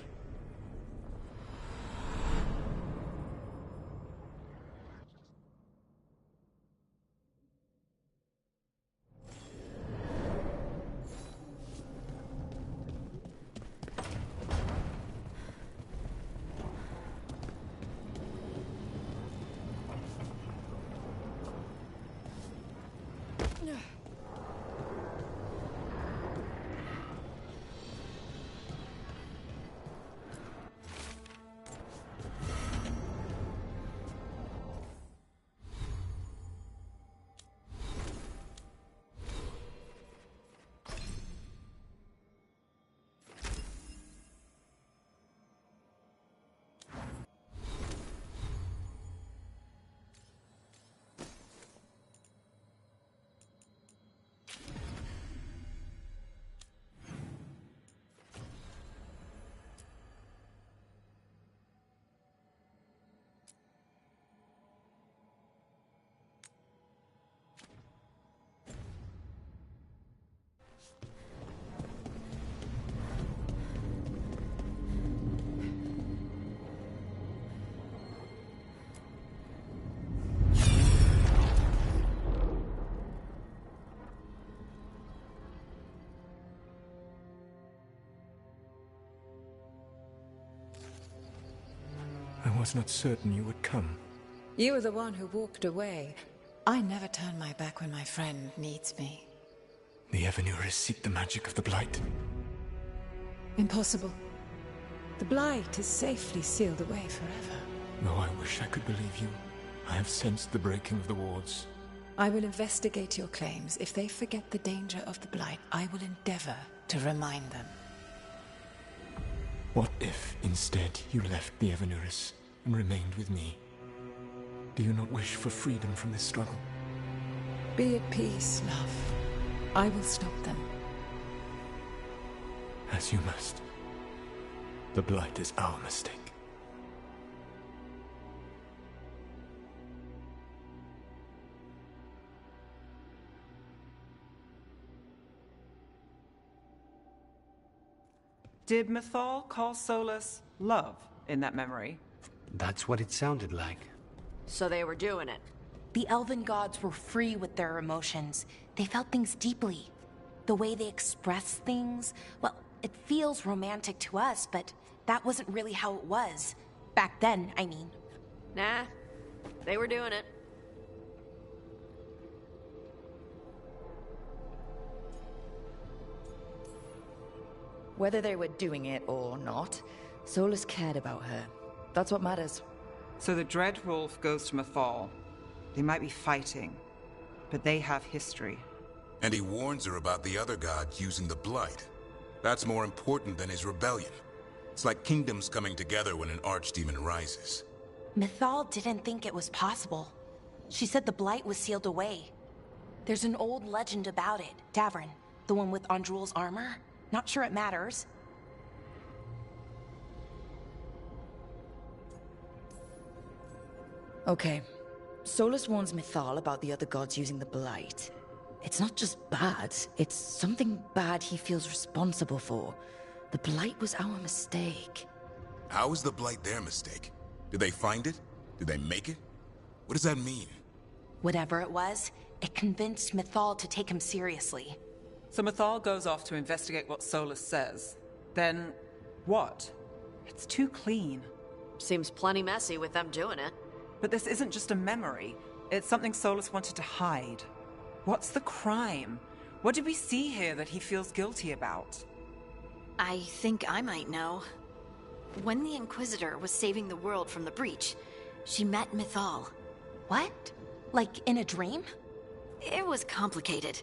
I was not certain you would come. You were the one who walked away. I never turn my back when my friend needs me. The Evenuris seek the magic of the Blight. Impossible. The Blight is safely sealed away forever. Though I wish I could believe you, I have sensed the breaking of the wards. I will investigate your claims. If they forget the danger of the Blight, I will endeavor to remind them. What if, instead, you left the Evenuris and remained with me? Do you not wish for freedom from this struggle? Be at peace, love. I will stop them. As you must. The Blight is our mistake. Did Mythal call Solus love in that memory? That's what it sounded like. So they were doing it. The elven gods were free with their emotions. They felt things deeply. The way they express things, well, it feels romantic to us, but that wasn't really how it was. Back then, I mean. Nah, they were doing it. Whether they were doing it or not, Solus cared about her. That's what matters. So the Dread Wolf goes to Mythal. They might be fighting, but they have history. And he warns her about the other god using the Blight. That's more important than his rebellion. It's like kingdoms coming together when an archdemon rises. Mythal didn't think it was possible. She said the Blight was sealed away. There's an old legend about it. Davrin, the one with Andrul's armor. Not sure it matters. Okay. Solus warns Mythal about the other gods using the Blight. It's not just bad, it's something bad he feels responsible for. The Blight was our mistake. How is the Blight their mistake? Did they find it? Did they make it? What does that mean? Whatever it was, it convinced Mythal to take him seriously. So Mythal goes off to investigate what Solus says. Then, what? It's too clean. Seems plenty messy with them doing it. But this isn't just a memory. It's something Solus wanted to hide. What's the crime? What did we see here that he feels guilty about? I think I might know. When the Inquisitor was saving the world from the breach, she met Mythal. What? Like in a dream? It was complicated.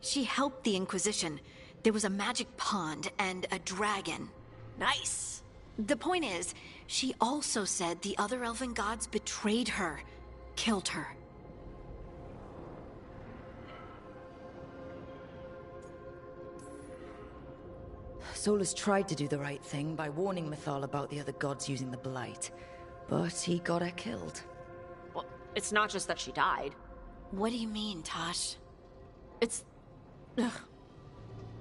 She helped the Inquisition. There was a magic pond and a dragon. Nice! The point is, she also said the other elven gods betrayed her, killed her. Solus tried to do the right thing by warning Mythal about the other gods using the Blight, but he got her killed. Well, it's not just that she died. What do you mean, Tosh? It's... Ugh.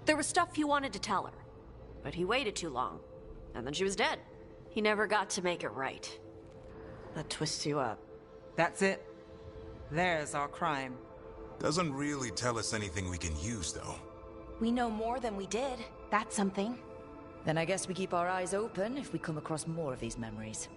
There was stuff he wanted to tell her, but he waited too long, and then she was dead. He never got to make it right. That twists you up. That's it. There's our crime. Doesn't really tell us anything we can use, though. We know more than we did. That's something. Then I guess we keep our eyes open if we come across more of these memories.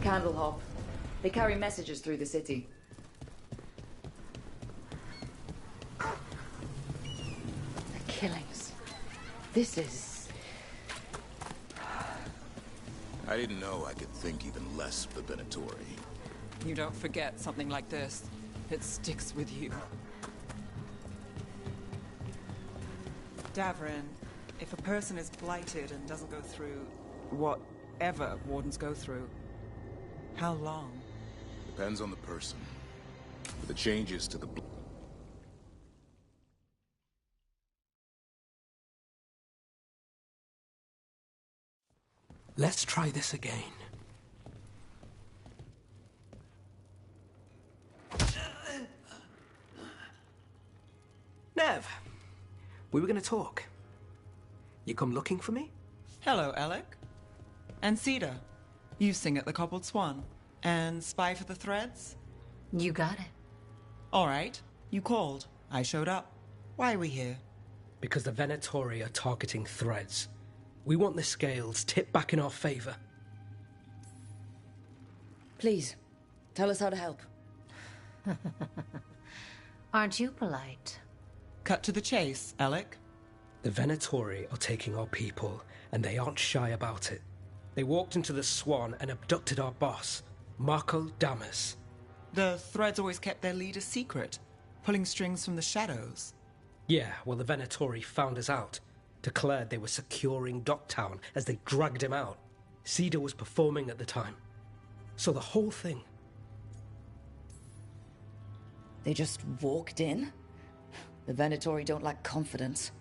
Candlehop. They carry messages through the city. The killings. This is... I didn't know I could think even less of the Venatori. You don't forget something like this. It sticks with you. Davrin, if a person is blighted and doesn't go through whatever wardens go through, how long? Depends on the person. But the changes to the... Let's try this again. Nev, we were going to talk. You come looking for me? Hello, Alec. And Cedar. You sing at the Cobbled Swan. And spy for the threads? You got it. All right. You called. I showed up. Why are we here? Because the Venatori are targeting threads. We want the scales tipped back in our favor. Please, tell us how to help. Aren't you polite? Cut to the chase, Alec. The Venatori are taking our people, and they aren't shy about it. They walked into the Swan and abducted our boss, Marco Damas. The threads always kept their leader secret, pulling strings from the shadows. Yeah, well, the Venatori found us out, declared they were securing Docktown as they dragged him out. Cedar was performing at the time. So the whole thing... They just walked in? The Venatori don't lack confidence.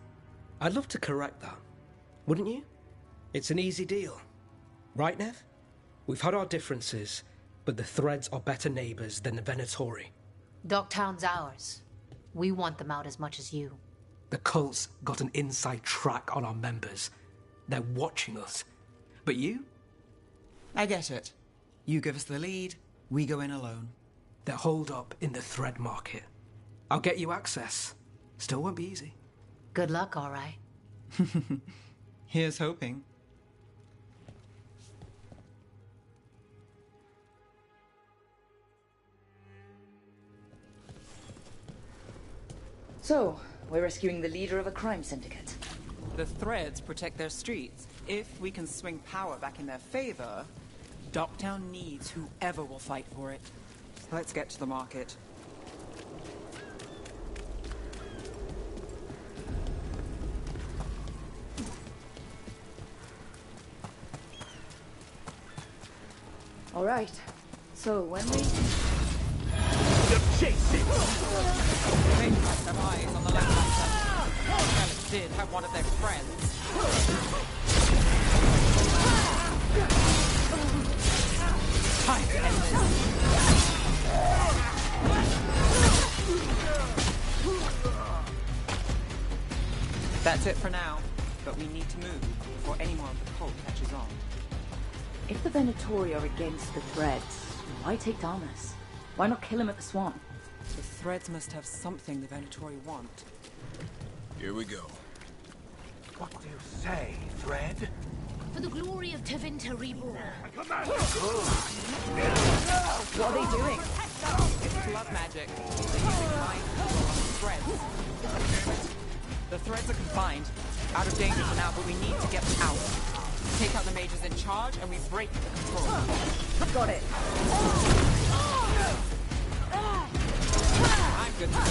I'd love to correct that, wouldn't you? It's an easy deal. Right, Nev? We've had our differences, but the threads are better neighbors than the Venatori. Dogtown's ours. We want them out as much as you. The cult's got an inside track on our members. They're watching us. But you? I get it. You give us the lead, we go in alone. They're holed up in the thread market. I'll get you access. Still won't be easy. Good luck, all right. Here's hoping. So, we're rescuing the leader of a crime syndicate. The threads protect their streets. If we can swing power back in their favor, Dogtown needs whoever will fight for it. Let's get to the market. All right. So, when we... They must have eyes on the land. Relic did have one of their friends. Time to end this. That's it for now, but we need to move before any more of the cult catches on. If the Venatori are against the threads, why take Damas? Why not kill him at the swamp? The threads must have something the Venatori want. Here we go. What do you say, Thread? For the glory of Tevinter Reborn. What are they doing? It's blood magic. They're using mind control on the threads. The threads are confined, out of danger for now, but we need to get them out. Take out the mages in charge, and we break the control. Got it. I'm good to go.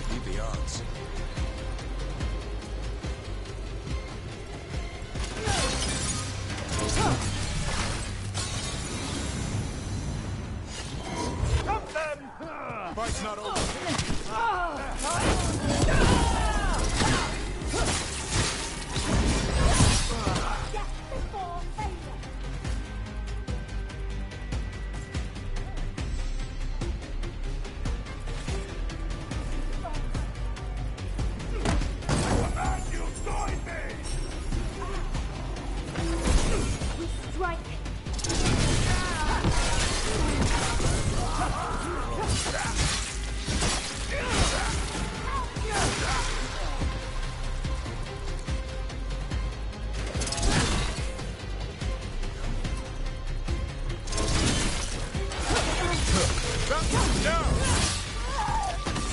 Beat the odds. Fight's not over.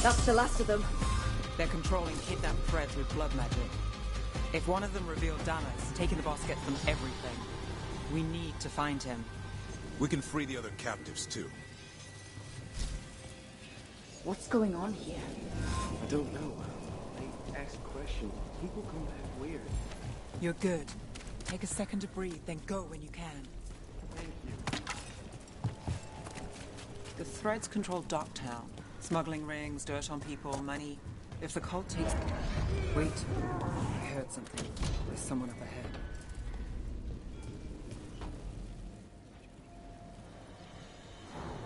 That's the last of them. They're controlling kidnapped threads with blood magic. If one of them revealed Damas, taking the boss gets them everything. We need to find him. We can free the other captives, too. What's going on here? I don't know. They ask questions. People come back weird. You're good. Take a second to breathe, then go when you can. Thank you. The threads control Dogtown. Smuggling rings, dirt on people, money. If the cult takes... Wait. I heard something. There's someone up ahead.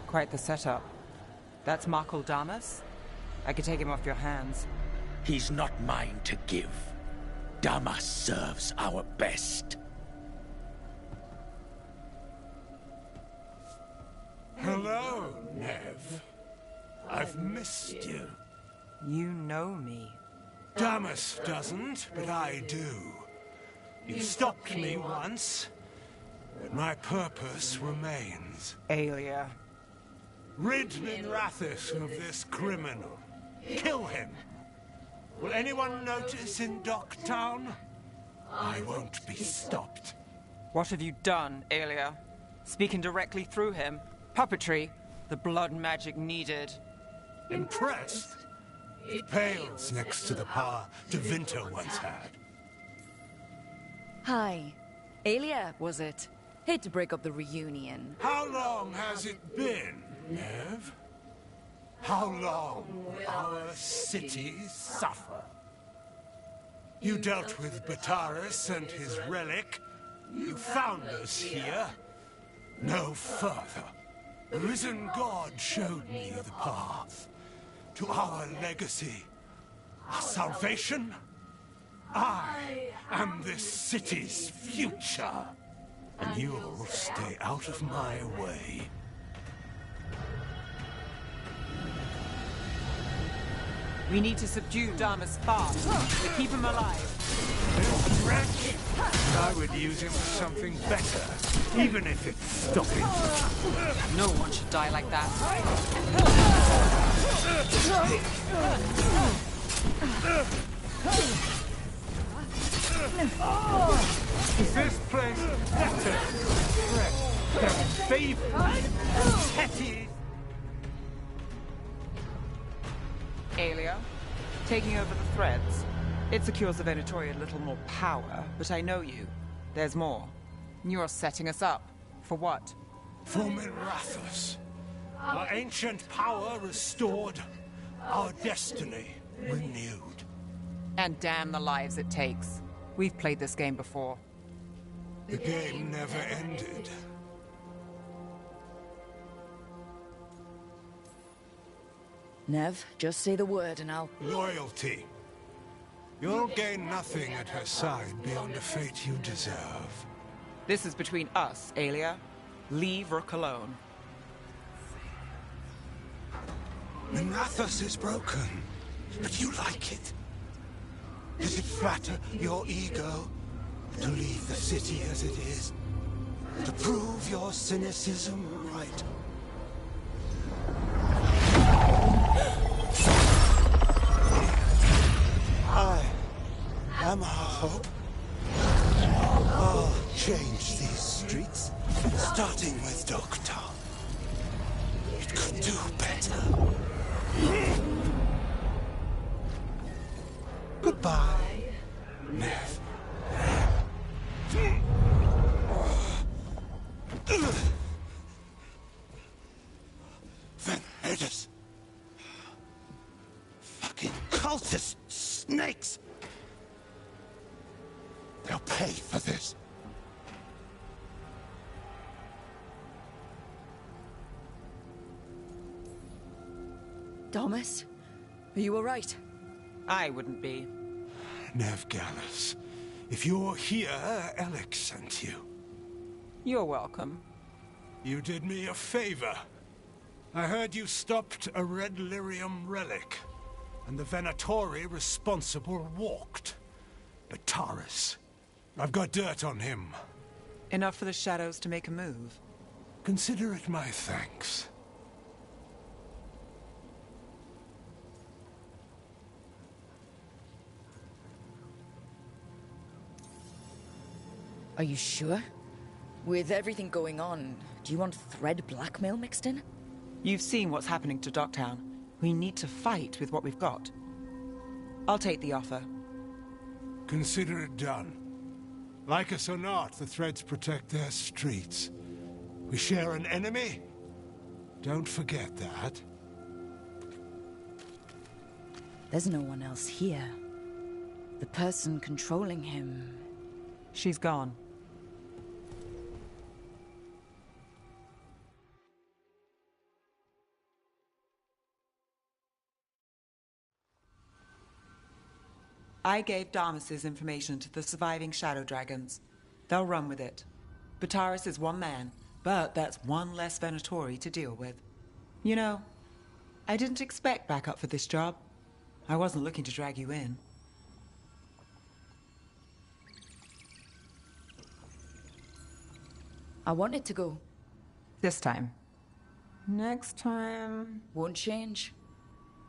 Quite the setup. That's Markle Damas? I could take him off your hands. He's not mine to give. Damas serves our best. Hello, Nev. I've missed you. You know me. Damas doesn't, but I do. You stopped me once, but my purpose remains. Aelia. Rid Minrathis of this criminal. Kill him. Will anyone notice in Docktown? I won't be stopped. What have you done, Aelia? Speaking directly through him. Puppetry. The blood magic needed. Impressed? It pales next to the power Tevinter once had. Hi. Aelia, was it? Hate to break up the reunion. How long has it been, Nev? How long will our cities suffer? You dealt with Bataris and his relic. You found us here. No further. The risen God showed me the path to our legacy, our salvation. I am this city's future, and you'll stay out of my way. We need to subdue Damas fast to keep him alive. This wretch? I would use him for something better, even if it's stopping. No one should die like that. Is this place better? They're favored and petty. Aelia, taking over the threads. It secures the Venatori a little more power, but I know you. There's more. You're setting us up. For what? For Mirathus. Our ancient power restored. Our destiny renewed. And damn the lives it takes. We've played this game before. The game never ended. Nev, just say the word and I'll... Loyalty. You'll gain nothing at her side beyond a fate you deserve. This is between us, Aelia. Leave Rook alone. Mirathus is broken, but you like it. Does it flatter your ego to leave the city as it is? To prove your cynicism right? I am our hope. I'll change these streets, starting with Doctor. It could do better. Goodbye, Nev. Venedus. Fucking cultist snakes. They'll pay for this. Thomas, are you all right? I wouldn't be. Nev Gallus, if you're here, Alex sent you. You're welcome. You did me a favor. I heard you stopped a red lyrium relic, and the Venatori responsible walked. Bataris. I've got dirt on him. Enough for the shadows to make a move. Consider it my thanks. Are you sure? With everything going on, do you want thread blackmail mixed in? You've seen what's happening to Docktown. We need to fight with what we've got. I'll take the offer. Consider it done. Like us or not, the Threads protect their streets. We share an enemy? Don't forget that. There's no one else here. The person controlling him... She's gone. I gave Damas's information to the surviving Shadow Dragons. They'll run with it. Bataris is one man, but that's one less Venatori to deal with. You know, I didn't expect backup for this job. I wasn't looking to drag you in. I wanted to go. This time. Next time... Won't change.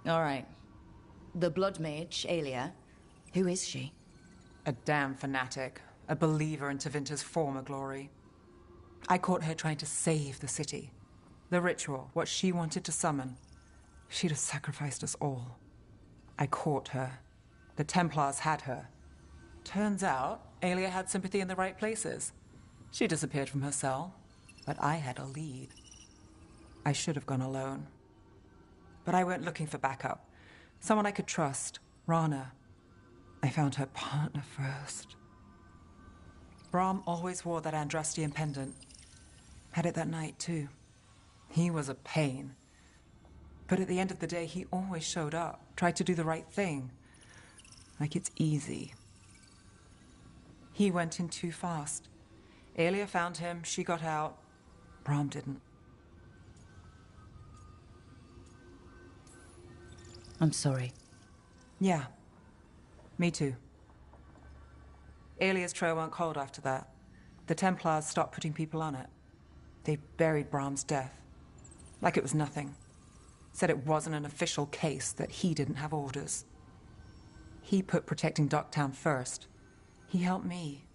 All right. The Blood Mage, Aelia. Who is she? A damn fanatic. A believer in Tevinter's former glory. I caught her trying to save the city. The ritual, what she wanted to summon. She'd have sacrificed us all. I caught her. The Templars had her. Turns out, Aelia had sympathy in the right places. She disappeared from her cell, but I had a lead. I should have gone alone. but I went looking for backup. Someone I could trust. Rana. I found her partner first. Brahm always wore that Andrastian pendant. Had it that night, too. He was a pain. But at the end of the day, he always showed up, tried to do the right thing. Like it's easy. He went in too fast. Aelia found him, she got out. Brahm didn't. I'm sorry. Yeah. Me too. Aelia's trail went cold after that. The Templars stopped putting people on it. They buried Brahm's death. Like it was nothing. Said it wasn't an official case, that he didn't have orders. He put protecting Docktown first. He helped me.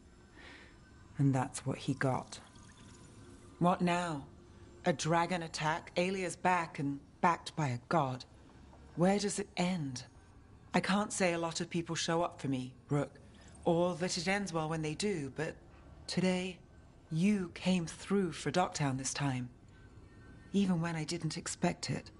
And that's what he got. What now? A dragon attack, Aelia's back, and backed by a god. Where does it end? I can't say a lot of people show up for me, Rook, or that it ends well when they do, but today, you came through for Docktown this time. Even when I didn't expect it.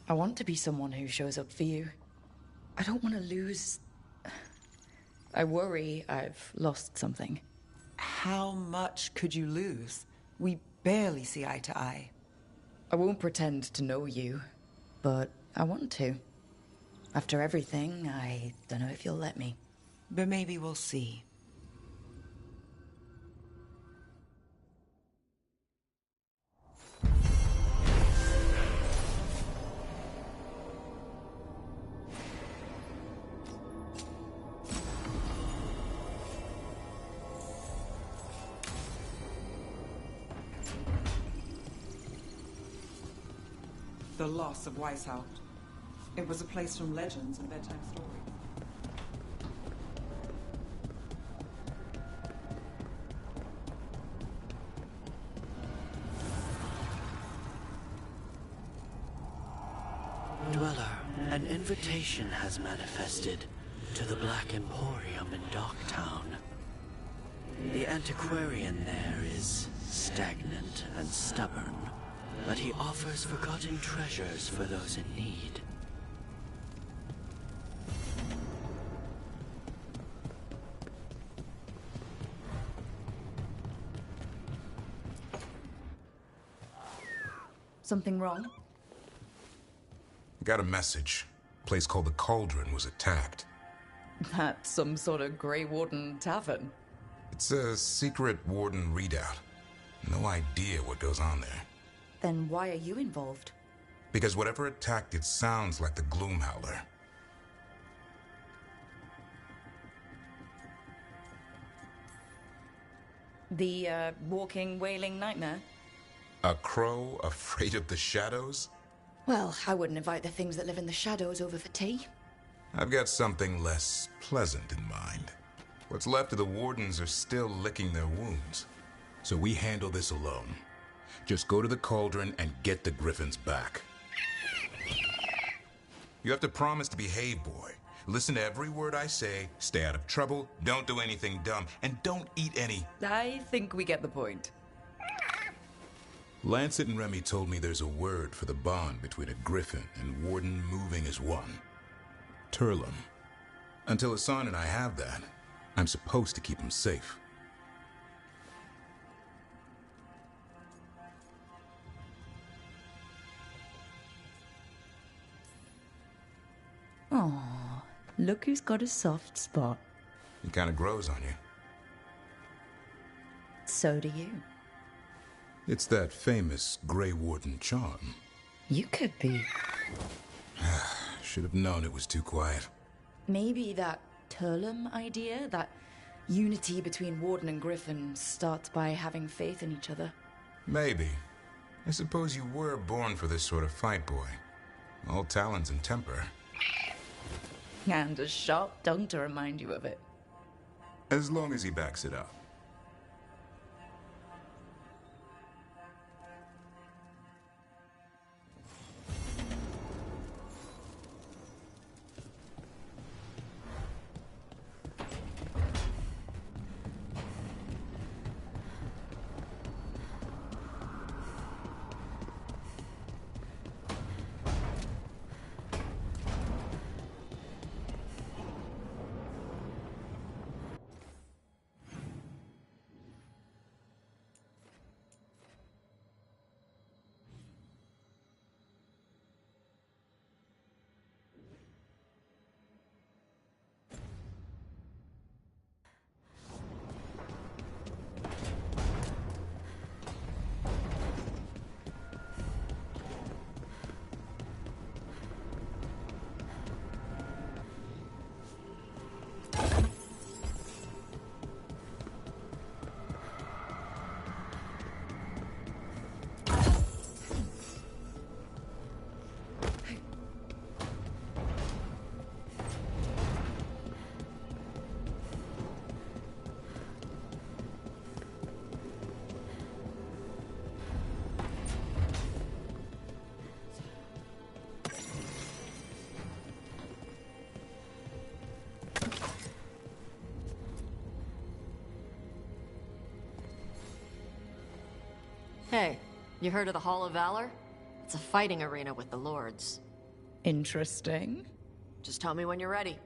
I want to be someone who shows up for you. I don't want to lose... I worry I've lost something. How much could you lose? We barely see eye to eye. I won't pretend to know you, but I want to. After everything, I don't know if you'll let me. But maybe we'll see. The loss of Weishaupt. It was a place from legends and bedtime stories. Dweller, an invitation has manifested to the Black Emporium in Docktown. The antiquarian there is stagnant and stubborn, but he offers forgotten treasures for those in need. Something wrong? Got a message. A place called the Cauldron was attacked. That's some sort of Grey Warden tavern. It's a secret Warden readout. No idea what goes on there. Then why are you involved? Because whatever attacked it sounds like the Gloom Howler. The, walking, wailing nightmare? A crow afraid of the shadows? Well, I wouldn't invite the things that live in the shadows over for tea. I've got something less pleasant in mind. What's left of the Wardens are still licking their wounds. So we handle this alone. Just go to the Cauldron and get the Griffins back. You have to promise to behave, boy. Listen to every word I say, stay out of trouble, don't do anything dumb, and don't eat any... I think we get the point. Lancet and Remy told me there's a word for the bond between a Griffin and Warden moving as one. Turlum. Until Hassan and I have that, I'm supposed to keep him safe. Aw, look who's got a soft spot. It kind of grows on you. So do you. It's that famous Grey Warden charm. You could be. Should have known it was too quiet. Maybe that Turlum idea, that unity between Warden and Griffin, starts by having faith in each other. Maybe. I suppose you were born for this sort of fight, boy. All talons and temper. And a sharp tongue to remind you of it. As long as he backs it up. Hey, you heard of the Hall of Valor? It's a fighting arena with the lords. Interesting. Just tell me when you're ready.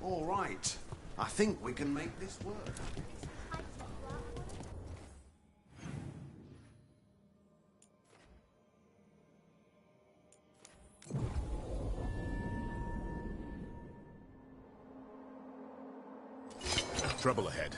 All right. I think we can make this work. Trouble ahead.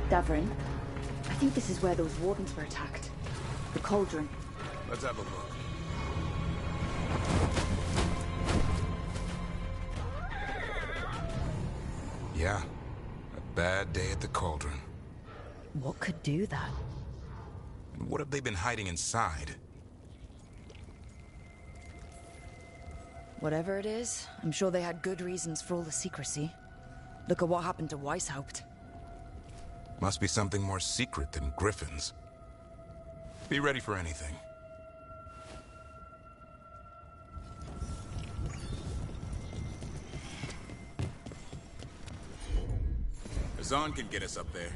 Davrin, I think this is where those wardens were attacked. The cauldron. Let's have a look. Yeah, a bad day at the cauldron. What could do that? And what have they been hiding inside? Whatever it is, I'm sure they had good reasons for all the secrecy. Look at what happened to Weishaupt. Must be something more secret than griffins. Be ready for anything. Zahn can get us up there.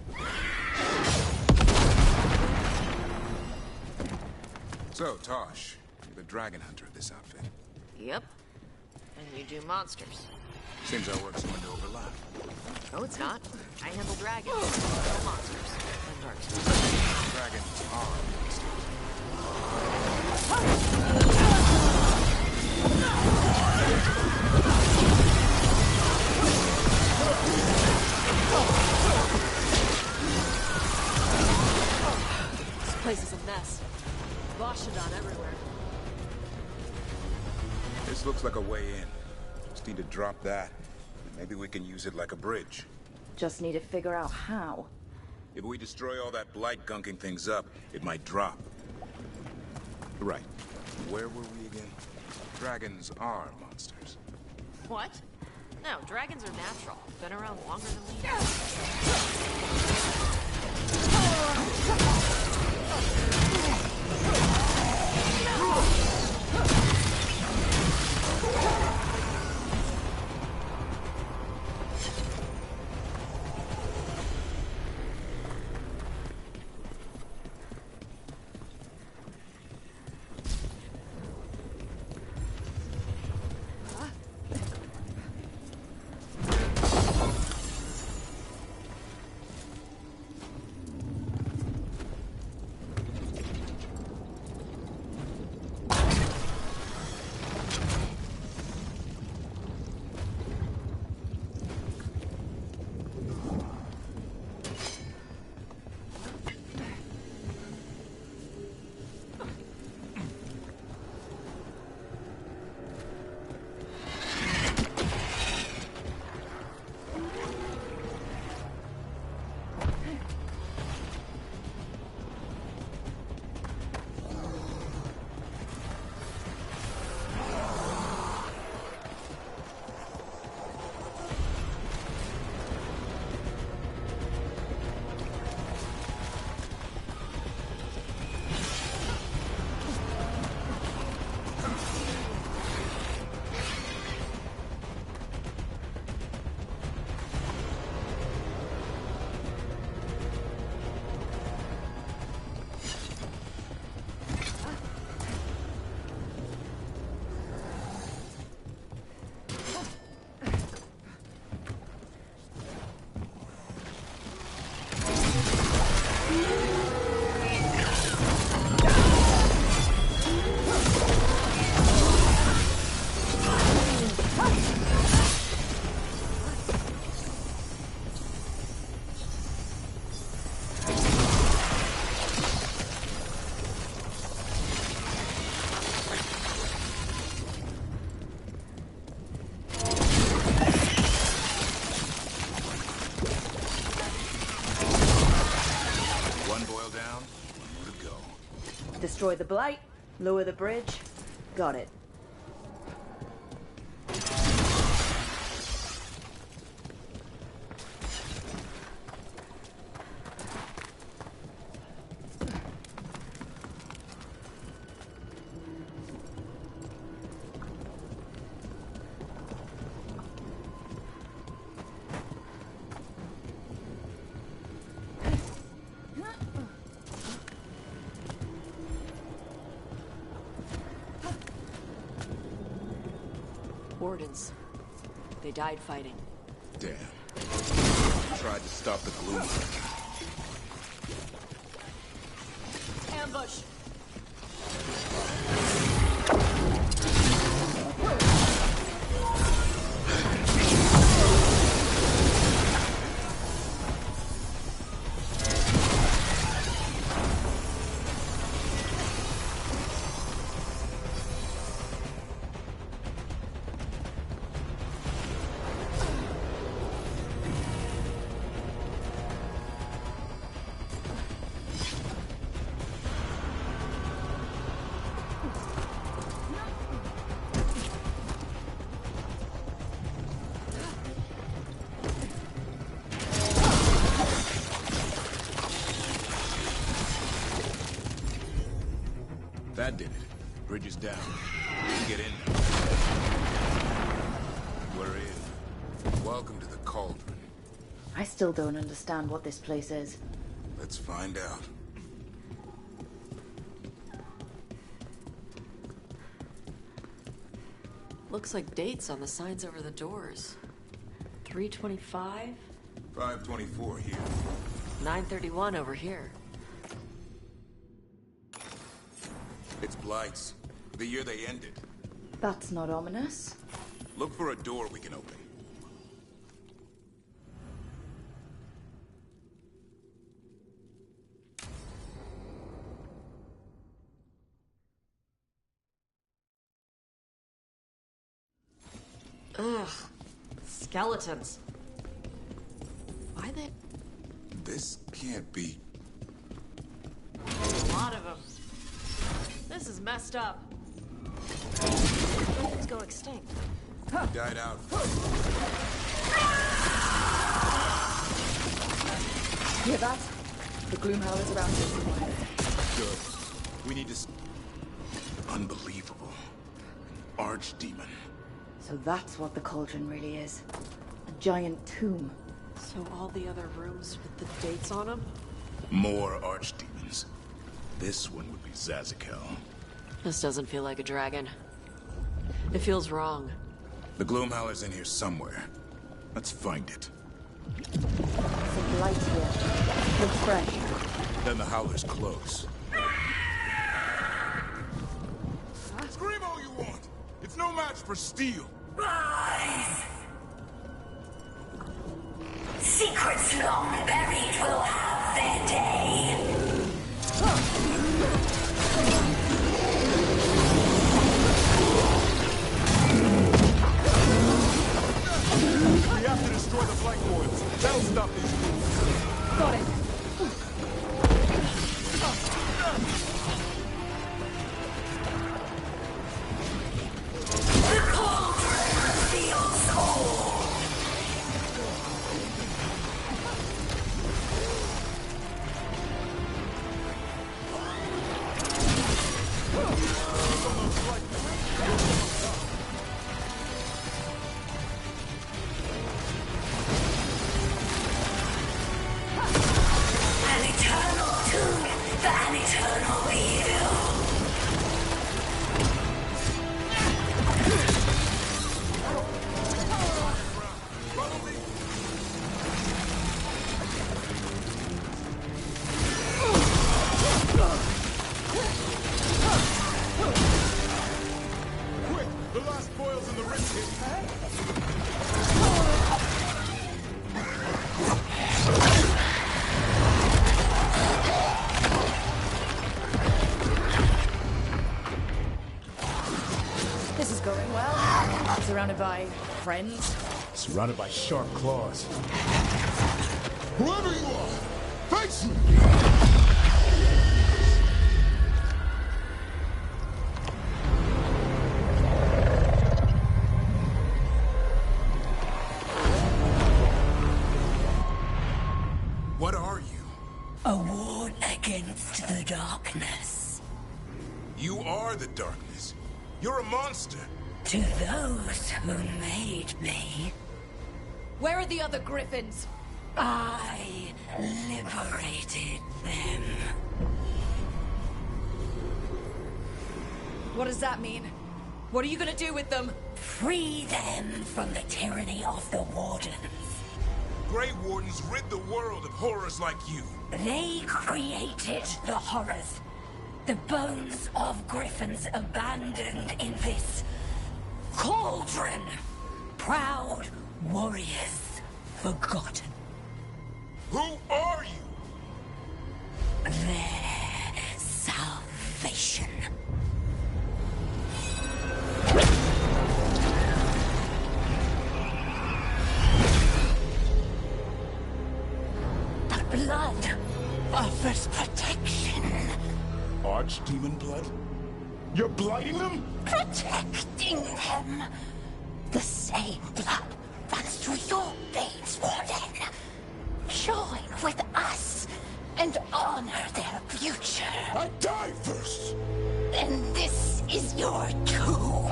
So, Tosh, you're the dragon hunter of this outfit. Yep. And you do monsters. Seems our work's going to overlap. No, it's not. I handle dragons, no monsters, and dark spirits. Dragons are monsters. This place is a mess. Boschadon everywhere. This looks like a way in. Just need to drop that. Maybe we can use it like a bridge. Just need to figure out how. If we destroy all that blight gunking things up, it might drop. Right. Where were we again? Dragons are monsters. What? No, dragons are natural. Been around longer than we have. Destroy the blight, lower the bridge. Got it. Wardens. They died fighting. Damn. Tried to stop the gloom. Ambush! That did it. Bridge is down. We can get in now. We're in. Welcome to the Cauldron. I still don't understand what this place is. Let's find out. Looks like dates on the signs over the doors. 325? 524 here. 931 over here. It's Blights. The year they ended. That's not ominous. Look for a door we can open. Ugh. Skeletons. Why they... This can't be... A lot of them. This is messed up. Let's go extinct. Died out. Hear that? The Gloomhowler's around here somewhere. Good. We need to... Unbelievable. An archdemon. So that's what the cauldron really is. A giant tomb. So all the other rooms with the dates on them? More archdemons. This one would be Zazakel. This doesn't feel like a dragon. It feels wrong. The Gloomhowler's in here somewhere. Let's find it. Some light here. Looks fresh. Then the Howler's close. Scream all you want! It's no match for steel! Rise! Secrets long buried will have their day. We have to destroy the Black Wards. That'll stop these fools. Got it. The cauldron reveals all. An eternal tune for an eternal evil. Quick! The last foil's in the rift pit. This is going well. Surrounded by friends. Surrounded by sharp claws. Whoever you are, face me! What are you? A ward against the darkness. You are the darkness. You're a monster. To those who made me, Where are the other griffins? I liberated them. What does that mean? What are you gonna do with them? Free them from the tyranny of the Wardens. Grey Wardens rid the world of horrors like you. They created the horrors. The bones of griffins abandoned in this cauldron. Proud warriors forgotten. Who are you? Their salvation. The blood offers protection. Archdemon blood? You're blighting them? Protecting them. The same blood runs through your veins, Warden. Join with us and honor their future. I die first! Then this is your tomb.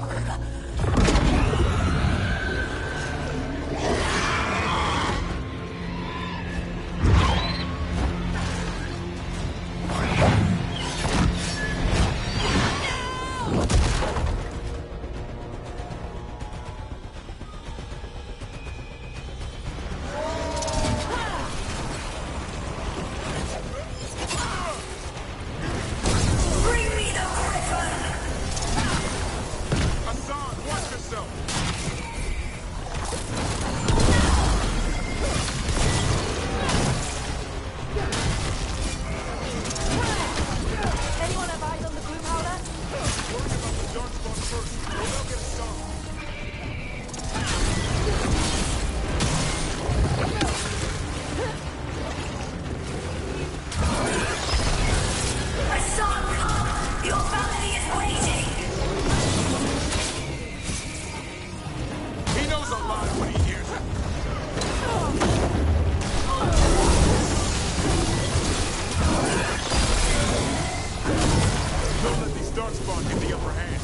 spawn get the upper hand.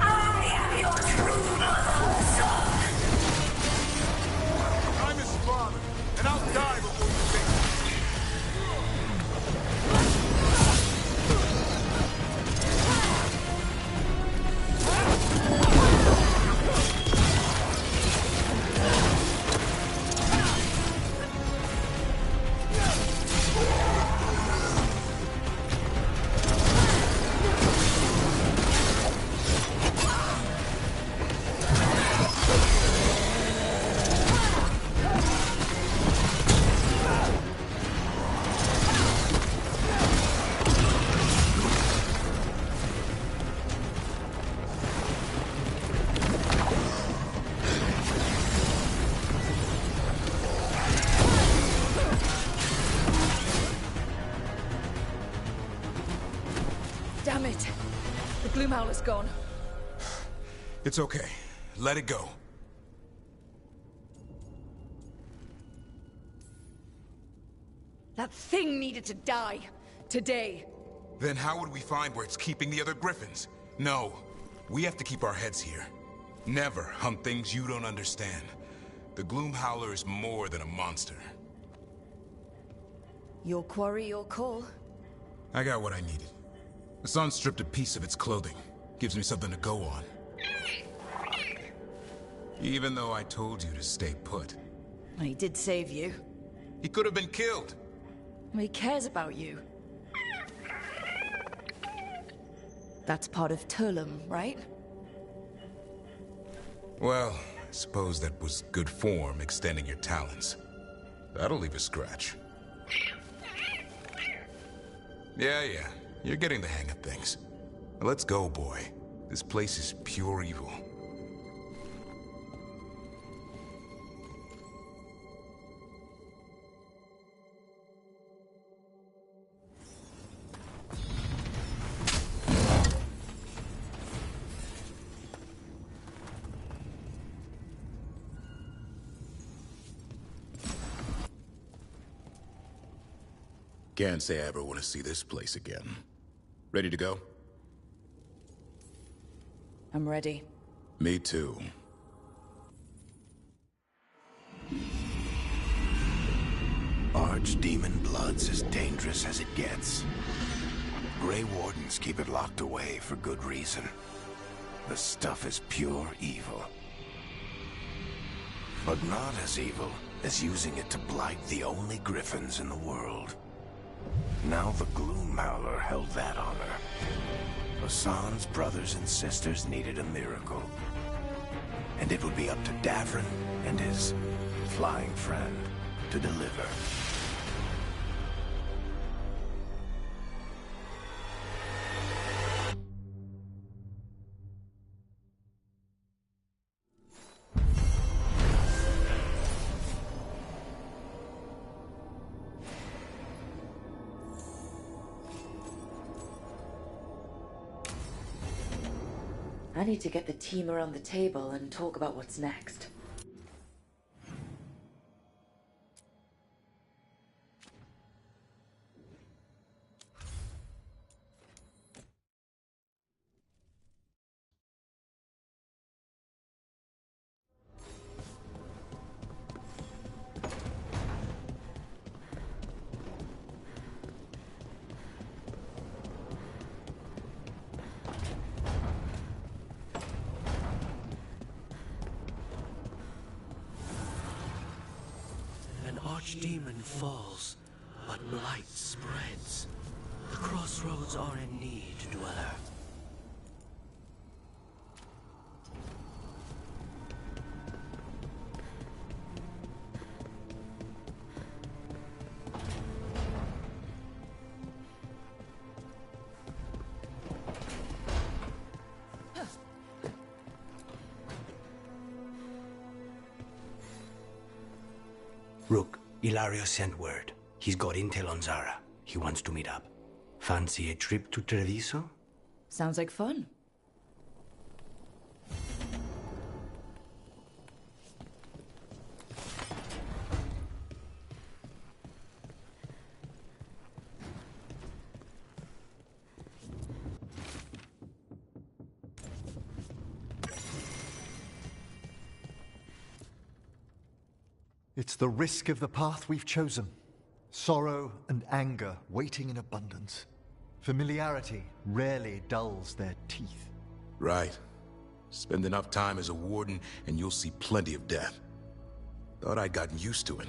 I am your true blood son. I'm his father, and I'll die before you think. Damn it! The Gloomhowler's gone. It's okay. Let it go. That thing needed to die. Today. Then how would we find where it's keeping the other griffins? No. We have to keep our heads here. Never hunt things you don't understand. The Gloomhowler is more than a monster. Your quarry, your call. I got what I needed. The sun stripped a piece of its clothing. Gives me something to go on. Even though I told you to stay put. He did save you. He could have been killed. He cares about you. That's part of Turlum, right? Well, I suppose that was good form, extending your talents. That'll leave a scratch. Yeah. You're getting the hang of things. Now let's go, boy. This place is pure evil. Can't say I ever want to see this place again. Ready to go? I'm ready. Me too. Archdemon blood's as dangerous as it gets. Grey Wardens keep it locked away for good reason. The stuff is pure evil. But not as evil as using it to blight the only griffins in the world. Now the Gloomhowler held that honor. Hassan's brothers and sisters needed a miracle. And it would be up to Davrin and his flying friend to deliver. I need to get the team around the table and talk about what's next. Archdemon falls, but blight spreads. The crossroads are in need, Dweller. Rook, Ilario sent word. He's got intel on Zara. He wants to meet up. Fancy a trip to Treviso? Sounds like fun. It's the risk of the path we've chosen. Sorrow and anger waiting in abundance. Familiarity rarely dulls their teeth. Right. Spend enough time as a warden and you'll see plenty of death. Thought I'd gotten used to it.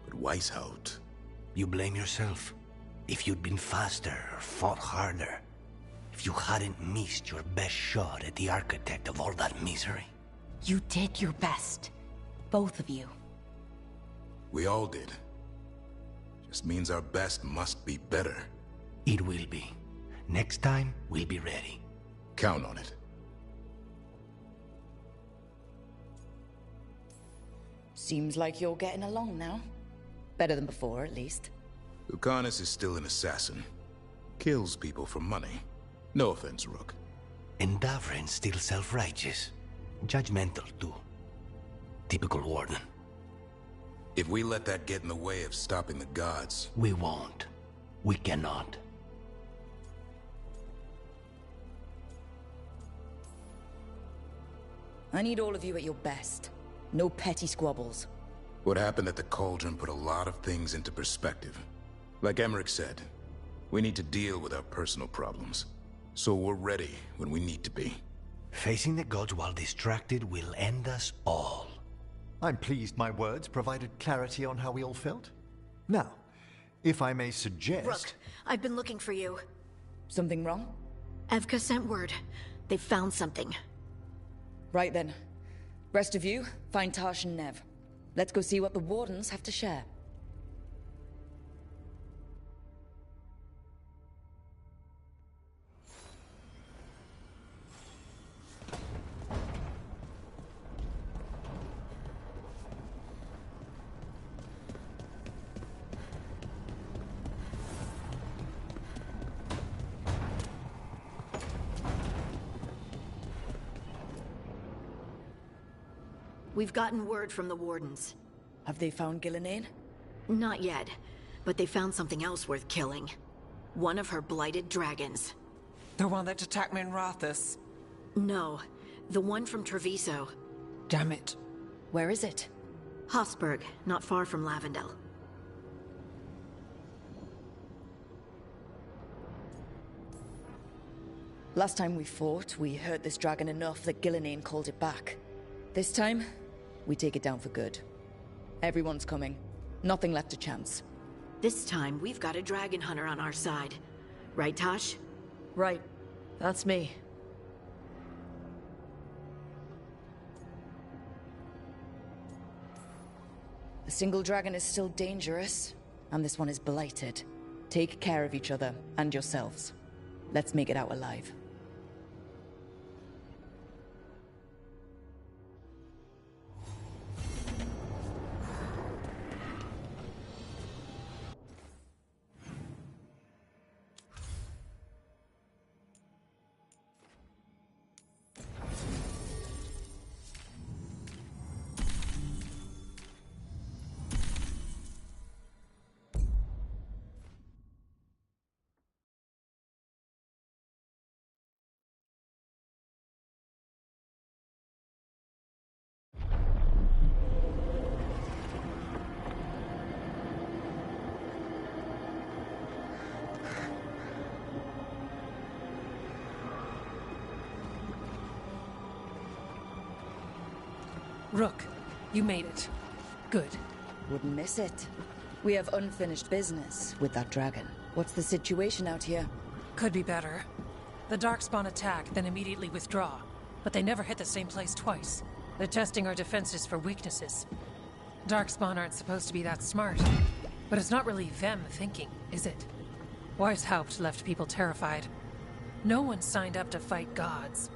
But Weishaupt... You blame yourself. If you'd been faster or fought harder. If you hadn't missed your best shot at the architect of all that misery. You did your best. Both of you. We all did. Just means our best must be better. It will be. Next time, we'll be ready. Count on it. Seems like you're getting along now. Better than before, at least. Lucanus is still an assassin. Kills people for money. No offense, Rook. And Davrin's still self-righteous. Judgmental, too. Typical warden. If we let that get in the way of stopping the gods... We won't. We cannot. I need all of you at your best. No petty squabbles. What happened at the Cauldron put a lot of things into perspective. Like Emmerich said, we need to deal with our personal problems. So we're ready when we need to be. Facing the gods while distracted will end us all. I'm pleased my words provided clarity on how we all felt. Now, if I may suggest... Rook, I've been looking for you. Something wrong? Evka sent word. They found something. Right then. Rest of you, find Tash and Nev. Let's go see what the Wardens have to share. We've gotten word from the Wardens. Have they found Gillenane? Not yet, but they found something else worth killing. One of her blighted dragons. The one that attacked me in Rathus? No, the one from Treviso. Damn it. Where is it? Hofsburg, not far from Lavendel. Last time we fought, we hurt this dragon enough that Gillenane called it back. This time, we take it down for good. Everyone's coming. Nothing left to chance. This time, we've got a dragon hunter on our side. Right, Tosh? Right. That's me. A single dragon is still dangerous, and this one is blighted. Take care of each other and yourselves. Let's make it out alive. Rook, you made it. Good. Wouldn't miss it. We have unfinished business with that dragon. What's the situation out here? Could be better. The Darkspawn attack, then immediately withdraw. But they never hit the same place twice. They're testing our defenses for weaknesses. Darkspawn aren't supposed to be that smart. But it's not really them thinking, is it? Weishaupt left people terrified. No one signed up to fight gods.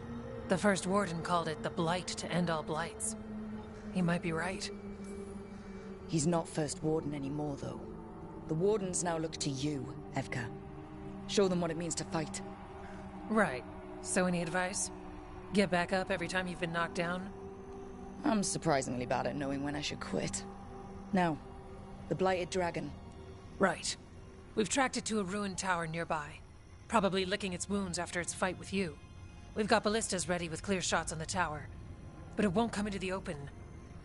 The first warden called it the Blight to end all blights. He might be right. He's not First Warden anymore, though. The Wardens now look to you, Evka. Show them what it means to fight. Right. So any advice? Get back up every time you've been knocked down? I'm surprisingly bad at knowing when I should quit. Now, the Blighted Dragon. Right. We've tracked it to a ruined tower nearby. Probably licking its wounds after its fight with you. We've got ballistas ready with clear shots on the tower. But it won't come into the open.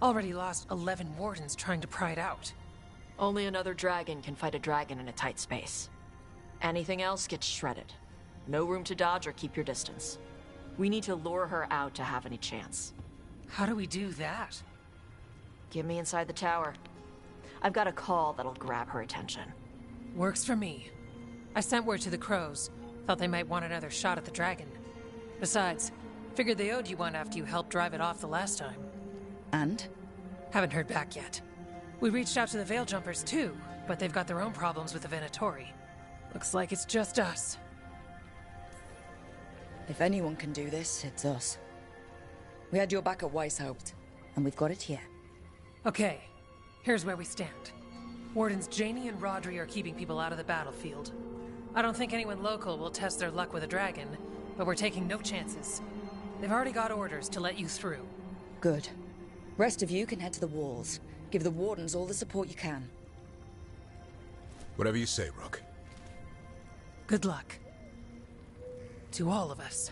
Already lost 11 wardens trying to pry it out. Only another dragon can fight a dragon in a tight space. Anything else gets shredded. No room to dodge or keep your distance. We need to lure her out to have any chance. How do we do that? Get me inside the tower. I've got a call that'll grab her attention. Works for me. I sent word to the crows. Thought they might want another shot at the dragon. Besides, figured they owed you one after you helped drive it off the last time. And? Haven't heard back yet. We reached out to the Veil Jumpers too, but they've got their own problems with the Venatori. Looks like it's just us. If anyone can do this, it's us. We had your back at Weishaupt, and we've got it here. Okay, here's where we stand. Wardens Janey and Rodri are keeping people out of the battlefield. I don't think anyone local will test their luck with a dragon, but we're taking no chances. They've already got orders to let you through. Good. Rest of you can head to the walls. Give the Wardens all the support you can. Whatever you say, Rook. Good luck. To all of us.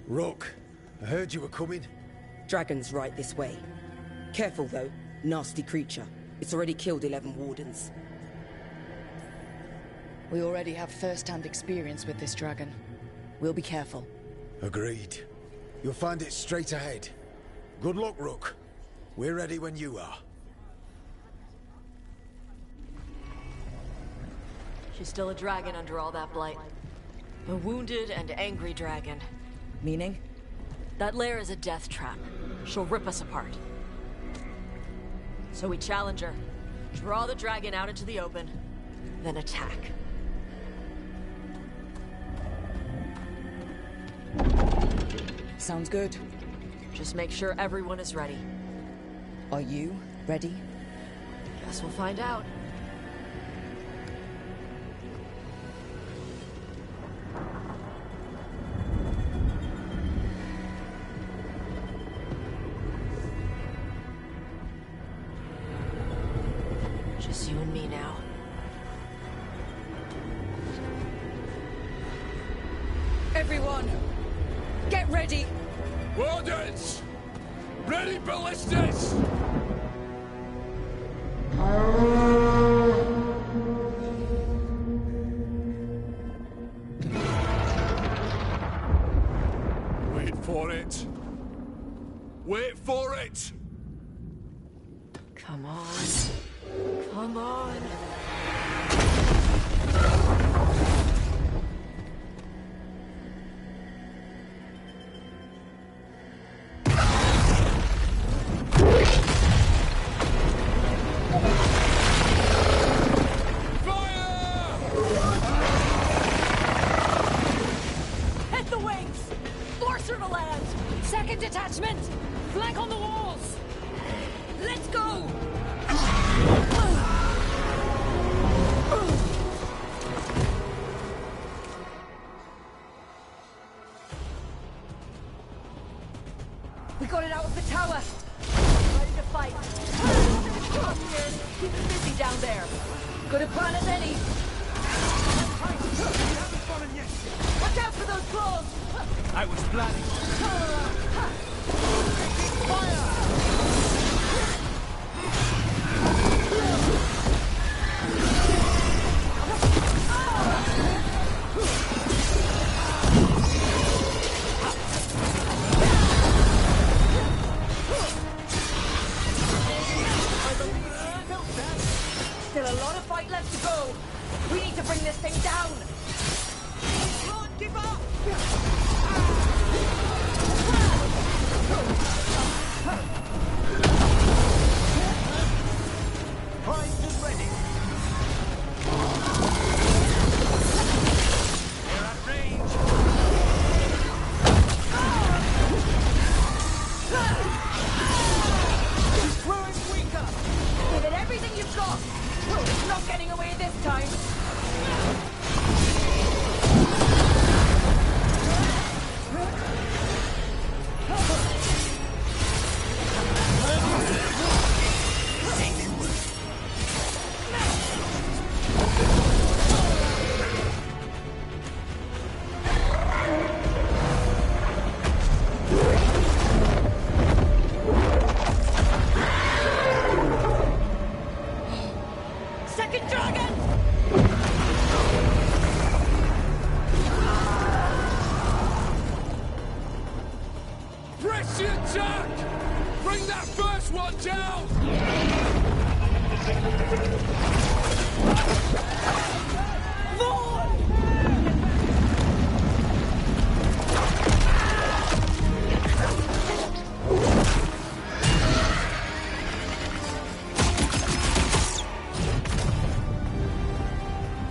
Rook, I heard you were coming. Dragon's right this way. Careful though, nasty creature. It's already killed 11 wardens. We already have first-hand experience with this dragon. We'll be careful. Agreed. You'll find it straight ahead. Good luck, Rook. We're ready when you are. She's still a dragon under all that blight. A wounded and angry dragon. Meaning? That lair is a death trap. She'll rip us apart. So we challenge her, draw the dragon out into the open, then attack. Sounds good. Just make sure everyone is ready. Are you ready? Guess we'll find out. Just you and me now. Everyone, get ready! Wardens! Ready ballistas! Wait for it. Wait for it! Come on. Come on. Hit the wings! Force her to land! Second detachment! Flank on the walls! Let's go! We got it out of the tower! Ready to fight. Come here. Keep it busy down there. Good a plan as any. Watch out for those claws! I was planning. Still a lot of fight left to go. We need to bring this thing down! Can't give up! Primed and ready. They're at range. He's growing weaker! Give it everything you've got! It's not getting away this time! Second dragon! Press the attack! Bring that first one down!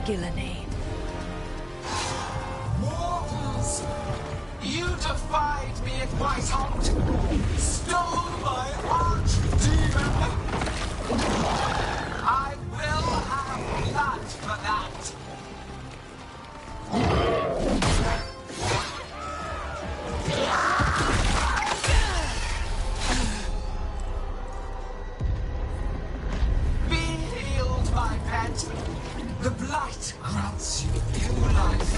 Gillenane. Mortals! You defied me at Whitehall! Stole my archdemon! I will have blood for that! Be healed, my pet! The blight grants you new life.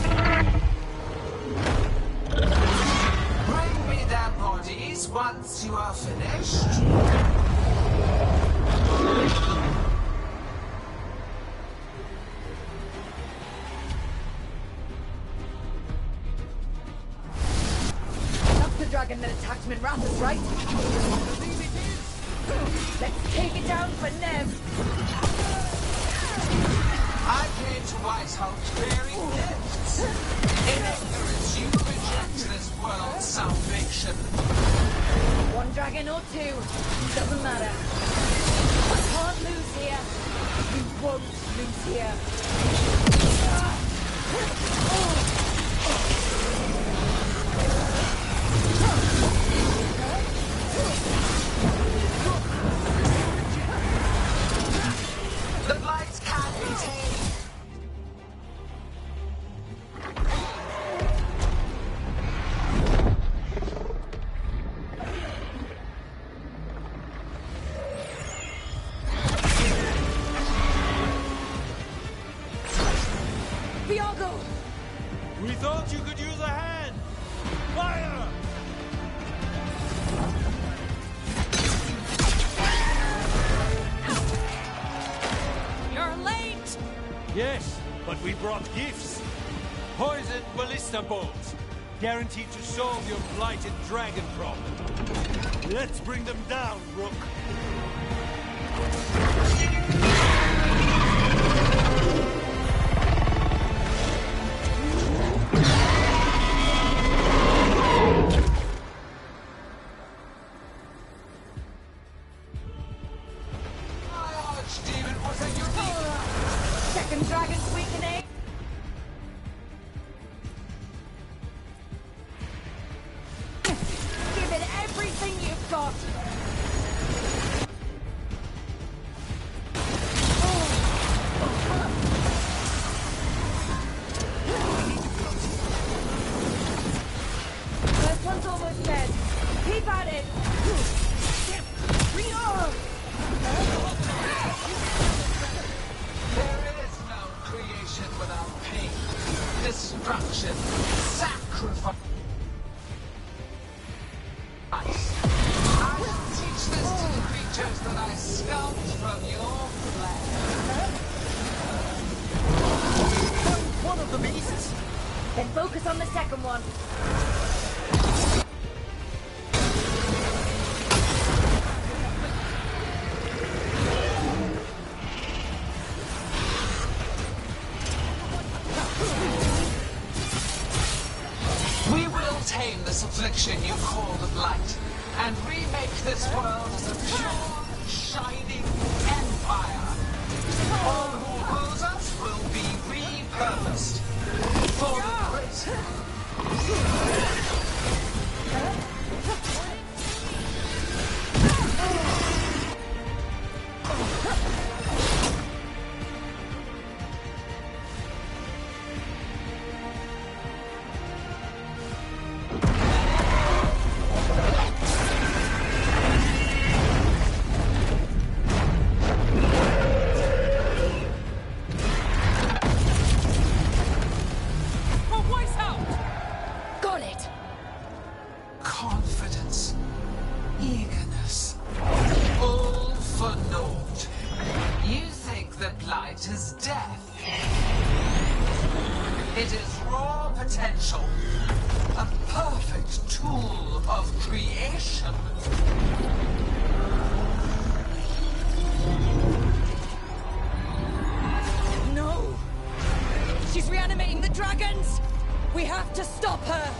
Bring me their bodies once you are finished. That's the dragon that attacked Minrathous, right? I believe it is! Let's take it down for Nev! I came to Whitehall bearing gifts. In ignorance, you reject this world's salvation. One dragon or two, doesn't matter. I can't lose here. You won't lose here. The blight can't be tamed. Viago! We thought you could use a hand! Fire! You're late! Yes, but we brought gifts. Poison ballista bolts. Guaranteed to solve your blighted dragon problem. Let's bring them down, Rook. My archdemon was a unique... Second dragon's weakening! Give it everything you've got! First one's almost dead. Keep at it! Rearm! There is no creation without pain, destruction, sacrifice. I will teach this to the creatures that I sculpt from your flesh. One of the beasts! Then focus on the second one. tame this affliction you call the Blight, and remake this world as a pure, shining empire. All who oppose us will be repurposed for the great. Confidence, eagerness, all for naught. You think the Blight is death. It is raw potential, a perfect tool of creation. No! She's reanimating the dragons! We have to stop her!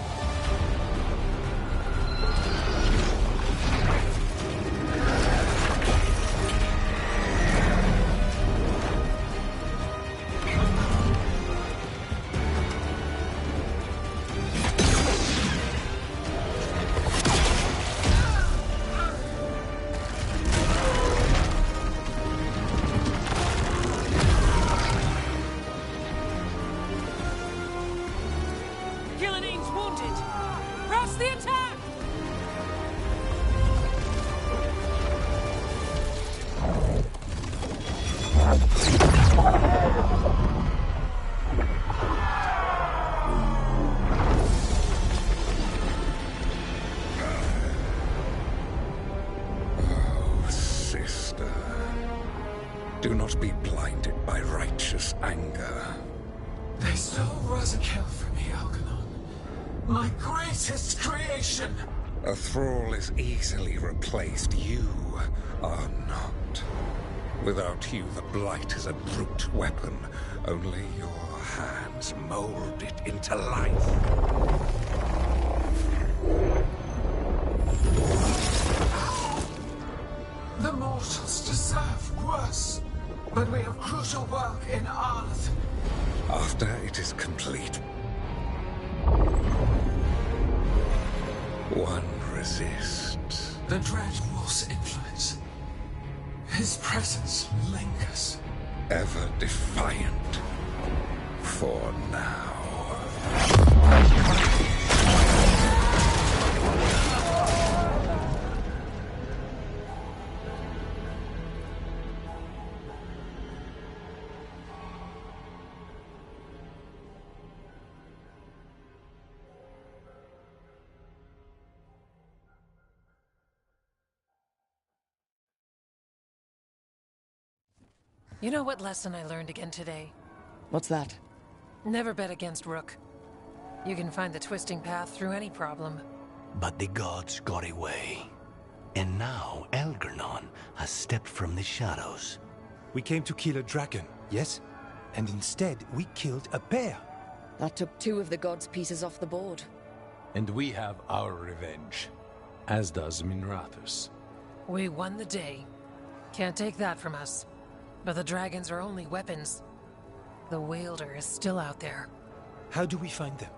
Do not be blinded by righteous anger. They stole Rosakill from me, Algernon. My greatest creation! A thrall is easily replaced. You are not. Without you, the Blight is a brute weapon. Only your hands mold it into life. The mortals deserve worse. But we have crucial work in Arth. After it is complete, one resists. The Dread Wolf's influence. His presence lingers. Ever defiant. For now. You know what lesson I learned again today? What's that? Never bet against Rook. You can find the twisting path through any problem. But the gods got away. And now Algernon has stepped from the shadows. We came to kill a dragon, yes? And instead, we killed a bear. That took 2 of the gods' pieces off the board. And we have our revenge. As does Minrathus. We won the day. Can't take that from us. But the dragons are only weapons. The Wielder is still out there. How do we find them?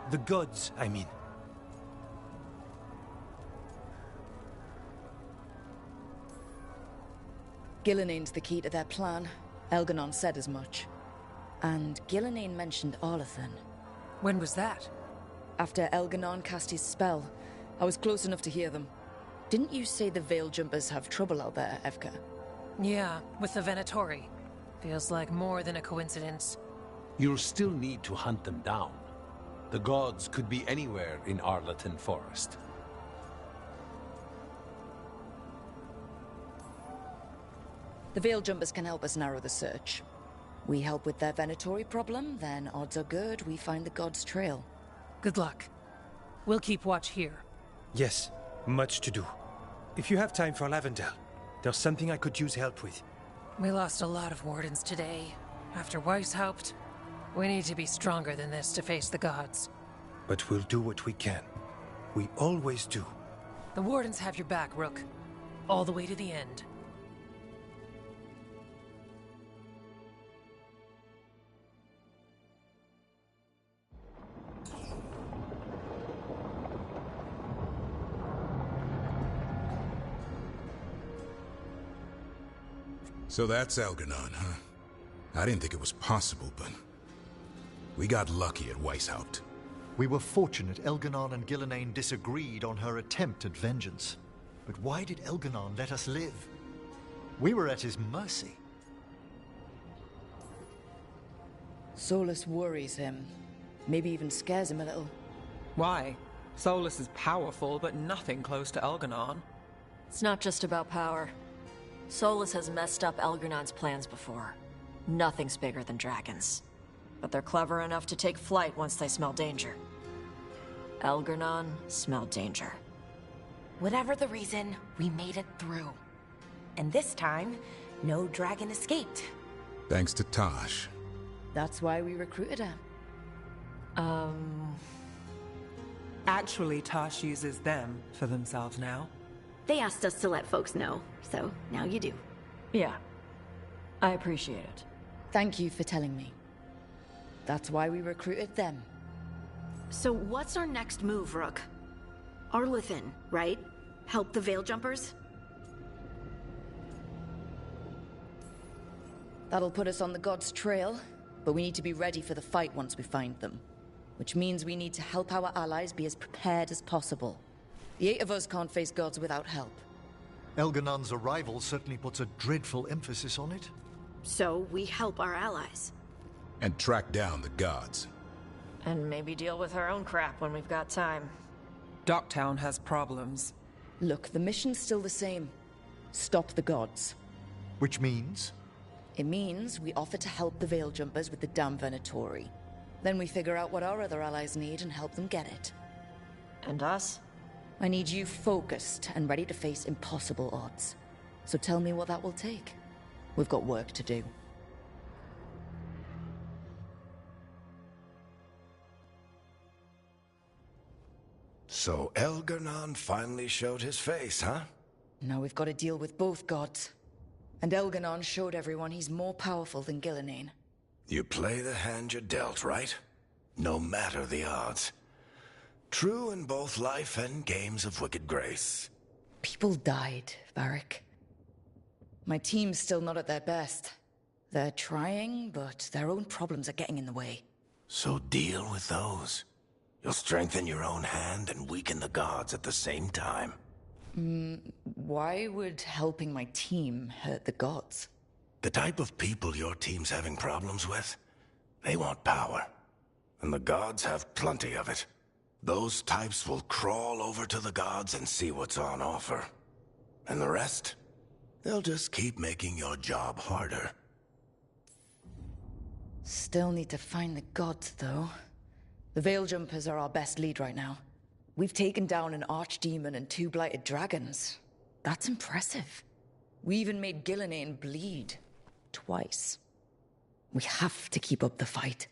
The gods, I mean. Gillenayne's the key to their plan. Elganon said as much. And Gillenayne mentioned Arlathan. When was that? After Elganon cast his spell. I was close enough to hear them. Didn't you say the Veil Jumpers have trouble out there, Evka? Yeah, with the Venatori. Feels like more than a coincidence. You'll still need to hunt them down. The gods could be anywhere in Arlathan Forest. The Veil Jumpers can help us narrow the search. We help with their Venatori problem, then odds are good we find the gods' trail. Good luck. We'll keep watch here. Yes, much to do. If you have time for Lavendel, there's something I could use help with. We lost a lot of wardens today. After Weishaupt, we need to be stronger than this to face the gods. But we'll do what we can. We always do. The Wardens have your back, Rook. All the way to the end. So that's Algernon, huh? I didn't think it was possible, but we got lucky at Weishaupt. We were fortunate Elganon and Gillenane disagreed on her attempt at vengeance. But why did Elganon let us live? We were at his mercy. Solus worries him. Maybe even scares him a little. Why? Solus is powerful, but nothing close to Elganon. It's not just about power. Solus has messed up Elgernon's plans before. Nothing's bigger than dragons. But they're clever enough to take flight once they smell danger. Elgernon smelled danger. Whatever the reason, we made it through. And this time, no dragon escaped. Thanks to Tosh. That's why we recruited her. Actually, Tosh uses them for themselves now. They asked us to let folks know, so now you do. Yeah. I appreciate it. Thank you for telling me. That's why we recruited them. So what's our next move, Rook? Arlethan, right? Help the Veil Jumpers? That'll put us on the God's trail, but we need to be ready for the fight once we find them. Which means we need to help our allies be as prepared as possible. The 8 of us can't face gods without help. Elganon's arrival certainly puts a dreadful emphasis on it. So we help our allies. And track down the gods. And maybe deal with our own crap when we've got time. Docktown has problems. Look, the mission's still the same. Stop the gods. Which means? It means we offer to help the Veil Jumpers with the damn Venatori. Then we figure out what our other allies need and help them get it. And us? I need you focused and ready to face impossible odds. So tell me what that will take. We've got work to do. So Elgernon finally showed his face, huh? Now we've got to deal with both gods. And Elganon showed everyone he's more powerful than Gillenane. You play the hand you're dealt, right? No matter the odds. True in both life and games of wicked grace. People died, Varric. My team's still not at their best. They're trying, but their own problems are getting in the way. So deal with those. You'll strengthen your own hand and weaken the gods at the same time. Why would helping my team hurt the gods? The type of people your team's having problems with, they want power. And the gods have plenty of it. Those types will crawl over to the gods and see what's on offer. And the rest? They'll just keep making your job harder. Still need to find the gods, though. The Veil Jumpers are our best lead right now. We've taken down an archdemon and 2 blighted dragons. That's impressive. We even made Gillenane bleed. Twice. We have to keep up the fight.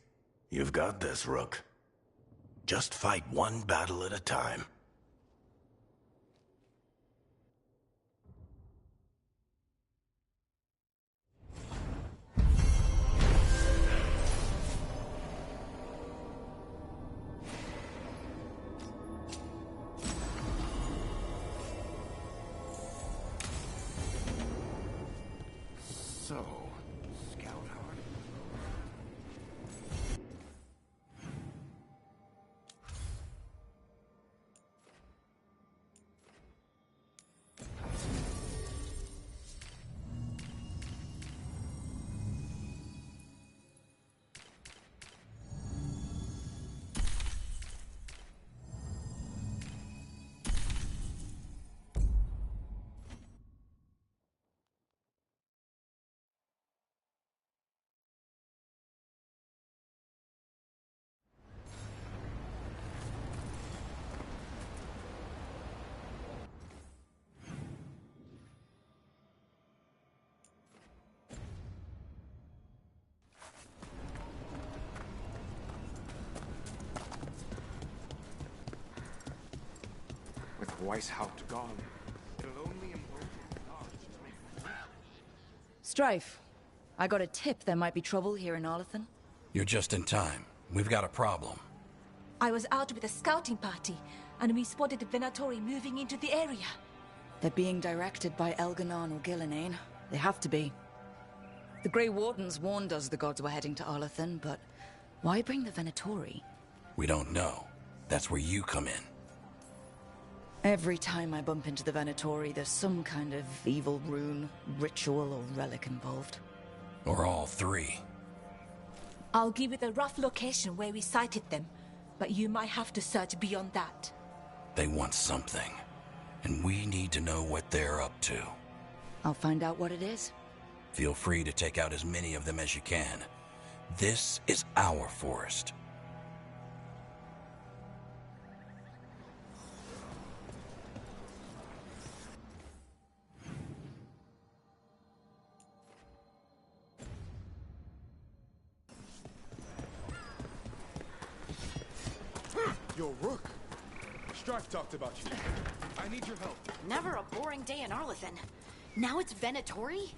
You've got this, Rook. Just fight one battle at a time. So, Scout Heart. Weishaupt gone. It'll only embolden the gods to make... Strife, I got a tip there might be trouble here in Arlathan. You're just in time. We've got a problem. I was out with a scouting party, and we spotted the Venatori moving into the area. They're being directed by Elganon or Gillenane. They have to be. The Grey Wardens warned us the gods were heading to Arlathan, but why bring the Venatori? We don't know. That's where you come in. Every time I bump into the Venatori, there's some kind of evil rune, ritual, or relic involved. Or all three. I'll give you the rough location where we sighted them, but you might have to search beyond that. They want something, and we need to know what they're up to. I'll find out what it is. Feel free to take out as many of them as you can. This is our forest. Yo, Rook. Strife talked about you. I need your help. Never a boring day in Arlathan. Now it's Venatori?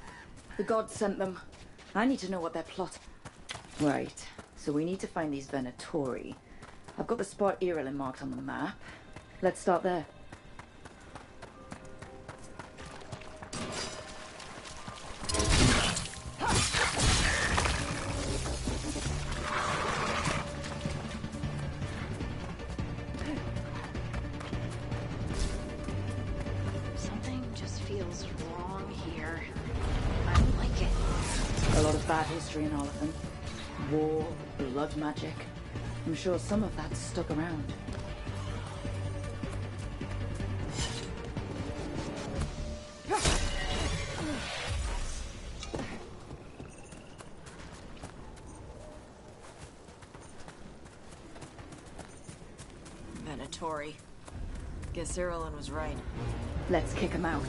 The gods sent them. I need to know what their plot... Right, so we need to find these Venatori. I've got the spot Irelin marked on the map. Let's start there. Something just feels wrong here. I don't like it. A lot of bad history in Arlathan. War, blood magic. I'm sure some of that's stuck around. Venatori. Guess Irelin was right. Let's kick him out.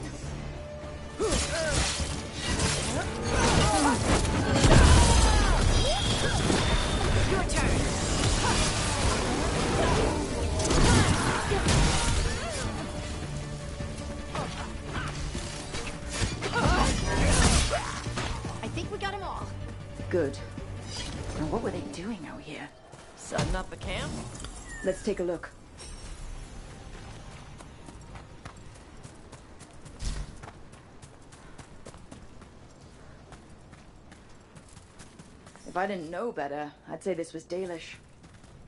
Your turn. I think we got them all. Good. Now what were they doing out here? Setting up a camp? Let's take a look. If I didn't know better, I'd say this was Dalish.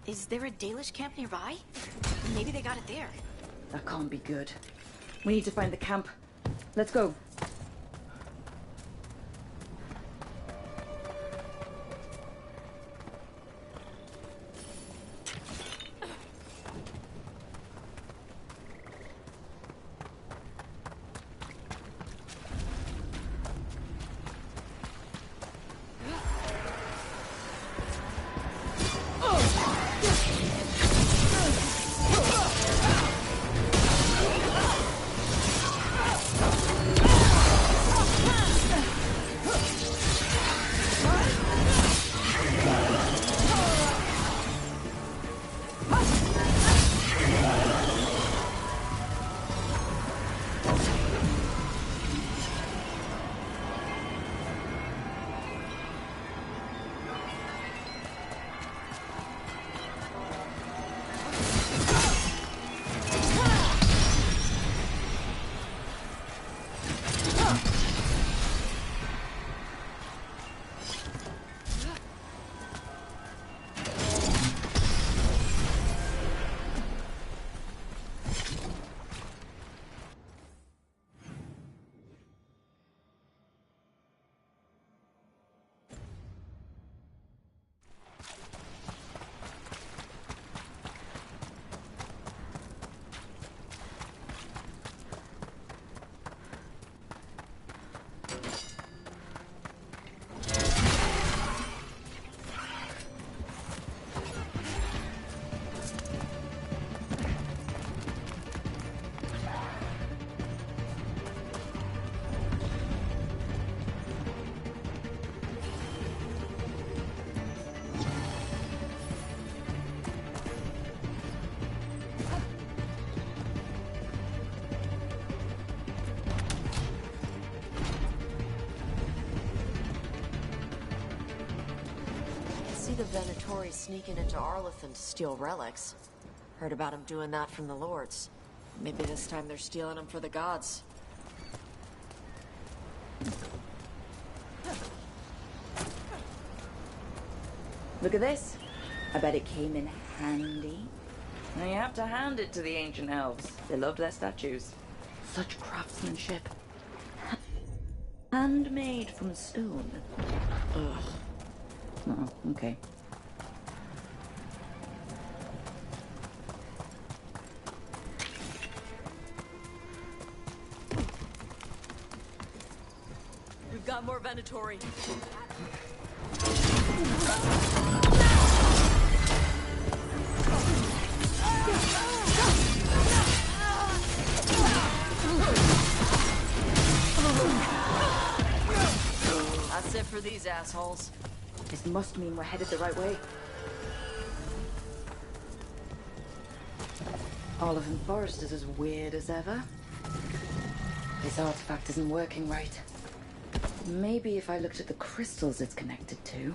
Is there a Dalish camp nearby? Maybe they got it there. That can't be good. We need to find the camp. Let's go. the Venatori sneaking into Arlathan to steal relics. Heard about them doing that from the lords. Maybe this time they're stealing them for the gods. Look at this. I bet it came in handy. Now you have to hand it to the ancient elves. They loved their statues. Such craftsmanship. Handmade from stone. Ugh. Oh, okay. We've got more Venatori. That's it for these assholes. This must mean we're headed the right way. Arlathan Forest is as weird as ever. This artifact isn't working right. Maybe if I looked at the crystals it's connected to.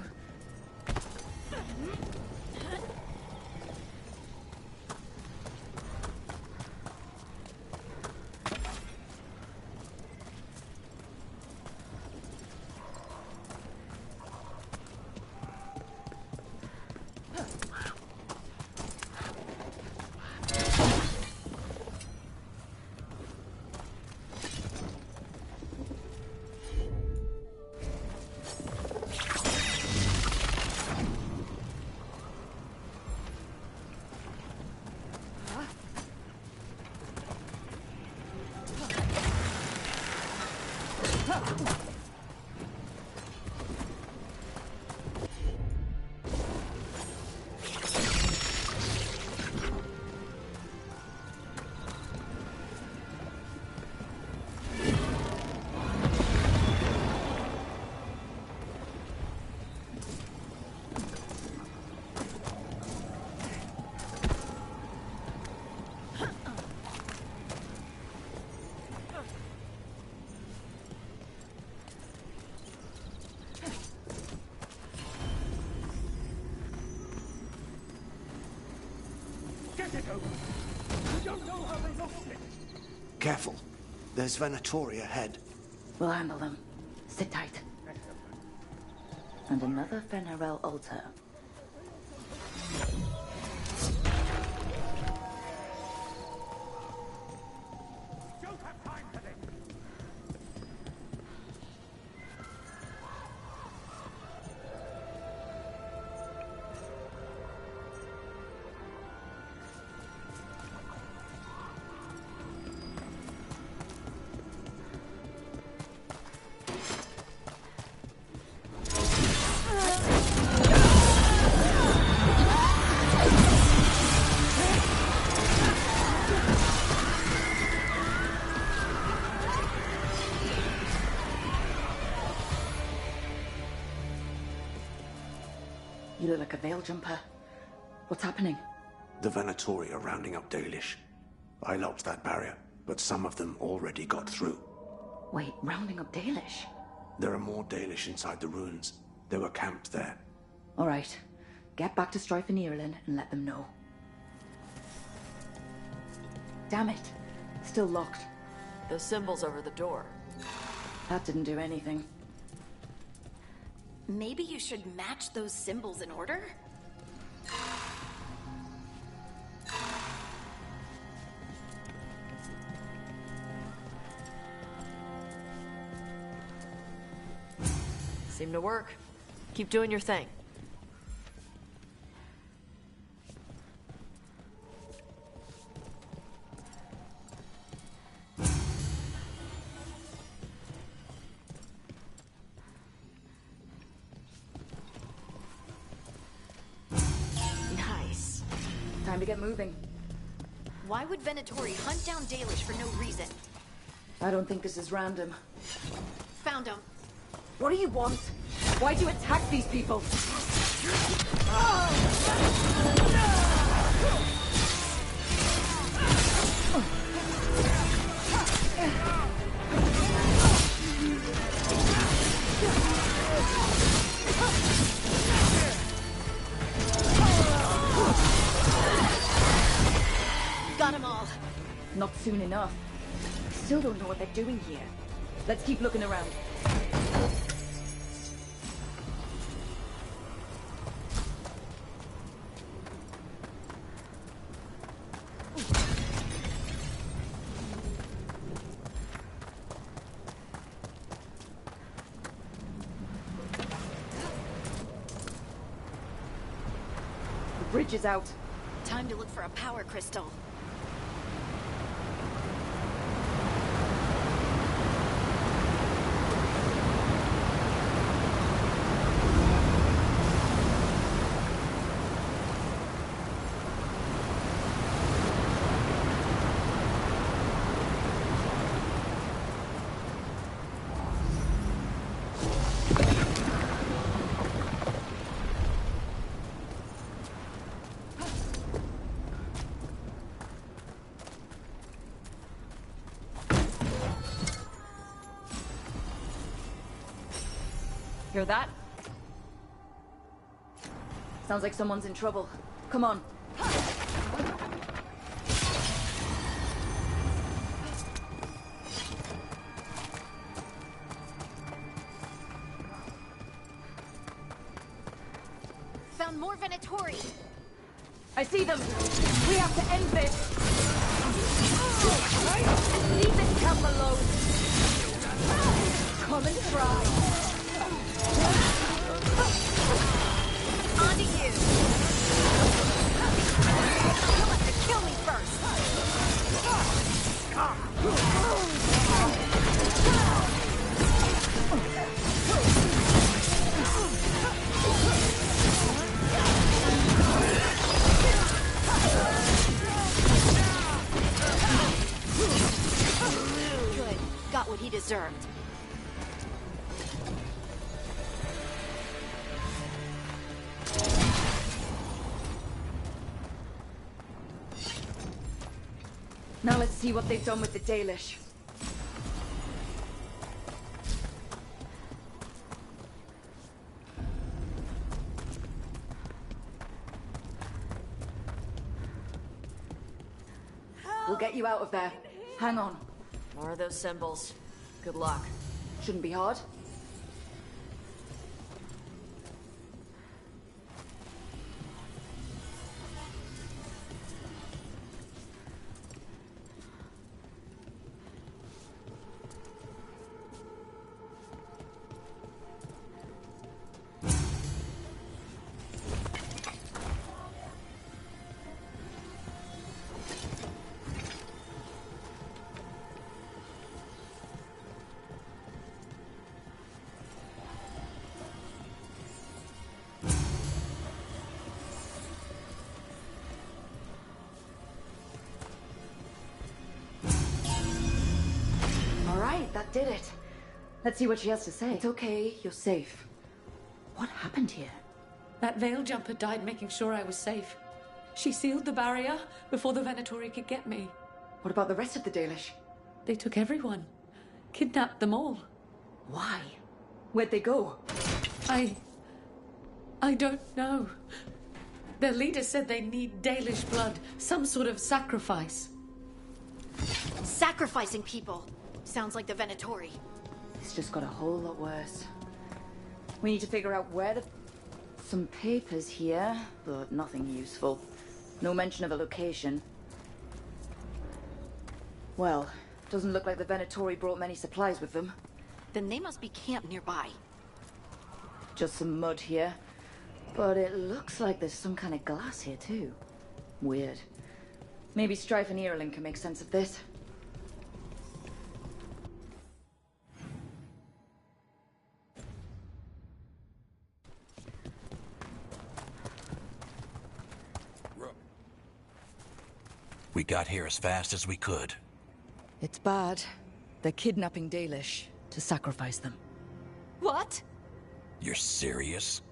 Careful. There's Venatori ahead. We'll handle them. Sit tight. And another Fenarel altar. You look like a veil jumper. What's happening? The Venatori are rounding up Dalish. I locked that barrier, but some of them already got through. Wait, rounding up Dalish? There are more Dalish inside the ruins. They were camped there. All right. Get back to Strife and Ireland and let them know. Damn it. Still locked. The symbols over the door. That didn't do anything. Maybe you should match those symbols in order? Seem to work. Keep doing your thing. Nice. Time to get moving. Why would Venatori hunt down Dalish for no reason? I don't think this is random. Found him. What do you want? Why do you attack these people? Not soon enough. Still don't know what they're doing here. Let's keep looking around. The bridge is out. Time to look for a power crystal. Hear that? Sounds like someone's in trouble. Come on. Found more Venatori. I see them. We have to end this. Leave this camp alone. Come and try. On to you. You'll have to kill me first. Good. Got what he deserved. Now let's see what they've done with the Dalish. We'll get you out of there. Hang on. More of those symbols. Good luck. Shouldn't be hard. That did it. Let's see what she has to say. It's okay, you're safe. What happened here? That veil jumper died making sure I was safe. She sealed the barrier before the Venatori could get me. What about the rest of the Dalish? They took everyone. Kidnapped them all. Why? Where'd they go? I don't know. Their leader said they need Dalish blood, some sort of sacrifice. Sacrificing people. Sounds like the Venatori. It's just got a whole lot worse. We need to figure out where the... Some papers here, but nothing useful. No mention of a location. Well, doesn't look like the Venatori brought many supplies with them. Then they must be camped nearby. Just some mud here. But it looks like there's some kind of glass here too. Weird. Maybe Strife and Earling can make sense of this. We got here as fast as we could. It's bad. They're kidnapping Dalish to sacrifice them. What? You're serious?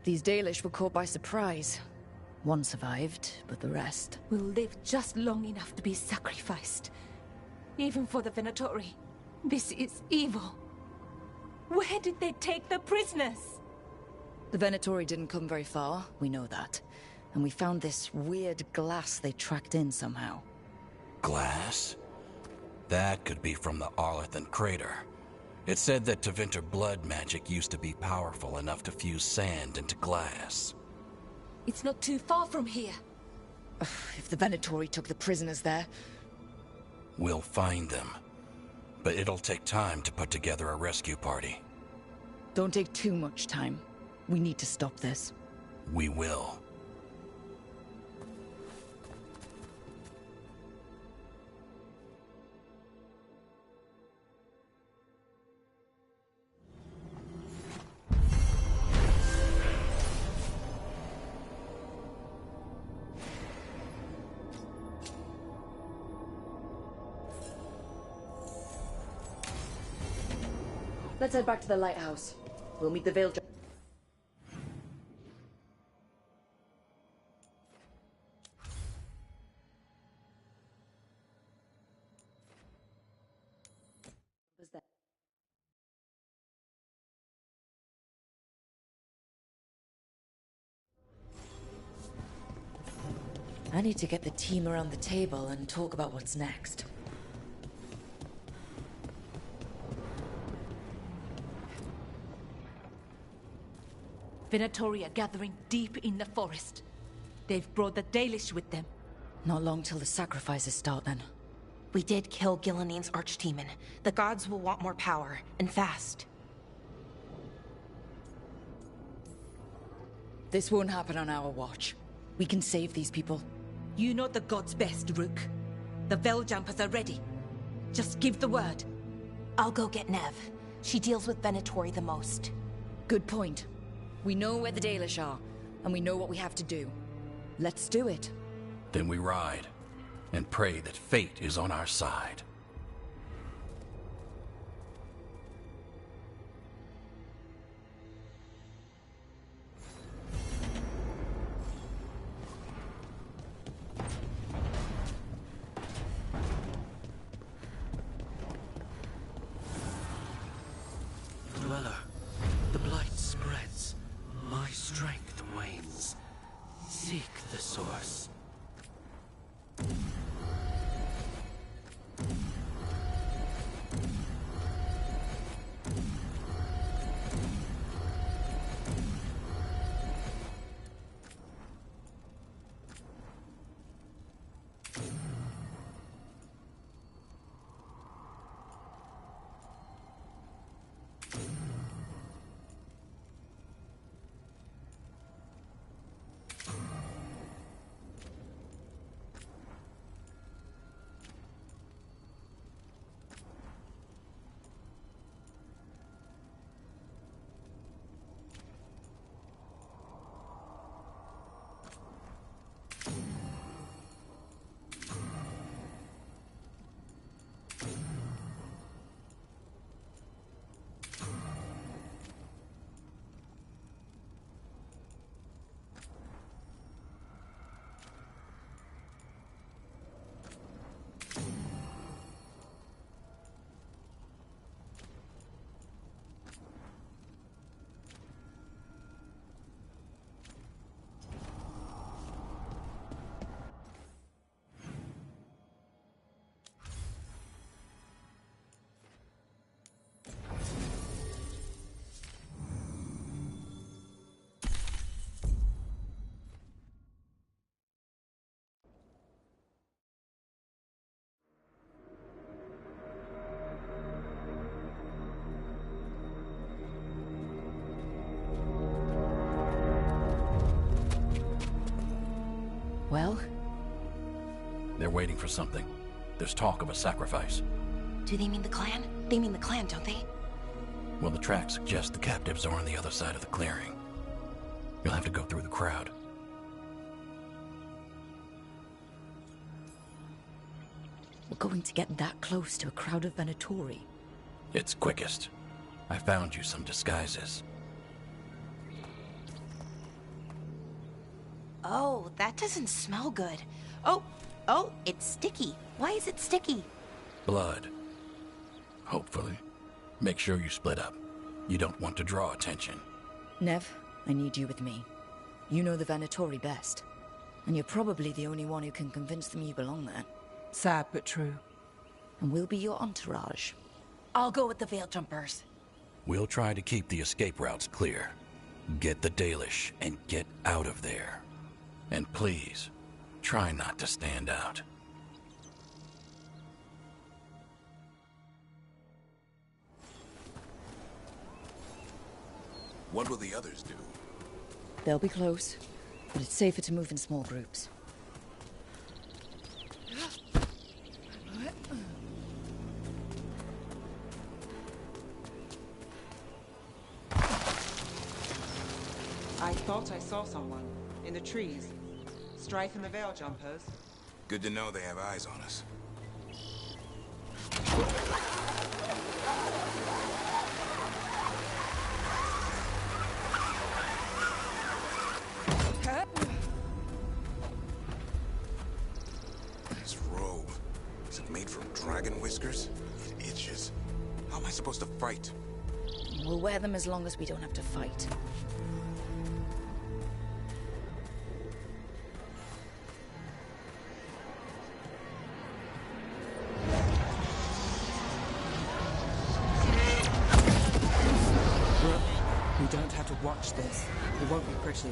These Dalish were caught by surprise. One survived, but the rest... will live just long enough to be sacrificed. Even for the Venatori. This is evil. Where did they take the prisoners? The Venatori didn't come very far, we know that. and we found this weird glass they tracked in somehow. Glass? That could be from the Arlathan crater. It said that Tevinter blood magic used to be powerful enough to fuse sand into glass. It's not too far from here. If the Venatori took the prisoners there... We'll find them. But it'll take time to put together a rescue party. Don't take too much time. We need to stop this. We will. Let's head back to the lighthouse. We'll meet the Veilguard. I need to get the team around the table and talk about what's next. Venatori are gathering deep in the forest. They've brought the Dalish with them. Not long till the sacrifices start, then. We did kill Gilanine's archdemon. The gods will want more power, and fast. This won't happen on our watch. We can save these people. You know the gods best, Rook. The Veiljumpers are ready. Just give the word. I'll go get Nev. She deals with Venatori the most. Good point. We know where the Dalish are, and we know what we have to do. Let's do it. Then we ride, and pray that fate is on our side. Dweller, the blight spreads. My strength wanes. Seek the source. Well? They're waiting for something. There's talk of a sacrifice. Do they mean the clan? They mean the clan, don't they? Well, the tracks suggest the captives are on the other side of the clearing. You'll have to go through the crowd. We're going to get that close to a crowd of Venatori. It's quickest. I found you some disguises. Oh, that doesn't smell good. Oh, it's sticky. Why is it sticky? Blood. Hopefully. Make sure you split up. You don't want to draw attention. Nev, I need you with me. You know the Venatori best. And you're probably the only one who can convince them you belong there. Sad but true. And we'll be your entourage. I'll go with the Veil Jumpers. We'll try to keep the escape routes clear. Get the Dalish and get out of there. And please, try not to stand out. What will the others do? They'll be close, but it's safer to move in small groups. I thought I saw someone in the trees. Strife and the Veil Jumpers. Good to know they have eyes on us. This robe, is it made from dragon whiskers? It itches. How am I supposed to fight? We'll wear them as long as we don't have to fight. We don't have to watch this. It won't be pretty.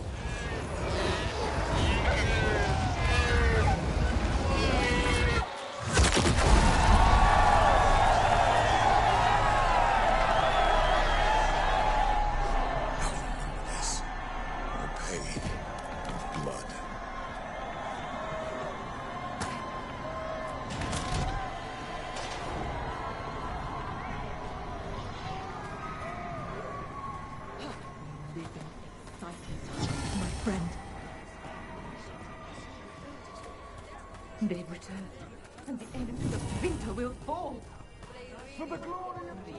This. More pain. Blood. My friend. They return, and the enemies of winter will fall. For the glory of the...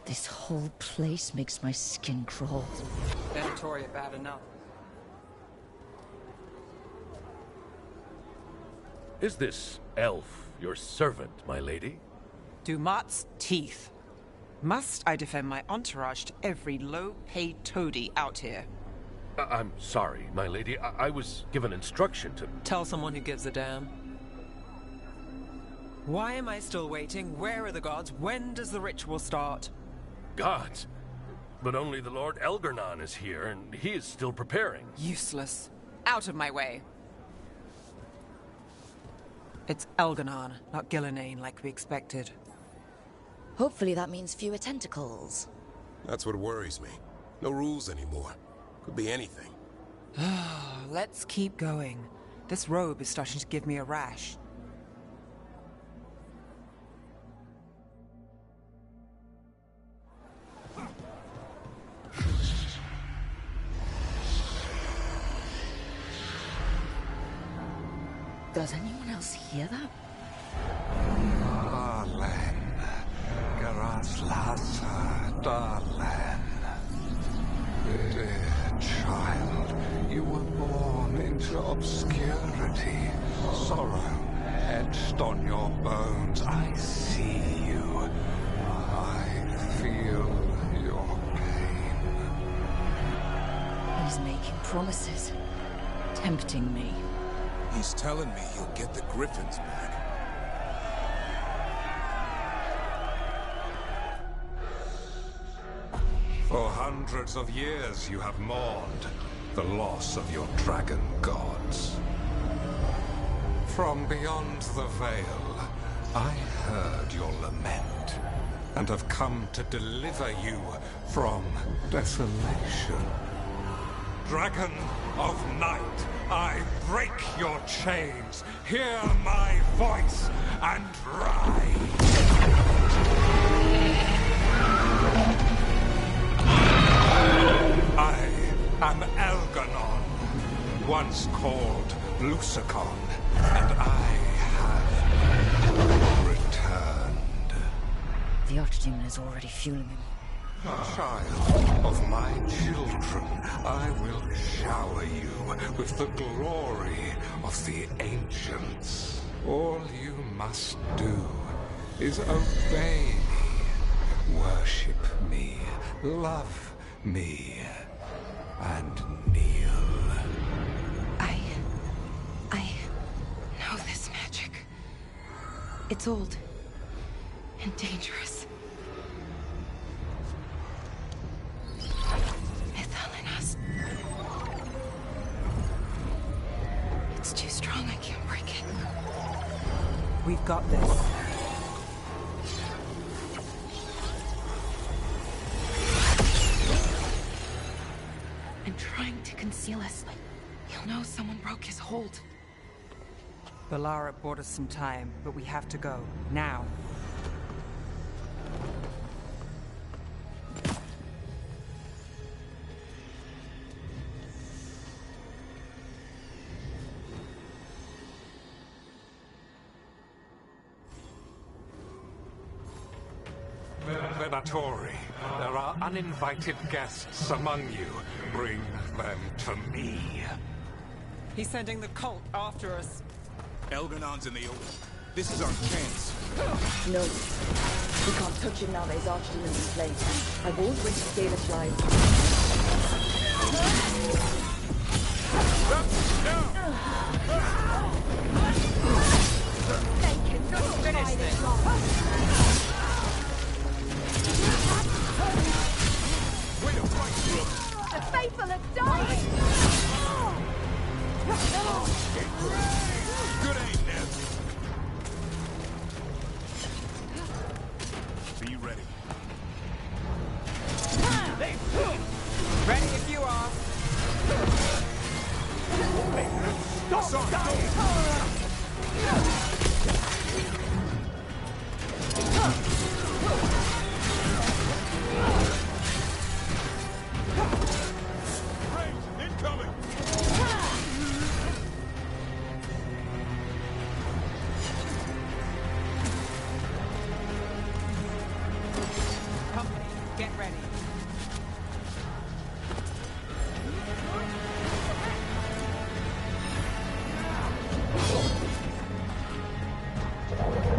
This whole place makes my skin crawl. Venatoria bad enough. Is this elf your servant, my lady? Dumat's teeth. Must I defend my entourage to every low-paid toady out here? I'm sorry, my lady. I was given instruction to... Tell someone who gives a damn. Why am I still waiting? Where are the gods? When does the ritual start? Gods? But only the Lord Elgarnon is here, and he is still preparing. Useless. Out of my way. It's Elgarnon, not Gillenane, like we expected. Hopefully that means fewer tentacles. That's what worries me. No rules anymore. Could be anything. Let's keep going. This robe is starting to give me a rash. Does anyone else hear that? Darlen, Garaslasa, Darlen. Dear child, you were born into obscurity. Sorrow etched on your bones. I see you. I feel your pain. He's making promises. Tempting me. He's telling me he'll get the Griffins back. For hundreds of years you have mourned the loss of your dragon gods. From beyond the veil, I heard your lament, and have come to deliver you from desolation. Dragon of night, I break your chains. Hear my voice and rise. I am Elgarnon, once called Lusicon, and I have returned. The Archdemon is already fueling him. Child of my children, I will shower you with the glory of the ancients. All you must do is obey me, worship me, love me, and kneel. I know this magic. It's old and dangerous. Mythalinas. It's too strong, I can't break it. We've got this. I'm trying to conceal us. He'll know someone broke his hold. Balara bought us some time, but we have to go. Now. Venatori, there are uninvited guests among you. Bring them to me. He's sending the cult after us. Elgernon's in the open. This is our chance. No. We can't touch him now that his archdemons in place. I won't risk Dalish lives. They cannot finish this long. Way to fight, Rook! The faithful have died! Good aim, Ned. Be ready. Ready if you are. Incoming! Company, get ready.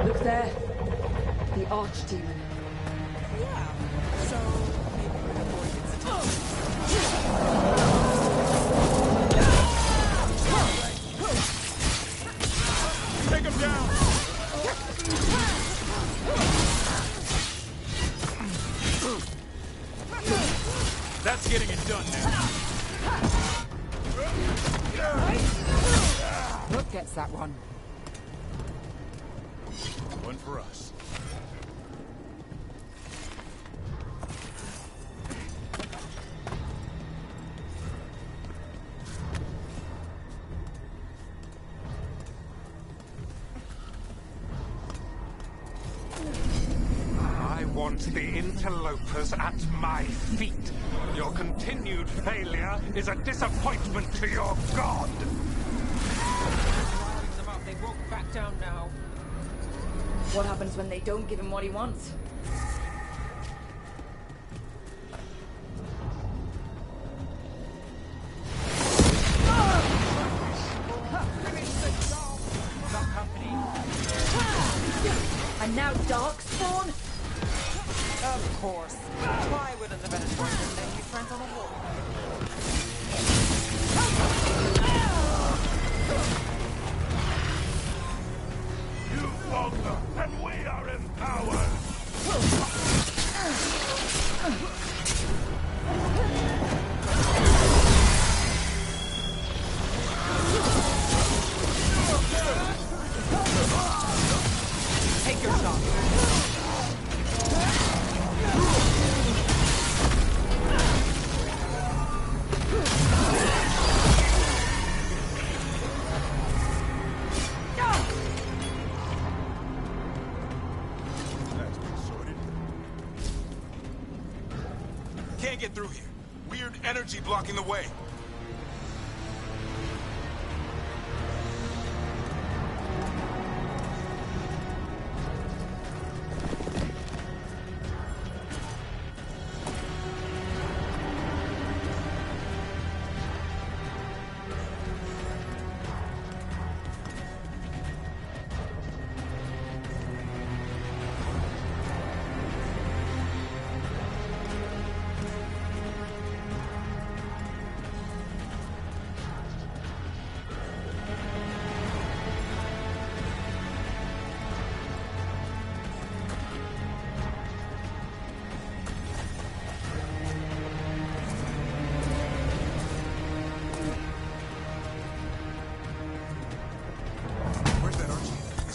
Look there. The archdemon. Yeah. So maybe we avoid Take him down! That's getting it done now. Look gets that one. One for us. I want the interlopers at my feet. Your continued failure is a disappointment to your god. Riling them up, they won't back down now. What happens when they don't give him what he wants? And now Darkspawn? Of course. Why wouldn't the Venatorian let you friends on a wall? You falter, and we are empowered! Take your shot. That's been sorted. Can't get through here. Weird energy blocking the way.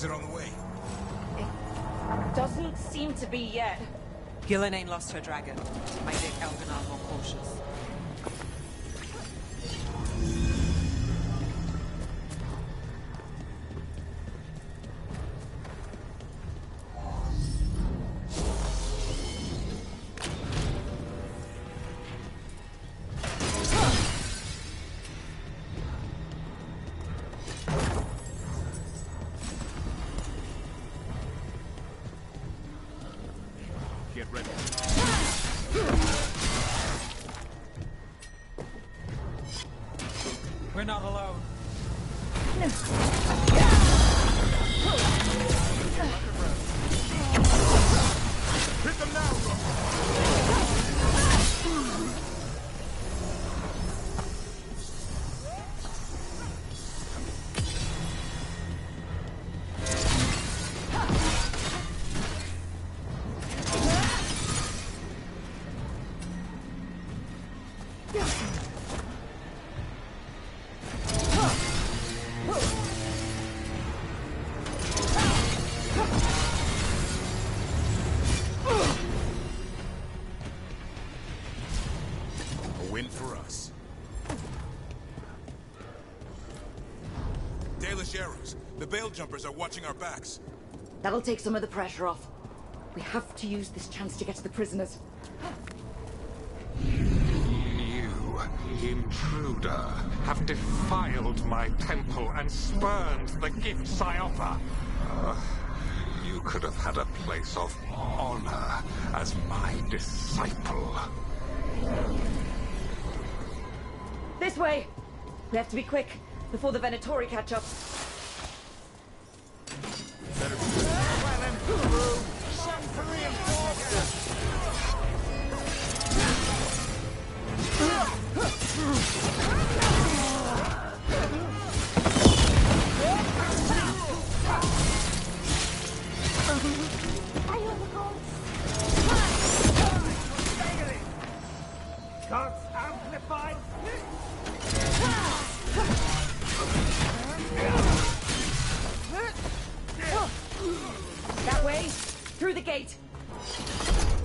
Is it on the way? Doesn't seem to be yet. Gillen ain't lost her dragon. Might make Elganon more cautious. Get ready. We're not alone. Hit them now, A win for us. Dalish arrows. The Veil Jumpers are watching our backs. That'll take some of the pressure off. We have to use this chance to get to the prisoners. You, intruder, have defiled my temple and spurned the gifts I offer. You could have had a place of honor as my disciple. This way! We have to be quick, before the Venatori catch up. Gods amplified. That way, through the gate.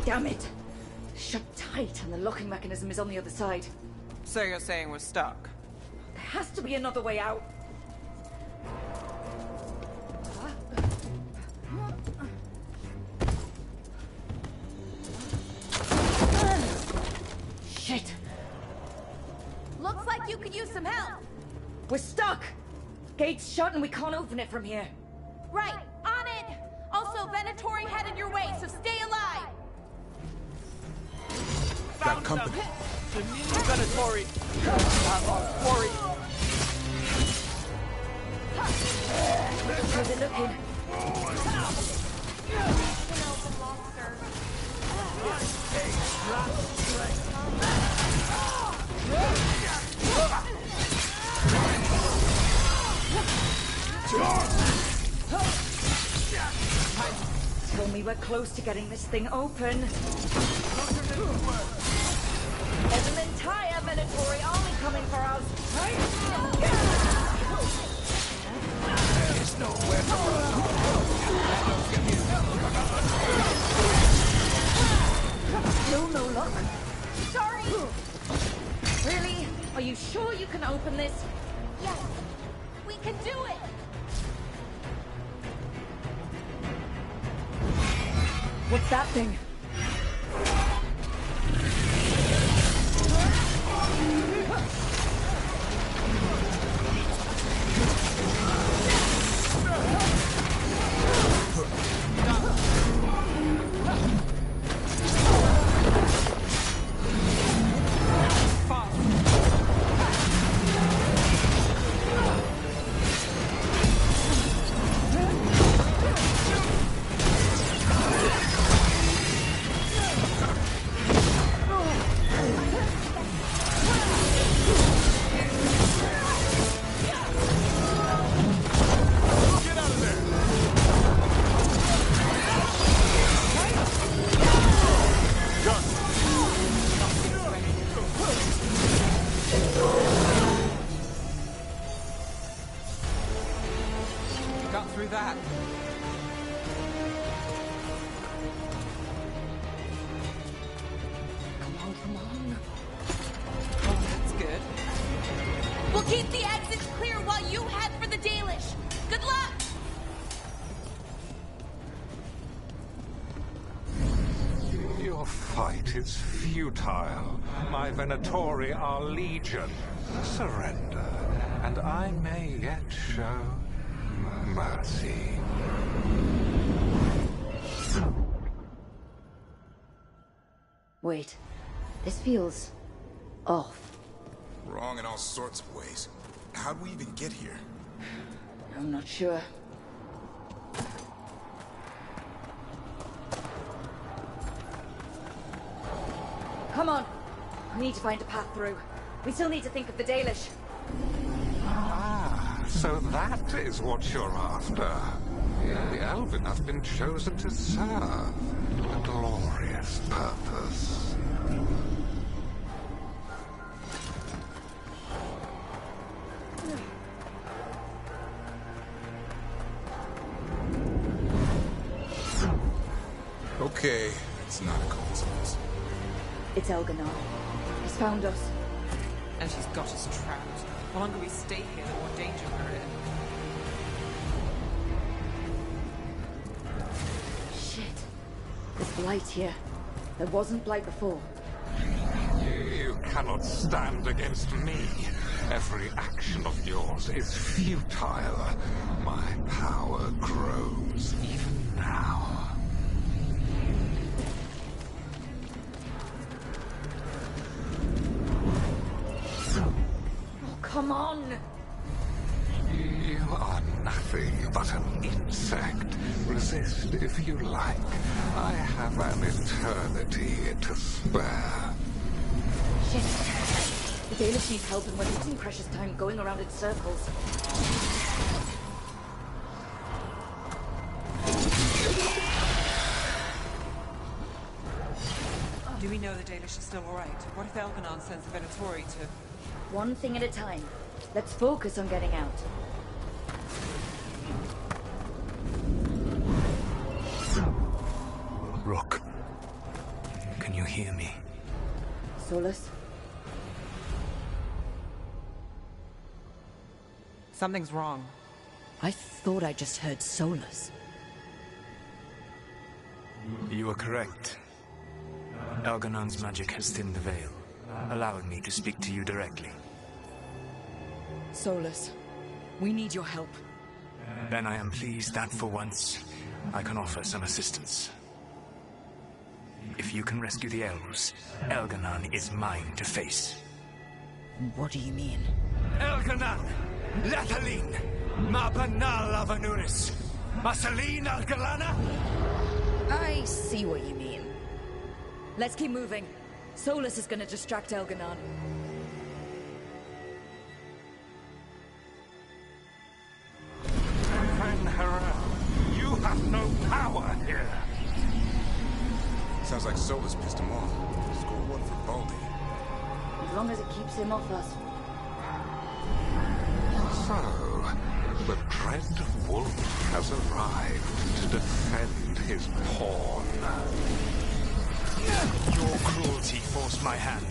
Damn it. Shut tight, and the locking mechanism is on the other side. So you're saying we're stuck? There has to be another way out. Shit. Looks like you could use some help. We're stuck. Gate's shut and we can't open it from here. Right, on it. Also, Venatori headed your way, so stay alive. Got company. The new Venatori. I'm worried. How's it looking? Told me we're close to getting this thing open. There's an entire Venatori army coming for us. There's nowhere to run. Still no luck. Sorry. Really? Are you sure you can open this? Yes, we can do it. What's that thing? that. Come on, come on. Oh, that's good. We'll keep the exits clear while you head for the Dalish. Good luck! Your fight is futile. My Venatori are legion. Surrender, and I may yet show mercy. Wait, this feels off. Wrong in all sorts of ways. How'd we even get here? I'm not sure. Come on! We need to find a path through. We still need to think of the Dalish. Ah, so that is what you're after. The Elven have been chosen to serve a glorious purpose. Okay, it's not a coincidence. It's Elganon. He's found us. And she's got us trapped. The longer we stay here, the more danger we're in. Shit. There's blight here. There wasn't blight before. You cannot stand against me. Every action of yours is futile. My power grows even now. Come on! You are nothing but an insect. Resist if you like. I have an eternity to spare. Shit. The Dalish need help and we're losing precious time going around in circles. Do we know the Dalish is still alright? What if Elganon sends the Venatori to... One thing at a time. Let's focus on getting out. Rook, can you hear me? Solus? Something's wrong. I thought I just heard Solus. You are correct. Elganon's magic has thinned the veil, allowing me to speak to you directly. Solus, we need your help. Then I am pleased that for once, I can offer some assistance. If you can rescue the elves, Elganon is mine to face. What do you mean? Elganon! Lathaline! Mabanal Avanuris! Masaline Algalana! I see what you mean. Let's keep moving. Solus is gonna distract Elganon. You have no power here. Sounds like Solus pissed him off. Score one for Baldy. As long as it keeps him off us. So, the dread wolf has arrived to defend his pawn. Your cruelty forced my hand.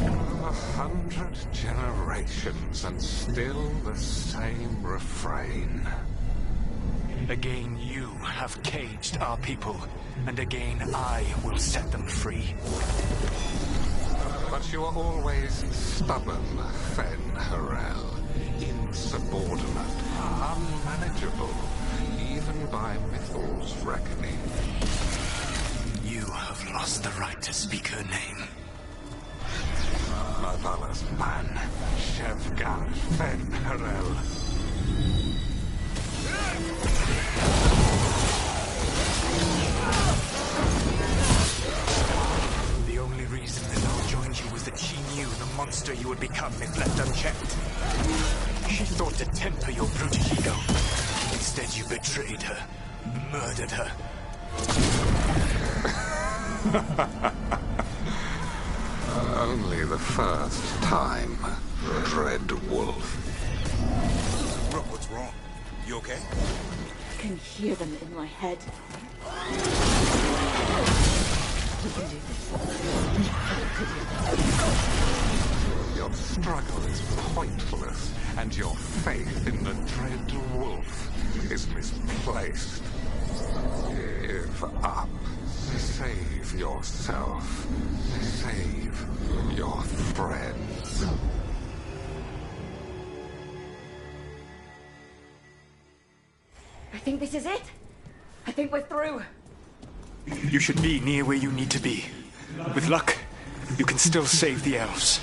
100 generations and still the same refrain. Again you have caged our people, and again I will set them free. But you are always stubborn, Fen Harel. Insubordinate, unmanageable, even by Mythal's reckoning. You have lost the right to speak her name. Motherless man, Shevgar Fen Harel. The only reason Lenore joined you was that she knew the monster you would become if left unchecked. She thought to temper your brutish ego. Instead you betrayed her, murdered her. Only the first time, Dread Wolf. Rook, what's wrong? You okay? I can hear them in my head. We can do this. Your struggle is pointless, and your faith in the dread wolf is misplaced. Give up. Save yourself. Save your friends. I think this is it. I think we're through. You should be near where you need to be. With luck, you can still save the elves.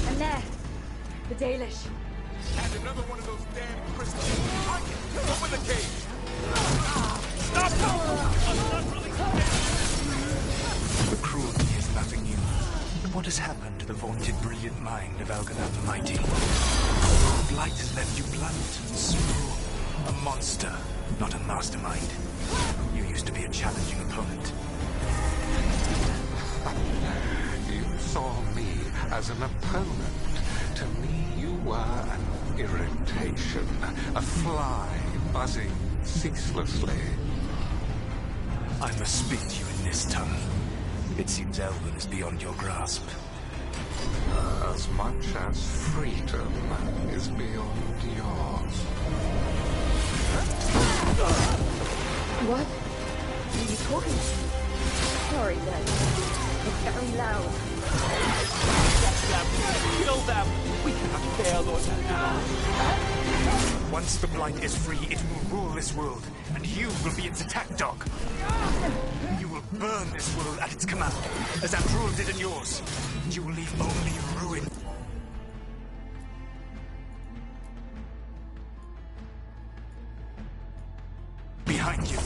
And there, the Dalish. And another one of those damn crystals. Open the cage! Stop! The cruelty is nothing new. What has happened to the vaunted brilliant mind of Elganon the Mighty? Blight has left you blunt, smooth, a monster, not a mastermind. You used to be a challenging opponent. You saw me as an opponent. To me, you were an irritation, a fly buzzing ceaselessly. I must speak to you in this tongue. It seems Elven is beyond your grasp. As much as freedom is beyond yours. What? Are you talking to me? Sorry, then. It's very loud. Kill them! We cannot fail, Lord Elganon. Once the Blight is free, it will rule this world, and you will be its attack dog. You will burn this world at its command, as Andrul did in yours. You will leave only ruin. Behind you.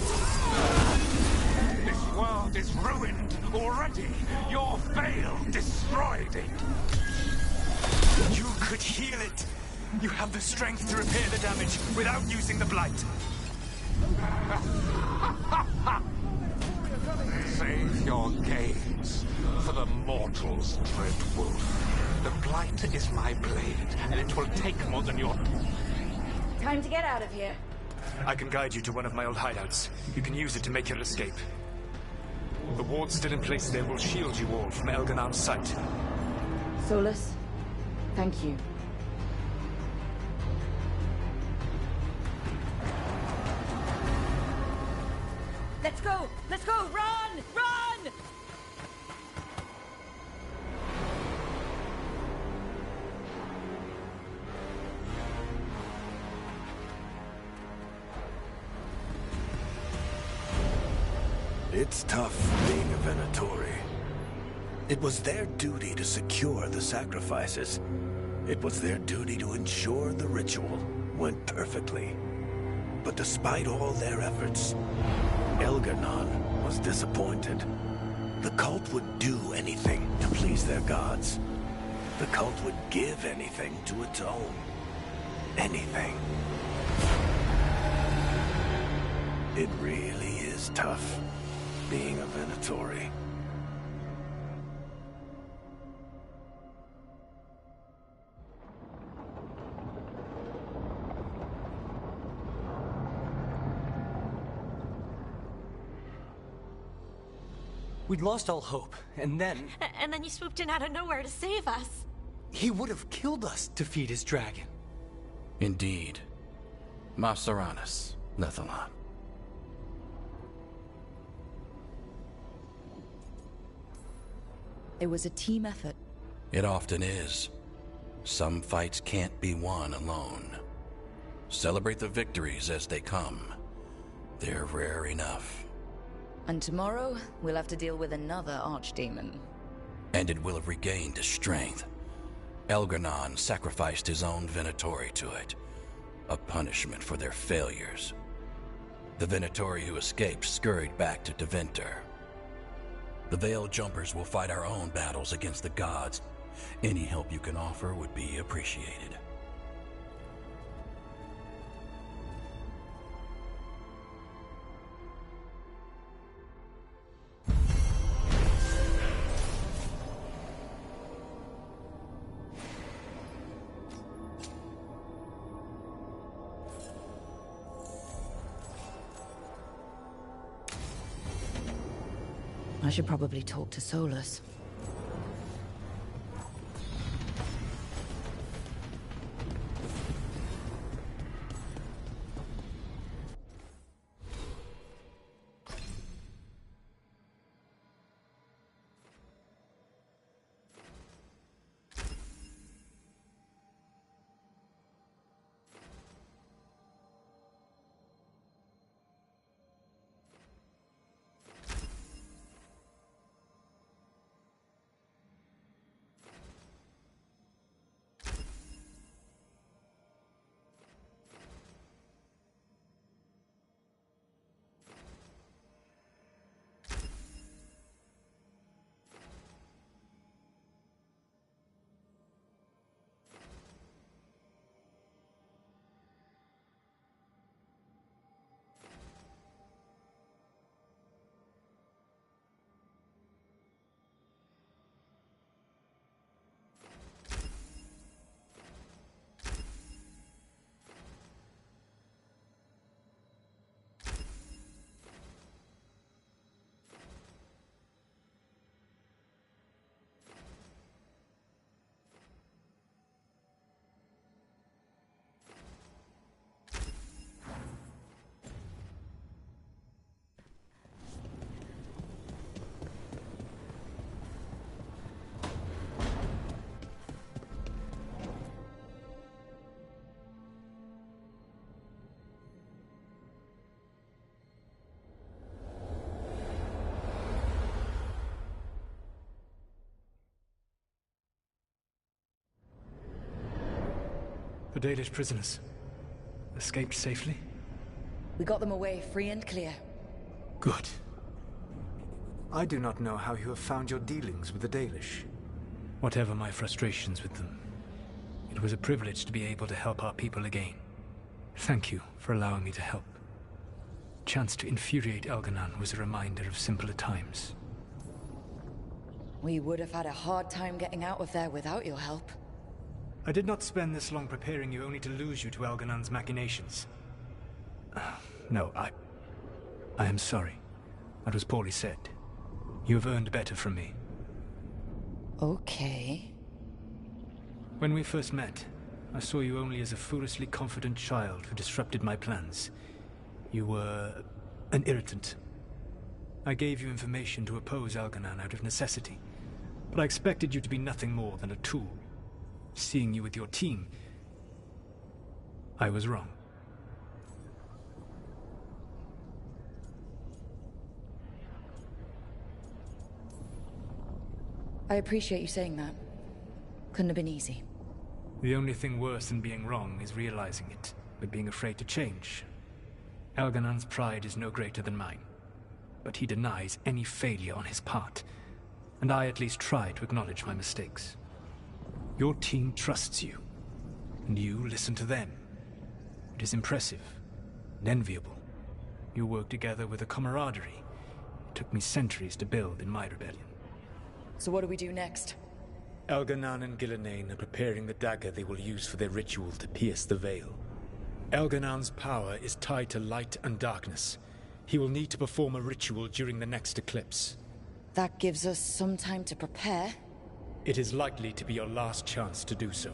This world is ruined already. Your veil destroyed it. You could heal it. You have the strength to repair the damage without using the Blight. Save your gaze for the mortal's dread wolf. The Blight is my blade, and it will take more than your... Time to get out of here. I can guide you to one of my old hideouts. You can use it to make your escape. The wards still in place there will shield you all from Elganon's sight. Solus, thank you. Let's go! Let's go! Run! Run! It's tough being a Venatori. It was their duty to secure the sacrifices. It was their duty to ensure the ritual went perfectly. But despite all their efforts, Elganon was disappointed. The cult would do anything to please their gods. The cult would give anything to atone. Anything. It really is tough being a Venatori. We'd lost all hope, and then... And then you swooped in out of nowhere to save us. He would have killed us to feed his dragon. Indeed. Mapsaranus, Lethalon. It was a team effort. It often is. Some fights can't be won alone. Celebrate the victories as they come. They're rare enough. And tomorrow, we'll have to deal with another archdemon. And it will have regained its strength. Elganon sacrificed his own Venatori to it. A punishment for their failures. The Venatori who escaped scurried back to Deventer. The Veil Jumpers will fight our own battles against the gods. Any help you can offer would be appreciated. I should probably talk to Solus. The Dalish prisoners escaped safely? We got them away free and clear. Good. I do not know how you have found your dealings with the Dalish. Whatever my frustrations with them, it was a privilege to be able to help our people again. Thank you for allowing me to help. Chance to infuriate Elganon was a reminder of simpler times. We would have had a hard time getting out of there without your help. I did not spend this long preparing you only to lose you to Elganon's machinations. No, I am sorry. That was poorly said. You have earned better from me. Okay. When we first met, I saw you only as a foolishly confident child who disrupted my plans. You were an irritant. I gave you information to oppose Elganon out of necessity, but I expected you to be nothing more than a tool. Seeing you with your team, I was wrong. I appreciate you saying that. Couldn't have been easy. The only thing worse than being wrong is realizing it, but being afraid to change. Elganon's pride is no greater than mine, but he denies any failure on his part, and I at least try to acknowledge my mistakes. Your team trusts you, and you listen to them. It is impressive and enviable. You work together with a camaraderie it took me centuries to build in my rebellion. So what do we do next? Elganon and Gillenane are preparing the dagger they will use for their ritual to pierce the veil. Elganon's power is tied to light and darkness. He will need to perform a ritual during the next eclipse. That gives us some time to prepare. It is likely to be your last chance to do so.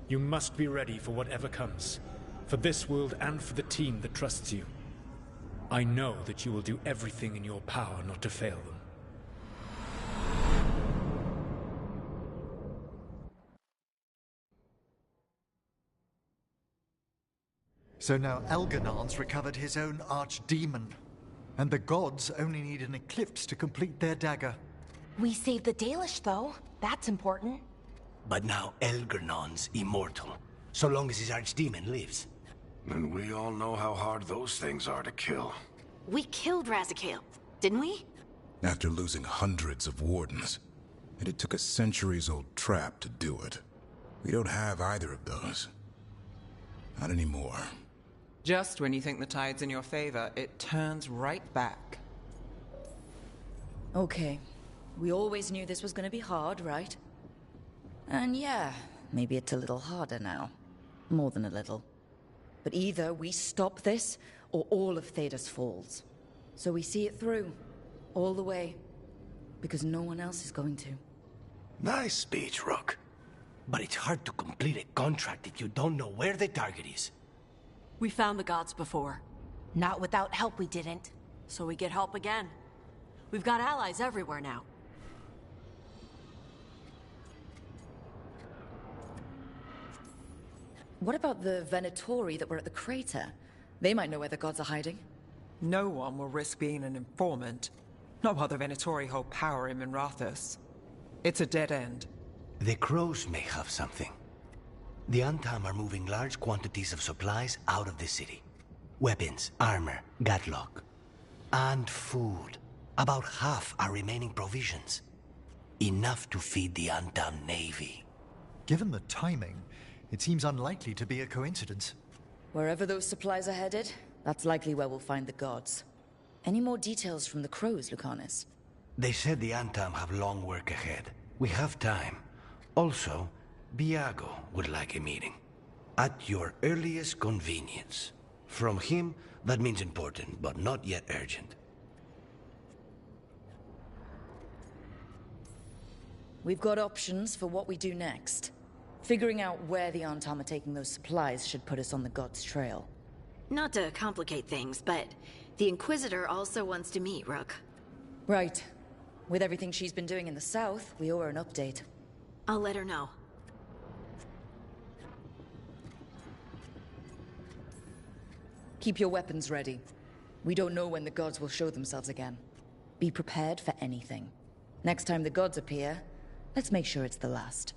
You must be ready for whatever comes, for this world and for the team that trusts you. I know that you will do everything in your power not to fail them. So now Elganon's recovered his own archdemon, and the gods only need an eclipse to complete their dagger. We saved the Dalish, though. That's important. But now Elganon's immortal, so long as his archdemon lives. And we all know how hard those things are to kill. We killed Razikale, didn't we? After losing hundreds of wardens. And it took a centuries-old trap to do it. We don't have either of those. Not anymore. Just when you think the tide's in your favor, it turns right back. Okay. We always knew this was going to be hard, right? And yeah, maybe it's a little harder now. More than a little. But either we stop this, or all of Thedas falls. So we see it through. All the way. because no one else is going to. Nice speech, Rook. But it's hard to complete a contract if you don't know where the target is. We found the gods before. Not without help, we didn't. So we get help again. We've got allies everywhere now. What about the Venatori that were at the crater? They might know where the gods are hiding. No one will risk being an informant. Not while the Venatori hold power in Minrathous. It's a dead end. The crows may have something. The Antam are moving large quantities of supplies out of the city. Weapons, armor, gatlock. And food. About half are remaining provisions. Enough to feed the Antam navy. Given the timing, it seems unlikely to be a coincidence. Wherever those supplies are headed, that's likely where we'll find the gods. Any more details from the crows, Lucanus? They said the Antam have long work ahead. We have time. Also, Biago would like a meeting. At your earliest convenience. From him, that means important, but not yet urgent. We've got options for what we do next. Figuring out where the Antam are taking those supplies should put us on the gods' trail. Not to complicate things, but the Inquisitor also wants to meet Rook. Right. With everything she's been doing in the south, we owe her an update. I'll let her know. Keep your weapons ready. We don't know when the gods will show themselves again. Be prepared for anything. Next time the gods appear, let's make sure it's the last.